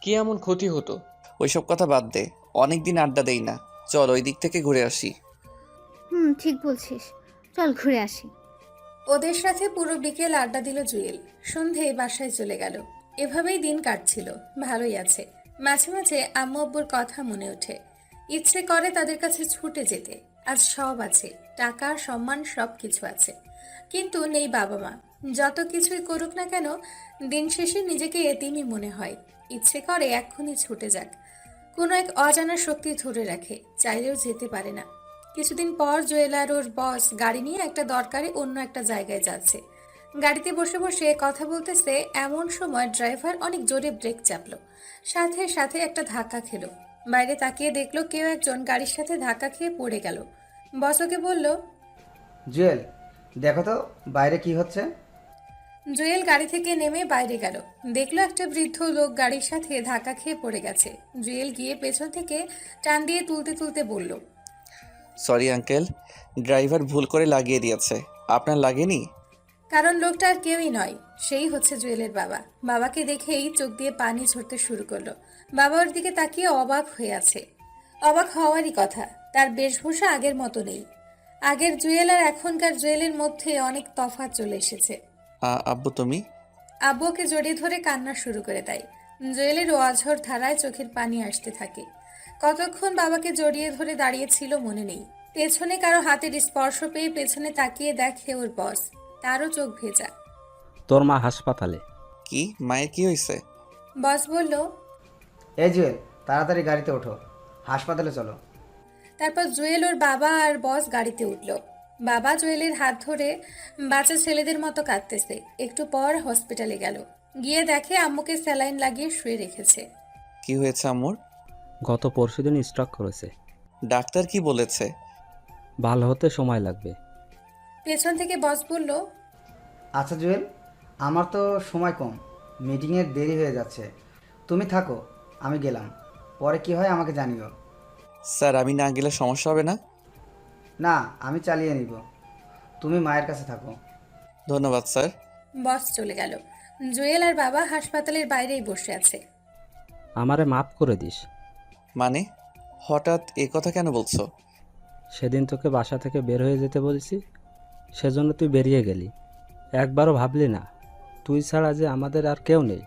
কি এমন ক্ষতি হতো? ওইসব কথা বাদ দে, অনেকদিন আড্ডা দেই না, চল ওই দিক থেকে ঘুরে আসি। ঠিক বলছিস, চল ঘুরে আসি। ওদের সাথে পুরো বিকেল আড্ডা দিল জুয়েল। সন্ধে বাসায় চলে গেল। এভাবেই দিন কাটছিল, ভালোই আছে। মাঝে মাঝে আম্মু আব্বুর কথা মনে ওঠে, ইচ্ছে করে তাদের কাছে ছুটে যেতে। আজ সব আছে, টাকা, সম্মান, সব কিছু আছে, কিন্তু নেই বাবা মা। যত কিছুই করুক না কেন, দিন শেষে নিজেকে এতিমই মনে হয়। ইচ্ছে করে এক্ষুনি ছুটে যাক, কোনো এক অজানা শক্তি ধরে রাখে, চাইলেও যেতে পারে না। কিছুদিন পর জুয়েল আর ওর বস গাড়ি নিয়ে একটা দরকারে অন্য একটা জায়গায় যাচ্ছে। গাড়িতে বসে বসে কথা বলতেছে, এমন সময় ড্রাইভার অনেক জোরে ব্রেক চাপলো, সাথে সাথে একটা ধাক্কা খেলো। বাইরে তাকিয়ে দেখলো কেউ একজন গাড়ির সাথে ধাক্কা খেয়ে পড়ে গেল। বস ওকে বলল, জুয়েল, দেখো তো বাইরে কি হচ্ছে। জুয়েল গাড়ি থেকে নেমে বাইরে গেল, দেখলো একটা বৃদ্ধ লোক গাড়ির সাথে ধাক্কা খেয়ে পড়ে গেছে। জুয়েল গিয়ে পেছন থেকে টান দিয়ে তুলতে তুলতে বলল, সরি আঙ্কেল, ড্রাইভার ভুল করে লাগিয়ে দিয়েছে, আপনার লাগেনি? কারণ লোকটা আর কেউই নয়, সেই হচ্ছে জুয়েলের বাবা। বাবাকে দেখেই চোখ দিয়ে পানি ঝরতে শুরু করলো। বাবা ওর দিকে তাকিয়ে অবাক হয়ে আছে। অবাক হওয়ারই কথা, তার বেশভূষা আগের মতো নেই। আগের জুয়েল আর এখনকার জুয়েলের মধ্যে অনেক তফাৎ চলে এসেছে। আব্বু তুমি? আব্বু ওকে জড়িয়ে ধরে কান্না শুরু করে দেয়। জুয়েলের অঝর ধারায় চোখের পানি আসতে থাকে। কতক্ষণ বাবাকে জড়িয়ে ধরে দাঁড়িয়েছিল মনে নেই। পেছনে কারো হাতের স্পর্শ পেয়ে পেছনে তাকিয়ে দেখে ওর বস, তারও চোখ ভেজা। তোর মা হাসপাতালে। কি, মায়ের কি হয়েছে? বস বলল, এই জুয়েল, তাড়াতাড়ি গাড়িতে ওঠো, হাসপাতালে চলো। তারপর জুয়েল ওর বাবা আর বস গাড়িতে উঠল। বাবা জুয়েলের হাত ধরে বাচ্চা ছেলেদের মতো কাঁদতেছে। একটু পর হসপিটালে গেল, গিয়ে দেখে আম্মুকে স্যালাইন লাগিয়ে শুয়ে রেখেছে। কি হয়েছে আম্মুর? গত পরশুদিন স্ট্রোক করেছে। ডাক্তার কি বলেছে? ভালো হতে সময় লাগবে। পেছন থেকে বস বলল, আচ্ছা জুয়েল, আমার তো সময় কম, মিটিংয়ের দেরি হয়ে যাচ্ছে। তুমি থাকো, আমি গেলাম। পরে কি হয় আমাকে জানিও। স্যার আমি না গেলে সমস্যা হবে না? না, আমি চালিয়ে নিব। তুমি মায়ের কাছে থাকো। ধন্যবাদ স্যার। বস চলে গেল। জুয়েল আর বাবা হাসপাতালের বাইরেই বসে আছে। আমারে মাফ করে দিস। মানে হঠাৎ এ কথা কেন বলছো? সেদিন তোকে বাসা থেকে বের হয়ে যেতে বলেছি, সেজন্য তুই বেরিয়ে গেলি। একবারও ভাবলি না তুই ছাড়া যে আমাদের আর কেউ নেই।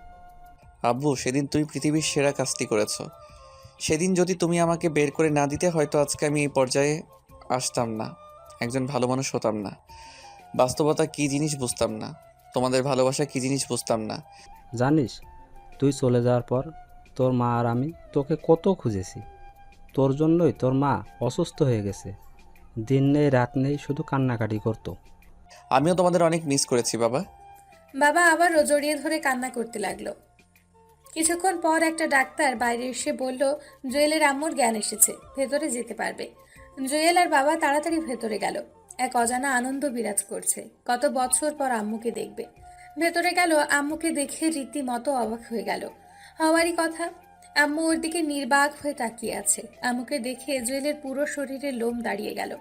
আব্বু, সেদিন তুই পৃথিবীর সেরা কাজটি করেছ। সেদিন যদি তুমি আমাকে বের করে না দিতে, হয়তো আজকে আমি এই পর্যায়ে আসতাম না, একজন ভালো মানুষ হতাম না, বাস্তবতা কী জিনিস বুঝতাম না, তোমাদের ভালোবাসা কী জিনিস বুঝতাম না। জানিস, তুই চলে যাওয়ার পর তোর মা আর আমি তোকে কত খুঁজেছি। তোর জন্যই তোর মা অসুস্থ হয়ে গেছে। দিন নেই রাত নেই শুধু কান্নাকাটি করতো। আমিও তোমাদের অনেক মিস করেছি বাবা। বাবা আবারও জড়িয়ে ধরে কান্না করতে লাগলো। কিছুক্ষণ পর একটা ডাক্তার বাইরে এসে বলল জুয়েলের আম্মুর জ্ঞান এসেছে, ভেতরে যেতে পারবে। জুয়েল আর বাবা তাড়াতাড়ি ভেতরে গেল। এক অজানা আনন্দ বিরাজ করছে, কত বছর পর আম্মুকে দেখবে। ভেতরে গেল, আম্মুকে দেখে রীতিমতো অবাক হয়ে গেল। হওয়ারই কথা, আম্মু ওর দিকে নির্বাক হয়ে তাকিয়ে আছে। আম্মুকে দেখে জুয়েলের পুরো শরীরে লোম দাঁড়িয়ে গেল।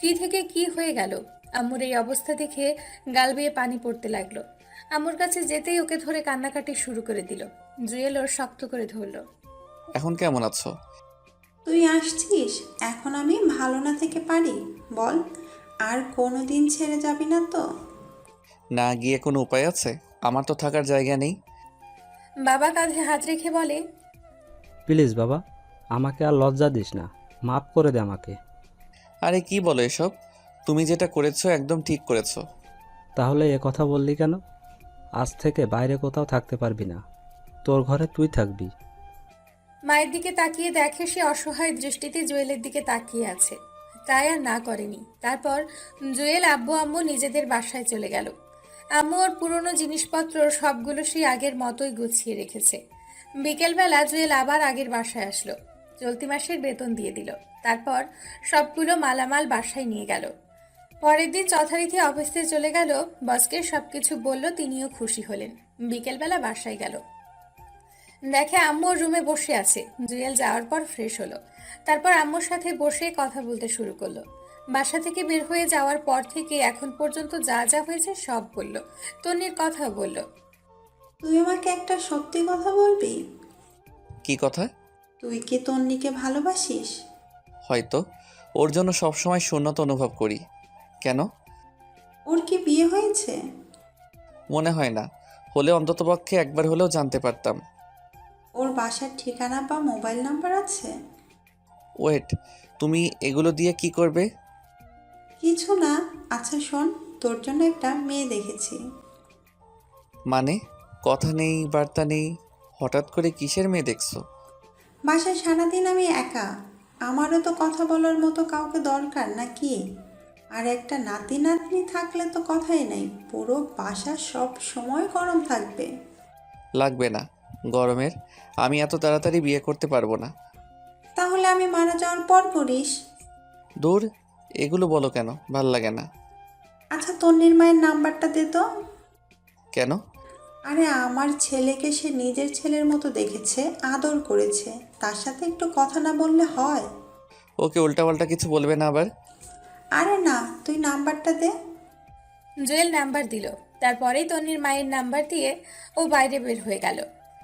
কি থেকে কি হয়ে গেল? আম্মুর এই অবস্থা দেখে গাল বেয়ে পানি পড়তে লাগলো। আম্মুর কাছে যেতেই ওকে ধরে কান্নাকাটি শুরু করে দিল। জুয়েল ওর শক্ত করে ধরল। এখন কেমন আছো? তুই আসছিস, এখন আমি ভালো না থেকে পারি বল? আর কোনো দিন ছেড়ে যাবি না তো? না গিয়ে কোনো উপায় আছে? আমার তো থাকার জায়গা নেই। বাবা কাঁধে হাত রেখে বলে, প্লিজ বাবা, আমাকে আর লজ্জা দিস না, মাফ করে দে আমাকে। আরে কি বলো এসব? তুমি যেটা করেছো একদম ঠিক করেছো। তাহলে এ কথা বললি কেন? আজ থেকে বাইরে কোথাও থাকতে পারবি না, তোর ঘরে তুই থাকবি। মায়ের দিকে তাকিয়ে দেখে সে অসহায় দৃষ্টিতে জুয়েলের দিকে তাকিয়ে আছে, তাই আর না করেনি। তারপর জুয়েল আব্বু আম্মু নিজেদের বাসায় চলে গেল। আম্মু ওর পুরনো জিনিসপত্র সবগুলো সেই আগের মতোই গুছিয়ে রেখেছে। বিকেলবেলা জুয়েল আবার আগের বাসায় আসলো। চলতি মাসের বেতন দিয়ে দিল। তারপর সবগুলো মালামাল বাসায় নিয়ে গেল। পরের দিন যথারীতি অফিসে চলে গেল। বসকে সবকিছু বলল, তিনিও খুশি হলেন। বিকেলবেলা বাসায় গেল, দেখে আম্মু ওর রুমে বসে আছে। জুয়েল যাওয়ার পর ফ্রেশ হলো। তারপর আম্মুর সাথে বসে কথা বলতে শুরু করলো। বাসা থেকে বের হয়ে যাওয়ার পর থেকে এখন পর্যন্ত যা যা হয়েছে সব বলল। তন্নির কথা বলল। তুই আমাকে একটা সত্যি কথা বলবি? কি কথা? তুই কি তন্নিকে ভালোবাসিস? হয়তো, ওর জন্য সবসময় শূন্যতা অনুভব করি। কেন? ওর কি বিয়ে হয়েছে? মনে হয় না, হলে অন্ততপক্ষে একবার হলেও জানতে পারতাম। ওর বাসার ঠিকানা বা মোবাইল নাম্বার আছে? ওয়েট, তুমি এগুলো দিয়ে কি করবে? কিছু না। আচ্ছা শোন, তোর জন্য একটা মেয়ে দেখেছি। মানে কথা নেই বার্তা নেই, হঠাৎ করে কিসের মেয়ে দেখছো? বাসায় সারাদিন আমি একা, আমারও তো কথা বলার মতো কাউকে দরকার নাকি? আর একটা নাতি নাতনি থাকলে তো কথাই নাই, পুরো বাসা সব সময় গরম থাকবে। লাগবে না গরমের, আমি এত তাড়াতাড়ি বিয়ে করতে পারবো না। তাহলে আমি মারা যাওয়ার পর করিস। দূর, এগুলো বলো কেন, ভাল লাগে না। আচ্ছা তন্নির মায়ের নাম্বারটা দে তো। কেন? আরে আমার ছেলেকে সে নিজের ছেলের মতো দেখেছে, আদর করেছে, তার সাথে একটু কথা না বললে হয়? ওকে উল্টাপাল্টা কিছু বলবে না আবার। আরে না, তুই নাম্বারটা দে। জুয়েল নাম্বার দিল। তারপরেই তন্নির মায়ের নাম্বার দিয়ে ও বাইরে বের হয়ে গেল।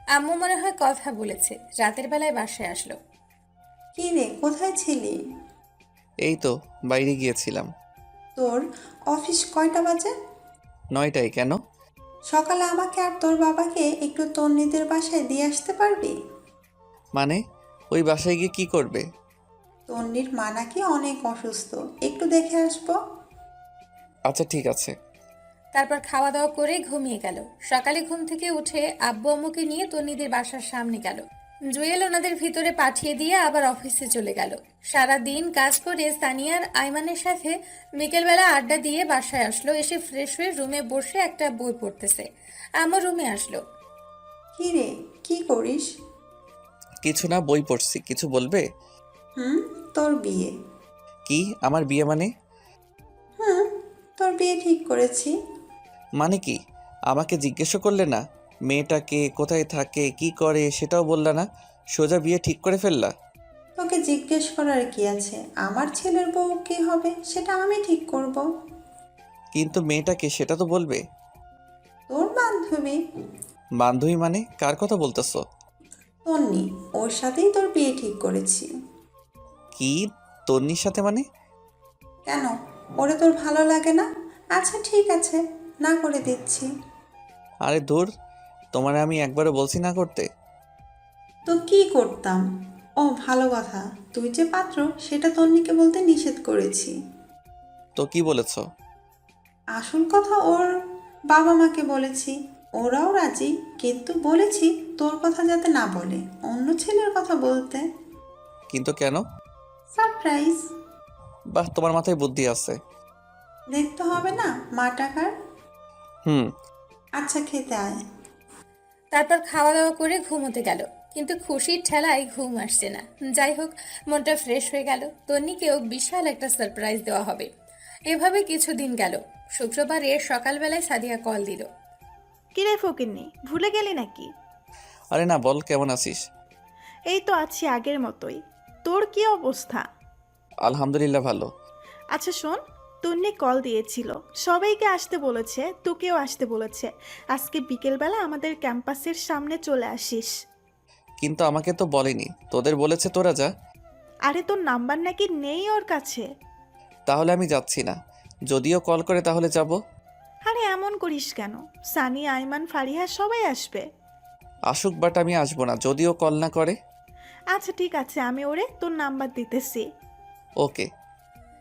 আম্মু মনে হয় কথা বলেছে। রাতের বেলায় বাসায় আসলো। কি রে, কোথায় ছিলি? এই তো বাইরে গিয়েছিলাম। তোর অফিস কয়টা বাজে? 9টায়। কেন? সকালে আমাকে আর তোর বাবাকে একটু তন্নিদের বাসায় দিয়ে আসতে পারবি? মানে ওই বাসায় গিয়ে কি করবে? তন্নির মা নাকি অনেক অসুস্থ, একটু দেখে আসবো। আচ্ছা ঠিক আছে। তারপর খাওয়া দাওয়া করে ঘুমিয়ে গেল। সকালে ঘুম থেকে উঠে আব্বু আম্মুকে নিয়ে তন্নিদের বাসার সামনে গেল। জুয়েল ওনাদের ভিতরে পাঠিয়ে দিয়ে আবার অফিসে চলে গেল। সারা দিন কাজ করে সানিয়ার আইমানের সাথে বিকেলবেলা আড্ডা দিয়ে বাসায় আসলো। এসে ফ্রেশ হয়ে রুমে বসে একটা বই পড়তেছে। আম্মু রুমে আসলো। কি রে, কি করিস? কিছু না, বই পড়ছি। কিছু বলবে? তোর বিয়ে। কি আমার বিয়ে মানে? তোর বিয়ে ঠিক করেছি। মানে কি? আমাকে জিজ্ঞেসও করলে না? মেয়েটা কে, কোথায় থাকে, কি করে সেটাও বললা না, সোজা বিয়ে ঠিক করে ফেললা। তোকে জিজ্ঞেস করার কি আছে? আমার ছেলের বউ কি হবে সেটা আমি ঠিক করব। কিন্তু মেয়েটাকে সেটা তো বলবে। তোর বান্ধবী। বান্ধবী মানে কার কথা বলতেছো? তন্নি, ওর সাথেই তোর বিয়ে ঠিক করেছি। কি? তন্নির সাথে মানে? কেন, ওরে তোর ভালো লাগে না? আচ্ছা ঠিক আছে, না করে দিচ্ছি। আরে দূর, তোমার আমি একবারও বলছি না করতে। তো কি করতাম? ও ভালো কথা, তুই যে পাত্র সেটা তন্নিকে বলতে নিষেধ করেছি। তো কি বলেছো? আসল কথা ওর বাবা মাকে বলেছি, ওরাও রাজি, কিন্তু বলেছি তোর কথা যাতে না বলে, অন্য ছেলের কথা বলতে। কিন্তু কেন? সারপ্রাইজ। বাহ, তোমার মাথায় বুদ্ধি আছে। দেখতে হবে না মা টাকার। হুম। আচ্ছা খেতে আয়। তারপর খাওয়া দাওয়া করে ঘুমোতে গেল, কিন্তু খুশির ঠেলায় ঘুম আসছে না। যাই হোক, মনটা ফ্রেশ হয়ে গেল। তন্নিকেও বিশাল একটা সারপ্রাইজ দেওয়া হবে। এভাবে কিছুদিন গেল। শুক্রবারে সকালবেলায় সাদিয়া কল দিল। কিরে ফকিন্নি, ভুলে গেলি নাকি? আরে না, বল কেমন আছিস? এই তো আছি আগের মতোই। তোর কি অবস্থা? আলহামদুলিল্লাহ ভালো। আচ্ছা শোন, তন্নি কল দিয়েছিল, সবাইকে আসতে বলেছে, তোকেও আসতে বলেছে। আজকে বিকেলবেলা আমাদের ক্যাম্পাসের সামনে চলে আসিস। কিন্তু আমাকে তো বলেনি, তোদের বলেছে তোরা যা। আরে তোর নাম্বার নাকি নেই ওর কাছে। তাহলে আমি যাচ্ছি না, যদিও কল করে তাহলে যাব। আরে এমন করিস কেন? সানি, আইমান, ফারিহা সবাই আসবে। আসুক, বাট আমি আসবো না যদিও কল না করে। আচ্ছা ঠিক আছে, আমি ওরে তোর নাম্বার দিতেছি। ওকে।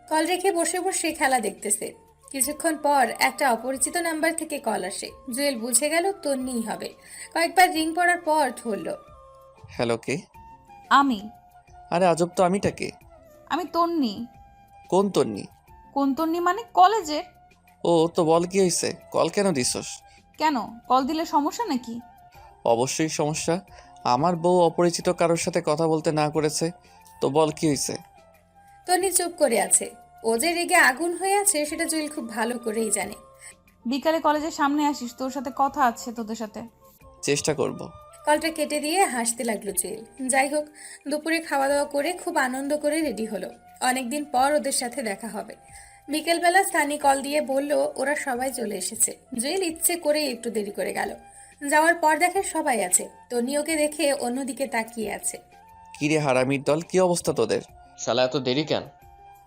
কল রেখে বসে বসে খেলা দেখতেছে। কিছুক্ষণ পর একটা অপরিচিত নাম্বার থেকে কল আসে। জুয়েল বুঝে গেল তন্নিই হবে। কয়েকবার রিং পড়ার পর ধরল। হ্যালো, কে? আমি। আরে আজব তো, আমিটা কে? আমি তন্নি। কোন তন্নি? কোন তন্নি মানে কলেজের। ও তো বল, কি হয়েছে? কল কেন দিছস? কেন, কল দিলে সমস্যা নাকি? অবশ্যই সমস্যা। আমার বউ অপরিচিত কারোর সাথে কথা বলতে না করেছে, তো বল কি হয়েছে? তন্নি চুপ করে আছে। ও যে রেগে আগুন হয়ে আছে সেটা জুয়েল খুব ভালো করেই জানে। বিকালে কলেজের সামনে আসিস, তোর সাথে কথা আছে তোদের সাথে। চেষ্টা করব। কলটা কেটে দিয়ে হাসতে লাগলো জুয়েল। যাই হোক, দুপুরে খাওয়া দাওয়া করে খুব আনন্দ করে রেডি হলো। অনেকদিন পর ওদের সাথে দেখা হবে। বিকেলবেলা সানি কল দিয়ে বলল ওরা সবাই চলে এসেছে। জুয়েল ইচ্ছে করে একটু দেরি করে গেল। যাওয়ার পর দেখে সবাই আছে। তনি ওকে দেখে অন্যদিকে তাকিয়ে আছে। কিরে হারামির দল, কি অবস্থা তোদের? শালা এত দেরি কেন?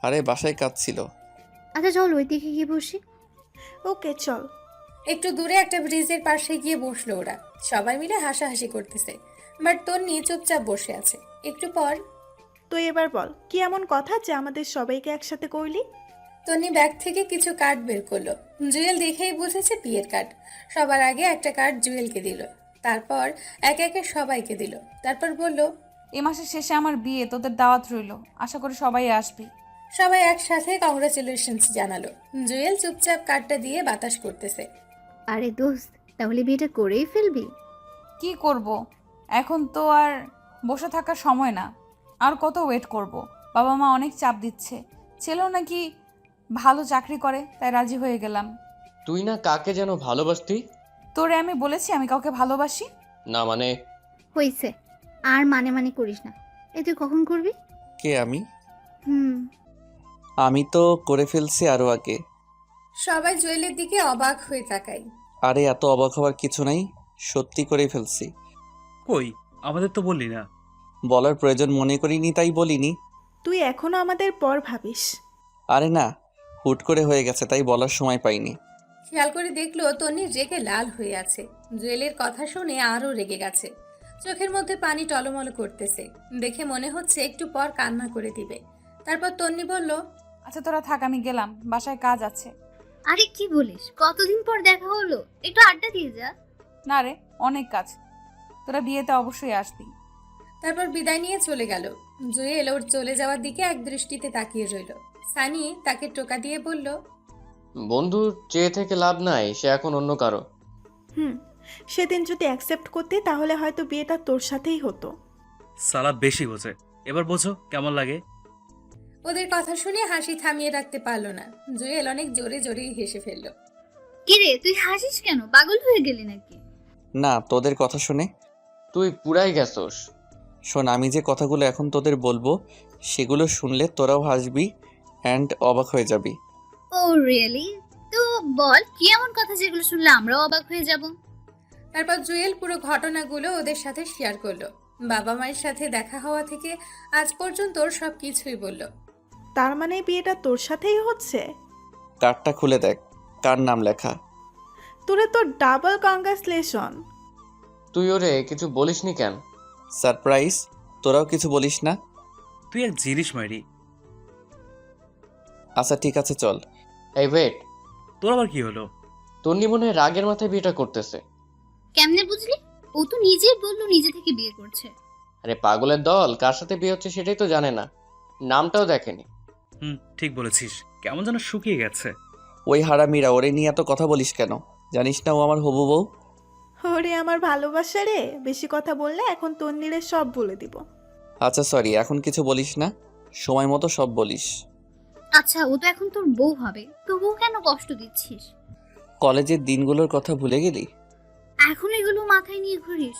আরে বাসায় কাজ ছিল। আচ্ছা চল ওই দিকে গিয়ে বসি। ওকে চল। একটু দূরে একটা ব্রিজের পাশে গিয়ে বসলো ওরা। সবাই মিলে হাসাহাসি করতেছে, বাট তন্নি চুপচাপ বসে আছে। একটু পর, তো এবার বল, কি এমন কথা যে আমাদের সবাইকে একসাথে করলি? তন্নি ব্যাগ থেকে কিছু কার্ড বের করলো। জুয়েল দেখেই বুঝেছে বিয়ের কার্ড। সবার আগে একটা কার্ড জুয়েলকে দিল, তারপর একে একে সবাইকে দিল। তারপর বলল, এ মাসের শেষে আমার বিয়ে, তোদের দাওয়াত রইল, আশা করি সবাই আসবি। সবাই একসাথে কংগ্রাচুলেশনস জানালো। জুয়েল চুপচাপ কার্ডটা দিয়ে বাতাস করতেছে। আরে দোস্ত, তাহলে বিয়েটা করেই ফেলবি? কি করব, এখন তো আর বসে থাকার সময় না। আর কত ওয়েট করব? বাবা মা অনেক চাপ দিচ্ছে। ছেলেও নাকি ভালো চাকরি করে, তাই রাজি হয়ে গেলাম। তুই না কাকে যেন ভালোবাসতি? তোরে আমি বলেছি আমি কাউকে ভালোবাসি না মানে? হইছে, আর মানে মানে করিস না। এ তুই কখন করবি? কে আমি? হুম। আমি তো করে ফেলছি আরো আগে। সবাই জুয়েলের দিকে অবাক হয়ে তাকায়। আরে এত অবাক হওয়ার কিছু নাই, সত্যি করে ফেলছি। কই, আমাদের তো বললি না। বলার প্রয়োজন মনে করিনি তাই বলিনি। তুই এখনো আমাদের পর ভাবিস? আরে না, হুট করে হয়ে গেছে তাই বলার সময় পাইনি। খেয়াল করে দেখলো তন্নি রেগে লাল হয়ে আছে। জুয়েলের কথা শুনে আরো রেগে গেছে। চোখের মধ্যে পানি টলমল করতেছে। দেখে মনে হচ্ছে একটু পর কান্না করে দিবে। তারপর তন্নি বলল, আচ্ছা তোরা থাক, আমি গেলাম, বাসায় কাজ আছে। আরে কি বলিস, কতদিন পর দেখা হলো, একটু আড্ডা দিয়ে যা। না রে, অনেক কাজ, তোরা বিয়েতে অবশ্যই আসবি। তারপর বিদায় নিয়ে চলে গেল। জুয়েল ওর চলে যাওয়ার দিকে এক দৃষ্টিতে তাকিয়ে রইল। সানি তাকে টোকা দিয়ে বলল, বন্ধু চেয়ে থেকে লাভ নাই, সে এখন অন্য কারো। সেদিন যদি অ্যাকসেপ্ট করতে তাহলে হয়তো বিয়েটা তোর সাথেই হতো। সালা বেশি বোঝে, এবার বোঝো কেমন লাগে। ওদের কথা শুনে হাসি থামিয়ে রাখতে পারলো না। জুয়েল অনেক জোরে জোরেই হেসে ফেলল। কিরে তুই হাসিস কেন? পাগল হয়ে গেলি নাকি? না, তোদের কথা শুনে। তুই পুরাই গেছস। শোন, আমি যে কথাগুলো এখন তোদের বলবো সেগুলো শুনলে তোরাও হাসবি অ্যান্ড অবাক হয়ে যাবি। ও রিয়েলি? তো বল কি এমন কথা যেগুলো শুনলে আমরাও অবাক হয়ে যাব? তারপর জুয়েল পুরো ঘটনাগুলো ওদের সাথে শেয়ার করলো। বাবা মায়ের সাথে দেখা হওয়া থেকে আজ পর্যন্ত ওর সব কিছুই বলল। তার মানে বিয়েটা তোর সাথেই হচ্ছে? কার্ডটা খুলে দেখ, কার নাম লেখা। তোরে তো ডাবল কংগ্রাচুলেশন। তুই ওরে কিছু বলিসনি কেন? সারপ্রাইজ, তোরাও কিছু বলিস না? তুই এক জিনিস মাইরি। আচ্ছা ঠিক আছে, চল। এই ওয়েট, তোর আবার কি হলো? তন্নি মনে হয় রাগের মাথায় বিয়েটা করতেছে। কেমনে বুঝলি? ও তো নিজেই বললো নিজে থেকে বিয়ে করছে। আরে পাগলের দল, কার সাথে বিয়ে হচ্ছে সেটাই তো জানে না, নামটাও দেখেনি। ঠিক বলেছিস, কেমন যেন শুকিয়ে গেছে। ওই হারামিরা, ওরে নিয়ে এত কথা বলিস কেন? জানিস না ও আমার হবু বউ? ওরে আমার ভালোবাসা রে, বেশি কথা বললে এখন তন্নিরে সব বলে দিব। আচ্ছা সরি, এখন কিছু বলিস না, সময় মতো সব বলিস। আচ্ছা ও তো এখন তোর বউ হবে, তবুও কেন কষ্ট দিচ্ছিস? কলেজের দিনগুলোর কথা ভুলে গেলি? এখন এগুলো মাথায় নিয়ে ঘুরিস?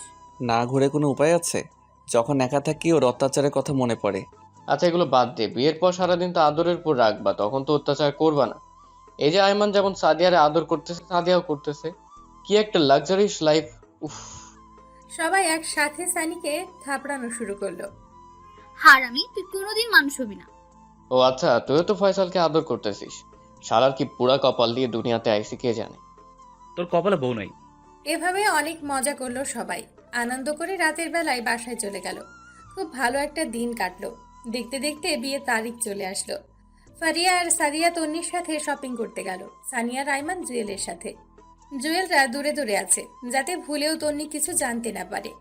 না ঘুরে কোনো উপায় আছে? যখন একা থাকি ওর অত্যাচারের কথা মনে পড়ে। আচ্ছা এগুলো বাদ দে, বিয়ের পর সারাদিন তো আদরের উপর রাখবা, তখন তো অত্যাচার করবা না। এই যে আয়মান যেমন সাদিয়ারে আদর করতেছে, সাদিয়াও করতেছে, কি একটা লাক্সারিয়াস লাইফ। উফ। সবাই একসাথে সানিকে থাপড়ানো শুরু করলো। হারামি, তুই কোনোদিন মানুষ হবি না। ও আচ্ছা, তুইও তো ফয়সালকে আদর করতেছিস। শালার কি পুরা কপাল দিয়ে দুনিয়াতে আইসি কে জানে। তোর কপালে বউ নাই। এভাবে অনেক মজা করলো সবাই। আনন্দ করে রাতের বেলায় বাসায় চলে গেল। খুব ভালো একটা দিন কাটলো। দেখতে দেখতে বিয়ের তারিখ চলে আসলো। ফারিয়া আর সাদিয়া তন্নির সাথে শপিং করতে গেল। সানিয়া রাইমান জুয়েলের সাথে। জুয়েলরা দূরে দূরে আছে, যাতে ভুলেও তন্নি কিছু জানতে না পারে।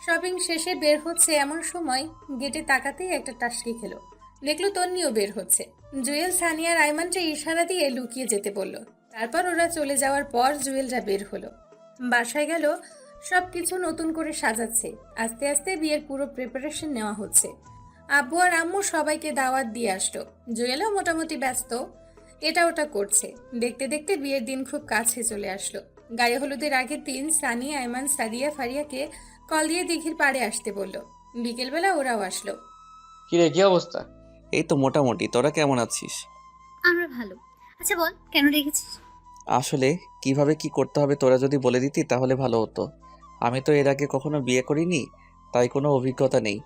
শপিং শেষে বের হচ্ছে এমন সময় গেটে তাকাতেই একটা টাসকি খেলো। দেখলো তন্নিও বের হচ্ছে। জুয়েল সানিয়া রাইমানকে ইশারা দিয়ে লুকিয়ে যেতে বলল। তারপর ওরা চলে যাওয়ার পর জুয়েলরা বের হলো। বাসায় গেল, সবকিছু নতুন করে সাজাচ্ছে। আস্তে আস্তে বিয়ের পুরো প্রিপারেশন নেওয়া হচ্ছে। আব্বু আর আম্মু সবাইকে দাওয়াত দিয়ে আসলো। জুয়েলও মোটামুটি ব্যস্ত, এটা ওটা করছে। দেখতে দেখতে বিয়ের দিন খুব কাছে চলে আসলো। গায়ে হলুদের আগের দিন সানি, আয়মান, সাদিয়া ফারিয়াকে কল দিয়ে দিঘির পাড়ে আসতে বলল। বিকেলবেলা ওরাও আসলো। কিরে কি অবস্থা? এই তো মোটামুটি, তোরা কেমন আছিস? আমরা ভালো। আচ্ছা বল কেন রেখেছিস? আসলে কিভাবে কি করতে হবে তোরা যদি বলে দিতি তাহলে ভালো হতো। আমি তো এর আগে কখনো বিয়ে করিনি, তাই কোনো অভিজ্ঞতা নেই।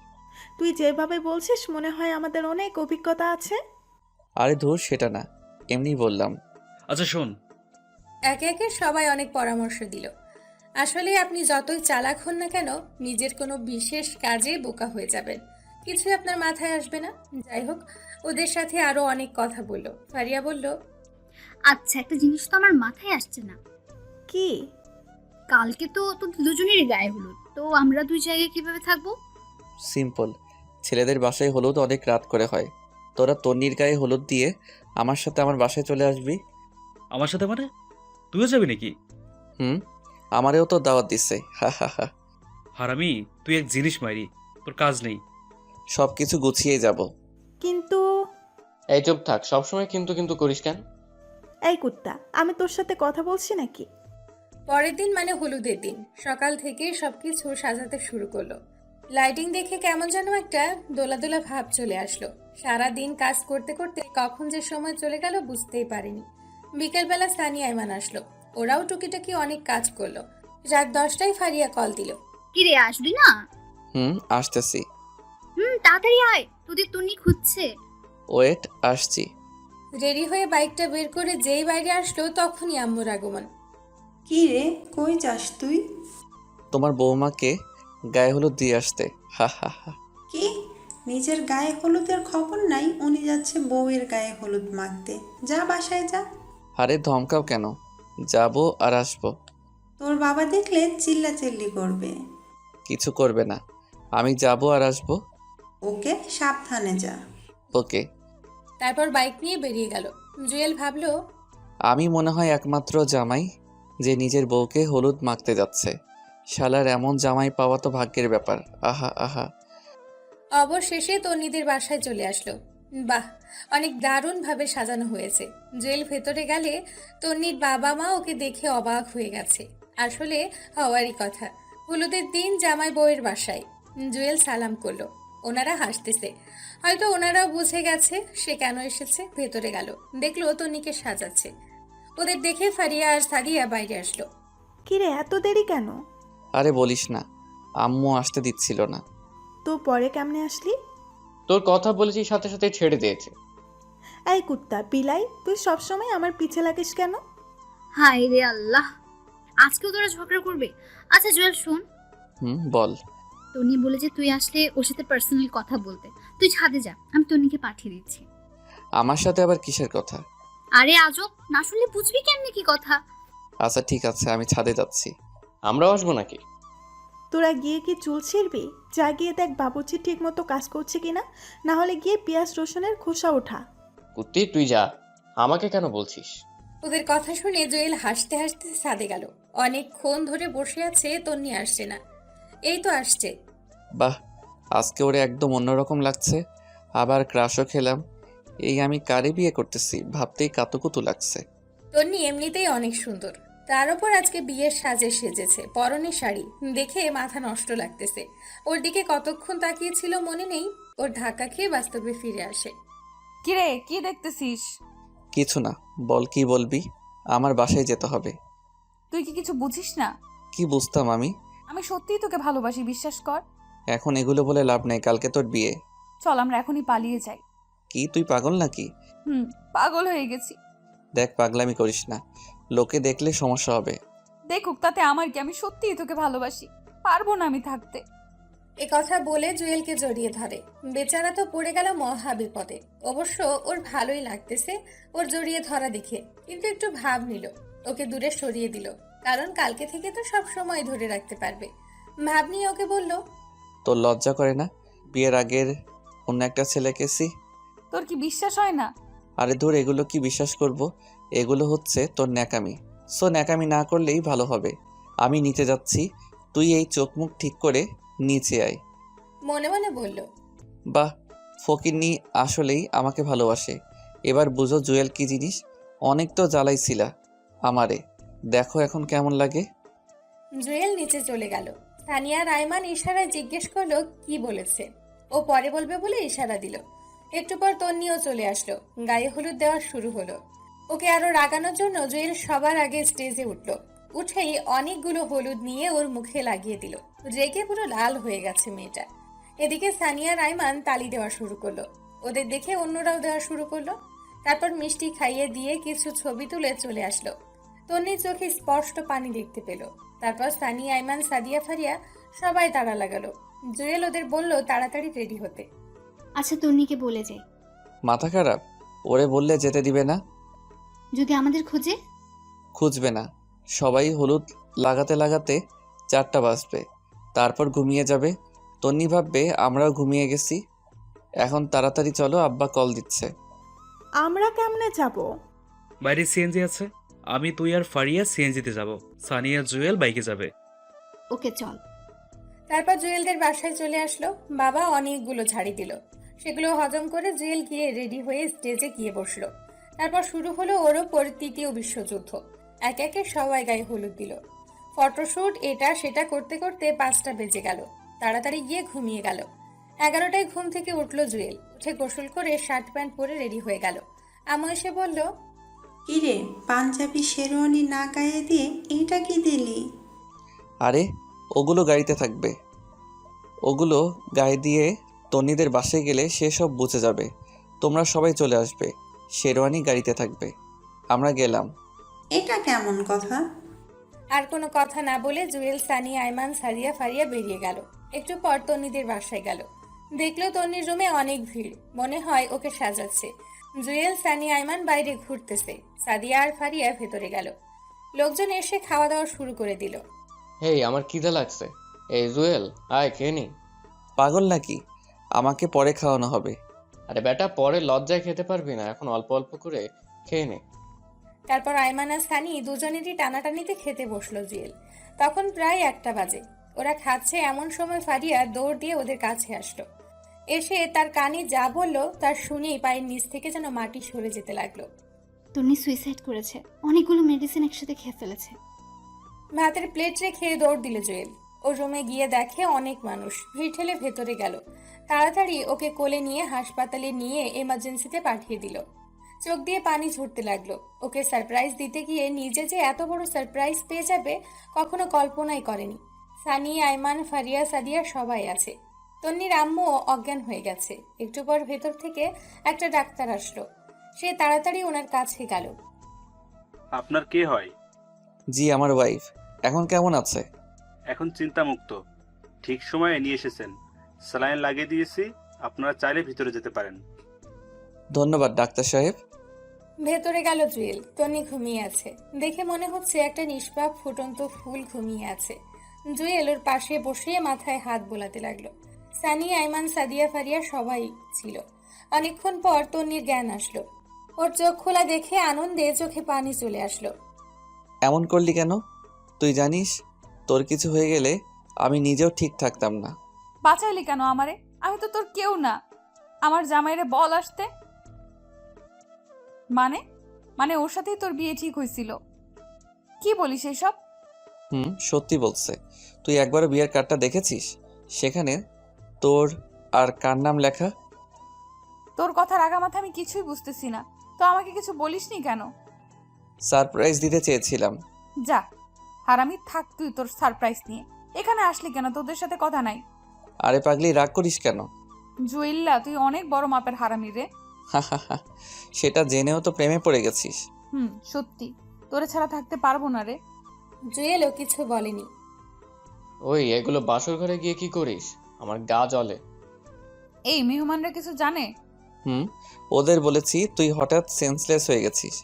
তুই যেভাবে বলছিস মনে হয় আমাদের অনেক অভিজ্ঞতা আছে। আরে ধুর, সেটা না, এমনি বললাম। আচ্ছা শোন, একে একে সবাই অনেক পরামর্শ দিল। আসলে আপনি যতই চালাক হন না কেন, নিজের কোনো বিশেষ কাজে বোকা হয়ে যাবেন, কিছুই আপনার মাথায় আসবে না। যাই হোক, ওদের সাথে আরো অনেক কথা বলল। ফারিয়া বলল, আচ্ছা একটা জিনিস তো আমার মাথায় আসছে না। কি? কালকে তো তোদের দুজনেরই গায়ে হলুদ, তো আমরা দুই জায়গায় কিভাবে থাকবো? সিম্পল, ছেলেদের বাসায় হলুদ অনেক রাত করে হয়। তোরা তন্নির গায়ে হলুদ দিয়ে আমার সাথে আমার বাসায় চলে আসবি। আমার সাথে মানে? তুইও যাবি নাকি? আমারেও তো দাওয়াত দিচ্ছে। হা হা হা। হারামি, তুই এক জিনিস মাইরি, তোর কাজ নেই। সব কিছু গুছিয়ে যাব। কিন্তু এই চুপ থাক, সবসময় কিন্তু কিন্তু করিস কেন? এই কুত্তা, আমি তোর সাথে কথা বলছি নাকি? পরের দিন মানে হলুদের দিন সকাল থেকে সবকিছু সাজাতে শুরু করলো। লাইটিং দেখে কেমন যেন একটা দোলাদোলা ভাব চলে আসলো। সারা দিন কাজ করতে করতে কখন যে সময় চলে গেল বুঝতেই পারিনি। বিকেলবেলা সানি, আয়মান আসলো। ওরাও টুকিটাকি অনেক কাজ করলো। রাত 10টায় ফারিয়া কল দিল। কিরে আসবি না? আসতেছি। তাড়াতাড়ি আয়, তোদের তন্নি খুঁজছে। ওয়েট, আসছি। রেডি হয়ে বাইকটা বের করে যেই বাইরে আসলো তখনই আম্মুর আগমন। কি রে, কই যাস তুই? তোমার বৌমাকে গায়ে হলুদ দিয়ে আসতে। হা হা হা। কি, নিজের গায়ে হলুদের খবর নাই? উনি যাচ্ছে বউয়ের গায়ে হলুদ মাখতে। যা বাসায় যা। আরে ধমকাও কেন? যাবো আর আসবো। তোর বাবা দেখলে চিল্লাচিল্লি করবে। কিছু করবে না, আমি যাবো আর আসবো। ওকে, সাবধানে যা। ওকে। তারপর বাইক নিয়ে বেরিয়ে গেল। জুয়েল ভাবলো, আমি মনে হয় একমাত্র জামাই যে নিজের বউকে হলুদ মাখতে যাচ্ছে। শালার এমন জামাই পাওয়া তো ভাগ্যের ব্যাপার। আহা আহা। অবশেষে তন্নিদের বাসায় চলে আসলো। বাহ, অনেক দারুণভাবে সাজানো হয়েছে। জুয়েল ভেতরে গেলে তন্নির বাবা মা ওকে দেখে অবাক হয়ে গেছে। আসলে হওয়ারই কথা, হলুদের দিন জামাই বউয়ের বাসায়। জুয়েল সালাম করলো, ওনারা হাসতেছে। হয়তো ওনারাও বুঝে গেছে সে কেন এসেছে। ভেতরে গেল, দেখলো তন্নিকে সাজাচ্ছে। ওদের দেখে ফারিয়া আর সাদিয়া বাইরে আসলো। কিরে এত দেরি কেন? আরে বলিস না, আম্মু আসতে দিচ্ছিল না। তো পরে কেমনে আসলি? তোর কথা বলেছি সাথে সাথে ছেড়ে দিয়েছে। এই কুত্তা বিলাই, তুই সবসময় আমার পিছে লাগিস কেন? হায় রে আল্লাহ, আজকেও তোরা ঝগড়া করবে? আচ্ছা জুয়েল শোন, বল। তনি বলে যে তুই আসলে ওর সাথে পার্সোনাল কথা বলতে। তুই ছাদে যা, আমি তনিকে পাঠিয়ে দিচ্ছি। আমার সাথে আবার কিসের কথা? আরে আজব, না শুনলে বুঝবি কেমনে কি কথা? আচ্ছা ঠিক আছে, আমি ছাদে যাচ্ছি। আমরাও আসবো নাকি? তোরা গিয়ে কি চুল ছিঁড়বি? যা গিয়ে দেখ বাবুর্চি ঠিক মতো কাজ করছে কিনা, না হলে গিয়ে পেঁয়াজ রসুনের খোসা ওঠা। কুত্তি তুই যা, আমাকে কেন বলছিস? ওদের কথা শুনে জুয়েল হাসতে হাসতে ছাদে গেল। অনেকক্ষণ ধরে বসে আছে, তন্নি আসছে না। এই তো আসছে। বাহ, আজকে ওরে একদম অন্যরকম লাগছে। আবার ক্রাশও খেলাম। এই আমি কারে বিয়ে করতেছি ভাবতেই কাতুকুতু লাগছে। তন্নি এমনিতেই অনেক সুন্দর, তার উপর আজকে বিয়ের সাজে সেজেছে। পরনে শাড়ি দেখে মাথা নষ্ট লাগতেছে। ওর দিকে কতক্ষণ তাকিয়েছিল মনে নেই। ওর ধাক্কা খেয়ে বাস্তবে ফিরে আসে। কিরে কি দেখতেছিস? কিছু না, বল কি বলবি? আমার বাসায় যেতে হবে। তুই কি কিছু বুঝিস না? কি বুঝতাম আমি? আমি সত্যিই তোকে ভালোবাসি, বিশ্বাস কর। এখন এগুলো বলে লাভ নেই, কালকে তোর বিয়ে। চল আমরা এখনই পালিয়ে যাই। কি তুই পাগল নাকি? পাগল হয়ে গেছি। দেখ, পাগলামি করিস না, লোকে দেখলে সমস্যা হবে। দেখুক তাতে আমার কি, আমি সত্যিই তোকে ভালোবাসি, পারবো না আমি থাকতে। এ কথা বলে জুয়েলকে জড়িয়ে ধরে। বেচারা তো পড়ে গেল মহা বিপদে। অবশ্য ওর ভালোই লাগতেছে ওর জড়িয়ে ধরা দেখে, কিন্তু একটু ভাব নিল, ওকে দূরে সরিয়ে দিল। কারণ কালকে থেকে তো সব সময় ধরে রাখতে পারবে। ভাব নিয়ে ওকে বলল, তোর লজ্জা করে না? বিয়ের আগের অন্য একটা ছেলেকেছি। তোর কি বিশ্বাস হয় না? আরে ধর, এগুলো কি বিশ্বাস করব? এগুলো হচ্ছে তোর ন্যাকামি। সো ন্যাকামি না করলেই ভালো হবে। আমি নিতে যাচ্ছি, তুই এই চোখ মুখ ঠিক করে নিচে আয়। মনে মনে বলল, বাহ, ফকিন্নি আসলেই আমাকে ভালোবাসে। এবার বুঝো জুয়েল কি জিনিস। অনেক তো জ্বালাইছিলা আমারে, দেখো এখন কেমন লাগে। জুয়েল নিচে চলে গেল। সানিয়া রায়মান ইশারায় জিজ্ঞেস করলো কি বলেছে। ও পরে বলবে বলে ইশারা দিল। একটু পর তন্নিও চলে আসলো। গায়ে হলুদ দেওয়া শুরু হলো। ওকে আরো রাগানোর জন্য জুয়েল সবার আগে স্টেজে উঠলো। উঠেই অনেকগুলো হলুদ নিয়ে ওর মুখে লাগিয়ে দিল। রেগে পুরো লাল হয়ে গেছে মেয়েটা। এদিকে সানিয়া রায়মান তালি দেওয়া শুরু করলো। ওদের দেখে অন্যরাও দেওয়া শুরু করলো। তারপর মিষ্টি খাইয়ে দিয়ে কিছু ছবি তুলে চলে আসলো। তন্নির চোখে স্পষ্ট পানি দেখতে পেল। তারপর সানি, আইমান, সাদিয়া, ফারিয়া সবাই তাড়া লাগালো। জুয়েল ওদের বলল তাড়াতাড়ি রেডি হতে। আচ্ছা তন্নিকে বলে যাই। মাথা খারাপ? ওরে বললে যেতে দিবে না? যদি আমাদের খোঁজে? খুঁজবে না, সবাই হলুদ লাগাতে লাগাতে 4টা বাজবে, তারপর ঘুমিয়ে যাবে। তন্নি ভাববে আমরাও ঘুমিয়ে গেছি। এখন তাড়াতাড়ি চলো, আব্বা কল দিচ্ছে। আমরা কেমনে যাব? বাইরে সিএনজি আছে, আমি তুই আর ফারিয়া সিএনজিতে যাব, সানিয়া জুয়েল বাইকে যাবে। ওকে চল। তারপর জুয়েলদের বাসায় চলে আসলো। বাবা অনেকগুলো ঝাড়ি দিল। সেগুলো হজম করে জুয়েল গিয়ে রেডি হয়ে স্টেজে গিয়ে বসলো। তারপর শুরু হলো ওর ওপর ৩য় বিশ্বযুদ্ধ। এক একে সবাই গায়ে হলুদ দিল। ফটোশুট এটা সেটা করতে করতে 5টা বেজে গেল। তাড়াতাড়ি গিয়ে ঘুমিয়ে গেল। 11টায় ঘুম থেকে উঠলো জুয়েল। উঠে গোসল করে শার্ট প্যান্ট পরে রেডি হয়ে গেল। আম্মু এসে বলল, কিরে পাঞ্জাবি শেরওয়ানি না গায়ে দিয়ে এইটা কি দিলি? আরে ওগুলো গাড়িতে থাকবে, ওগুলো গায়ে দিয়ে তন্নিদের বাসায় গেলে সে সব বুঝে যাবে। তোমরা সবাই চলে আসবে, শেরওয়ানি গাড়িতে থাকবে। আমরা গেলাম। এটা কেমন কথা? আর কোনো কথা না বলে জুয়েল, সানি, আইমান, সারিয়া, ফারিয়া বেরিয়ে গেল। একটু পর তন্নিদের বাসায় গেল। দেখলো তন্নির রুমে অনেক ভিড়। মনে হয় ওকে সাজাচ্ছে। জুয়েল, সানি, আইমান বাইরে ঘুরতেছে। সাদিয়া আর ফারিয়া ভেতরে গেল। লোকজন এসে খাওয়া দাওয়া শুরু করে দিল। হেই আমার খিদে লাগছে। এই জুয়েল আয় খেয়ে নি। পাগল নাকি? আমাকে পরে খাওয়ানো হবে। আরে বেটা, পরে লজ্জায় খেতে পারবি না, এখন অল্প অল্প করে খেয়ে নে। তারপর আইমান আর সানি দুজনেরই টানাটানিতে খেতে বসলো জুয়েল। তখন প্রায় 1টা বাজে। ওরা খাচ্ছে এমন সময় ফারিয়া দৌড় দিয়ে ওদের কাছে আসলো। এসে তার কানে যা বলল তার শুনেই পায়ের নিচ থেকে যেন মাটি সরে যেতে লাগলো। তন্নি সুইসাইড করেছে, অনেকগুলো মেডিসিন একসাথে খেয়ে ফেলেছে। ভাতের প্লেট রেখে দৌড় দিল জুয়েল। ও রুমে গিয়ে দেখে অনেক মানুষ ভিড় ঠেলে ভেতরে গেল। তাড়াতাড়ি ওকে কোলে নিয়ে হাসপাতালে নিয়ে এমার্জেন্সিতে পাঠিয়ে দিল। চোখ দিয়ে পানি ঝরতে লাগলো। ওকে সারপ্রাইজ দিতে গিয়ে নিজে যে এত বড় সারপ্রাইজ পেয়ে যাবে কখনো কল্পনাই করেনি। সানি, আইমান, ফারিয়া, সাদিয়া সবাই আছে। তন্নির আম্মুও অজ্ঞান হয়ে গেছে। একটু পর ভেতর থেকে একটা ডাক্তার আসলো। সে তাড়াতাড়ি ওনার কাছে গেল। আপনার কে হয়? জি, আমার ওয়াইফ। এখন কেমন আছে? এখন চিন্তামুক্ত। ঠিক সময়ে নিয়ে এসেছেন। স্যালাইন লাগিয়ে দিয়েছি, আপনারা চাইলে ভিতরে যেতে পারেন। ধন্যবাদ ডাক্তার সাহেব। ভেতরে গেল জুয়েল। তন্নি ঘুমিয়ে আছে। দেখে মনে হচ্ছে একটা নিষ্পাপ ফুটন্ত ফুল ঘুমিয়ে আছে। জুয়েল ওর পাশে বসে মাথায় হাত বোলাতে লাগলো। সানি, আইমান, সাদিয়া, ফারিয়া সবাই ছিল। অনেকক্ষণ পর তন্নির জ্ঞান আসলো। ওর চোখ খোলা দেখে আনন্দে চোখে পানি চলে আসলো। এমন করলি কেন? তুই জানিস তোর কিছু হয়ে গেলে আমি নিজেও ঠিক থাকতাম না। বাঁচাইলি কেন আমারে? আমি তো তোর কেউ না। আমার জামাইরে বল আসতে। মানে মানে ওর সাথেই তোর বিয়ে ঠিক হয়েছিল? কি বলিস এসব? সত্যি বলছে। তুই একবারও বিয়ের কার্ডটা দেখেছিস? সেখানে তোর আর কার নাম লেখা? তোর কথার আগামাথা আমি কিছুই বুঝতেছি না। তো আমাকে কিছু বলিসনি কেন? সারপ্রাইজ দিতে চেয়েছিলাম। যা হারামি, থাক তুই তোর সারপ্রাইজ নিয়ে। এখানে আসলি কেন? তোদের সাথে কথা নাই। আরে পাগলি, রাগ করিস কেন? জুয়েল্লা, তুই অনেক বড় মাপের হারামি রে। সেটা জেনেও তো প্রেমে পড়ে গেছিস। সত্যি তোরে ছাড়া থাকতে পারবো না রে। জুয়েলও কিছু বলেনি। ওই এগুলো বাসর ঘরে গিয়ে কি করিস? আমার গা জ্বলে। এই মেহমানরা কিছু জানে? ওদের বলেছি তুই হঠাৎ সেন্সলেস হয়ে গেছিস।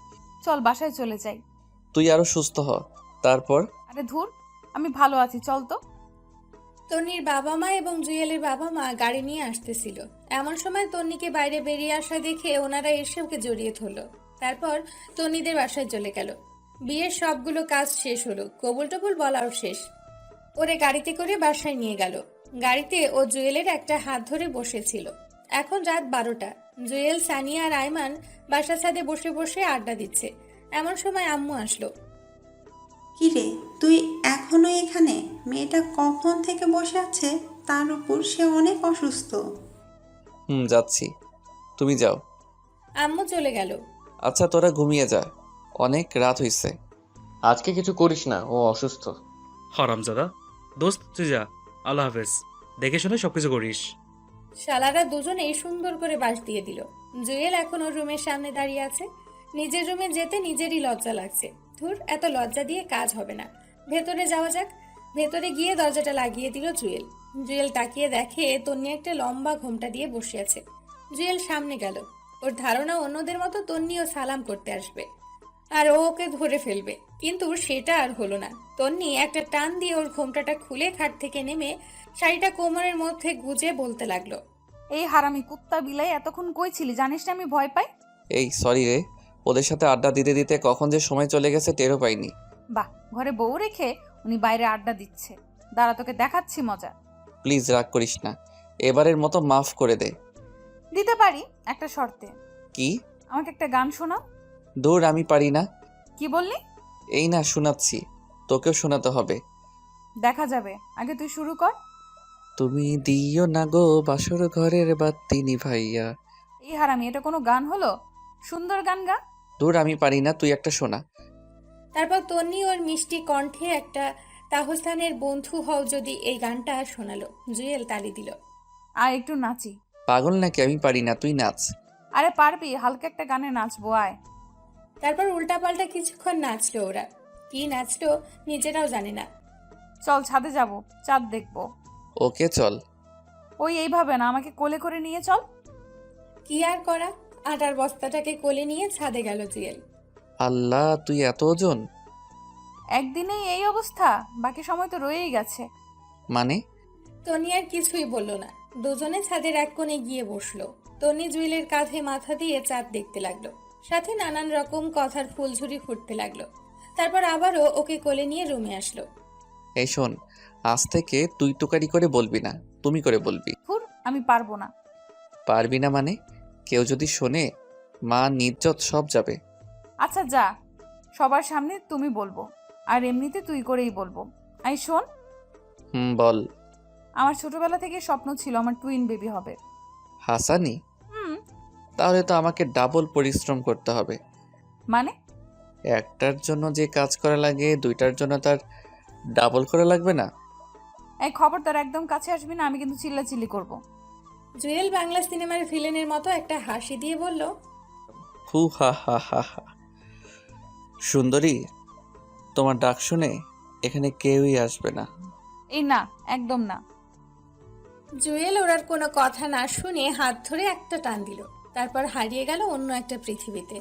চল বাসায় চলে যাই। তুই আরো সুস্থ হ, তারপর। আরে ধুর, আমি ভালো আছি, চল তো। তন্নির বাবা মা এবং জুয়েলের বাবা মা গাড়ি নিয়ে আসতেছিল। এমন সময় তন্নিকে বাইরে বেরিয়ে আসা দেখে ওনারা এসে ওকে জড়িয়ে ধরলো। তারপর তন্নিদের বাসায় চলে গেল। বিয়ের সবগুলো কাজ শেষ হলো, কবুল টবুল বলাও শেষ। ওরে গাড়িতে করে বাসায় নিয়ে গেল। গাড়িতে ও জুয়েলের একটা হাত ধরে বসেছিল। এখন রাত 12টা। জুয়েল, সানিয়া আর আইমান বাসা ছাদে বসে বসে আড্ডা দিচ্ছে। এমন সময় আম্মু আসলো। কিরে, তুই এখনো এখানে? মেয়েটা কখন থেকে বসে আছে, তার উপর সে অনেক অসুস্থ। যাচ্ছি, তুমি যাও। আম্মু চলে গেল। আচ্ছা তোরা ঘুমিয়ে যা, অনেক রাত হইছে। আজকে কিছু করিস না, ও অসুস্থ। হারামজাদা। দোস্ত তুই যা, আল্লাহ হাফেজ। দেখে শুনে সবকিছু করিস। শালারা দুজনেই সুন্দর করে বাস দিয়ে দিল। জুয়েল এখন ওর রুমের সামনে দাঁড়িয়ে আছে। নিজের রুমে যেতে নিজেরই লজ্জা লাগছে। ধুর, এত লজ্জা দিয়ে কাজ হবে না, ভেতরে যাওয়া যাক। ভেতরে গিয়ে দরজাটা লাগিয়ে দিল জুয়েল। জুয়েল তাকিয়ে দেখে তন্নি একটা লম্বা ঘোমটা দিয়ে বসে আছে। জুয়েল সামনে গেল। ওর ধারণা অন্যদের মতো তন্নিও সালাম করতে আসবে আর ও ওকে ধরে ফেলবে, কিন্তু সেটা আর হলো না। তন্নি একটা টান দিয়ে ওর ঘোমটাটা খুলে খাট থেকে নেমে শাড়িটা কোমরের মধ্যে গুজে বলতে লাগলো। এই হারামি কুত্তা বিলাই, এতক্ষণ কই ছিলি? জানিস না আমি ভয় পাই। এই সরি রে, ওদের সাথে আড্ডা দিতে দিতে কখন যে সময় চলে গেছে টেরও পাইনি। বাহ, ঘরে বউ রেখে উনি বাইরে আড্ডা দিচ্ছে। দাঁড়া, তোকে দেখাচ্ছি মজা। প্লিজ রাগ করিস না, এবারের মতো মাফ করে দে। দিতে পারি, একটা শর্তে। কি? আমাকে একটা গান শোনাও। দূর, আমি পারি না। কি বললি? এই না শোনাচ্ছি, তোকেও শোনাতে হবে। দেখা যাবে, আগে তুই শুরু কর। তুমি দিও না গো বাসর ঘরের বাতি নিভাইয়া। এই হারামি, এটা কোনো গান হলো? সুন্দর গান গা। দূর, আমি পারি না, তুই একটা শোনা। তারপর তন্নি ওর মিষ্টি কণ্ঠে একটা তাহসানের বন্ধু হও যদি এই গানটা শোনালো। জুয়েল তালি দিল। আর একটু নাচি। পাগল নাকি? আমি পারি না, তুই নাচ। আরে পারবি, হালকা একটা গানে নাচবো, আয়। তারপর উল্টাপাল্টা কিছুক্ষণ নাচলো ওরা। কি নাচলো নিজেরাও জানে না। চল ছাদে যাব, চাঁদ দেখবো। ওকে চল। ওই এইভাবে না, আমাকে কোলে করে নিয়ে চল। কি আর করা, আটার বস্তাটাকে কোলে নিয়ে ছাদে গেল জুয়েল। আল্লাহ, তুই এত ওজন! একদিনেই এই অবস্থা? বাকি সময় তো রয়েই গেছে। মানে? তনি আর কিছুই বলল না। দুজনে ছাদের এক কোণে গিয়ে বসলো। তনি জুয়েলের কাঁধে মাথা দিয়ে চাঁদ দেখতে লাগলো, সাথে নানান রকম কথার ফুলঝুরি ফুটতে লাগলো। তারপর আবারও ওকে কোলে নিয়ে রুমে আসলো। এই শোন, আজ থেকে তুই টুকারি করে বলবি না, তুমি করে বলবি। আমি পারবো না। পারবি না মানে? কেউ যদি শোনে, মা নিজ্জত সব যাবে। আচ্ছা যা, সবার সামনে তুমি বলবো, আর এমনিতে তুই করেই বলবো। আই শোন, বল। আমার ছোটবেলা থেকে স্বপ্ন ছিল আমার টুইন বেবি হবে। হাসানি? তাহলে তো আমাকে ডাবল পরিশ্রম করতে হবে। মানে? একটার জন্য যে কাজ করা লাগে, দুইটার জন্য তার ডাবল করা লাগবে না? এই খবরদার একদম কাছে আসবি না, আমি কিন্তু চিল্লাচিল্লি করব। জুয়েল বাংলা সিনেমার ভিলেনের মতো একটা হাসি দিয়ে বলল, হু হা হা হা হা। সুন্দরী, তোমার ডাক শুনে এখানে কেউই আসবে না। এই না, একদম না। জুয়েল ওর কোনো কথা না শুনে হাত ধরে একটা টান দিল, তারপর হারিয়ে গেল অন্য একটা পৃথিবীতে।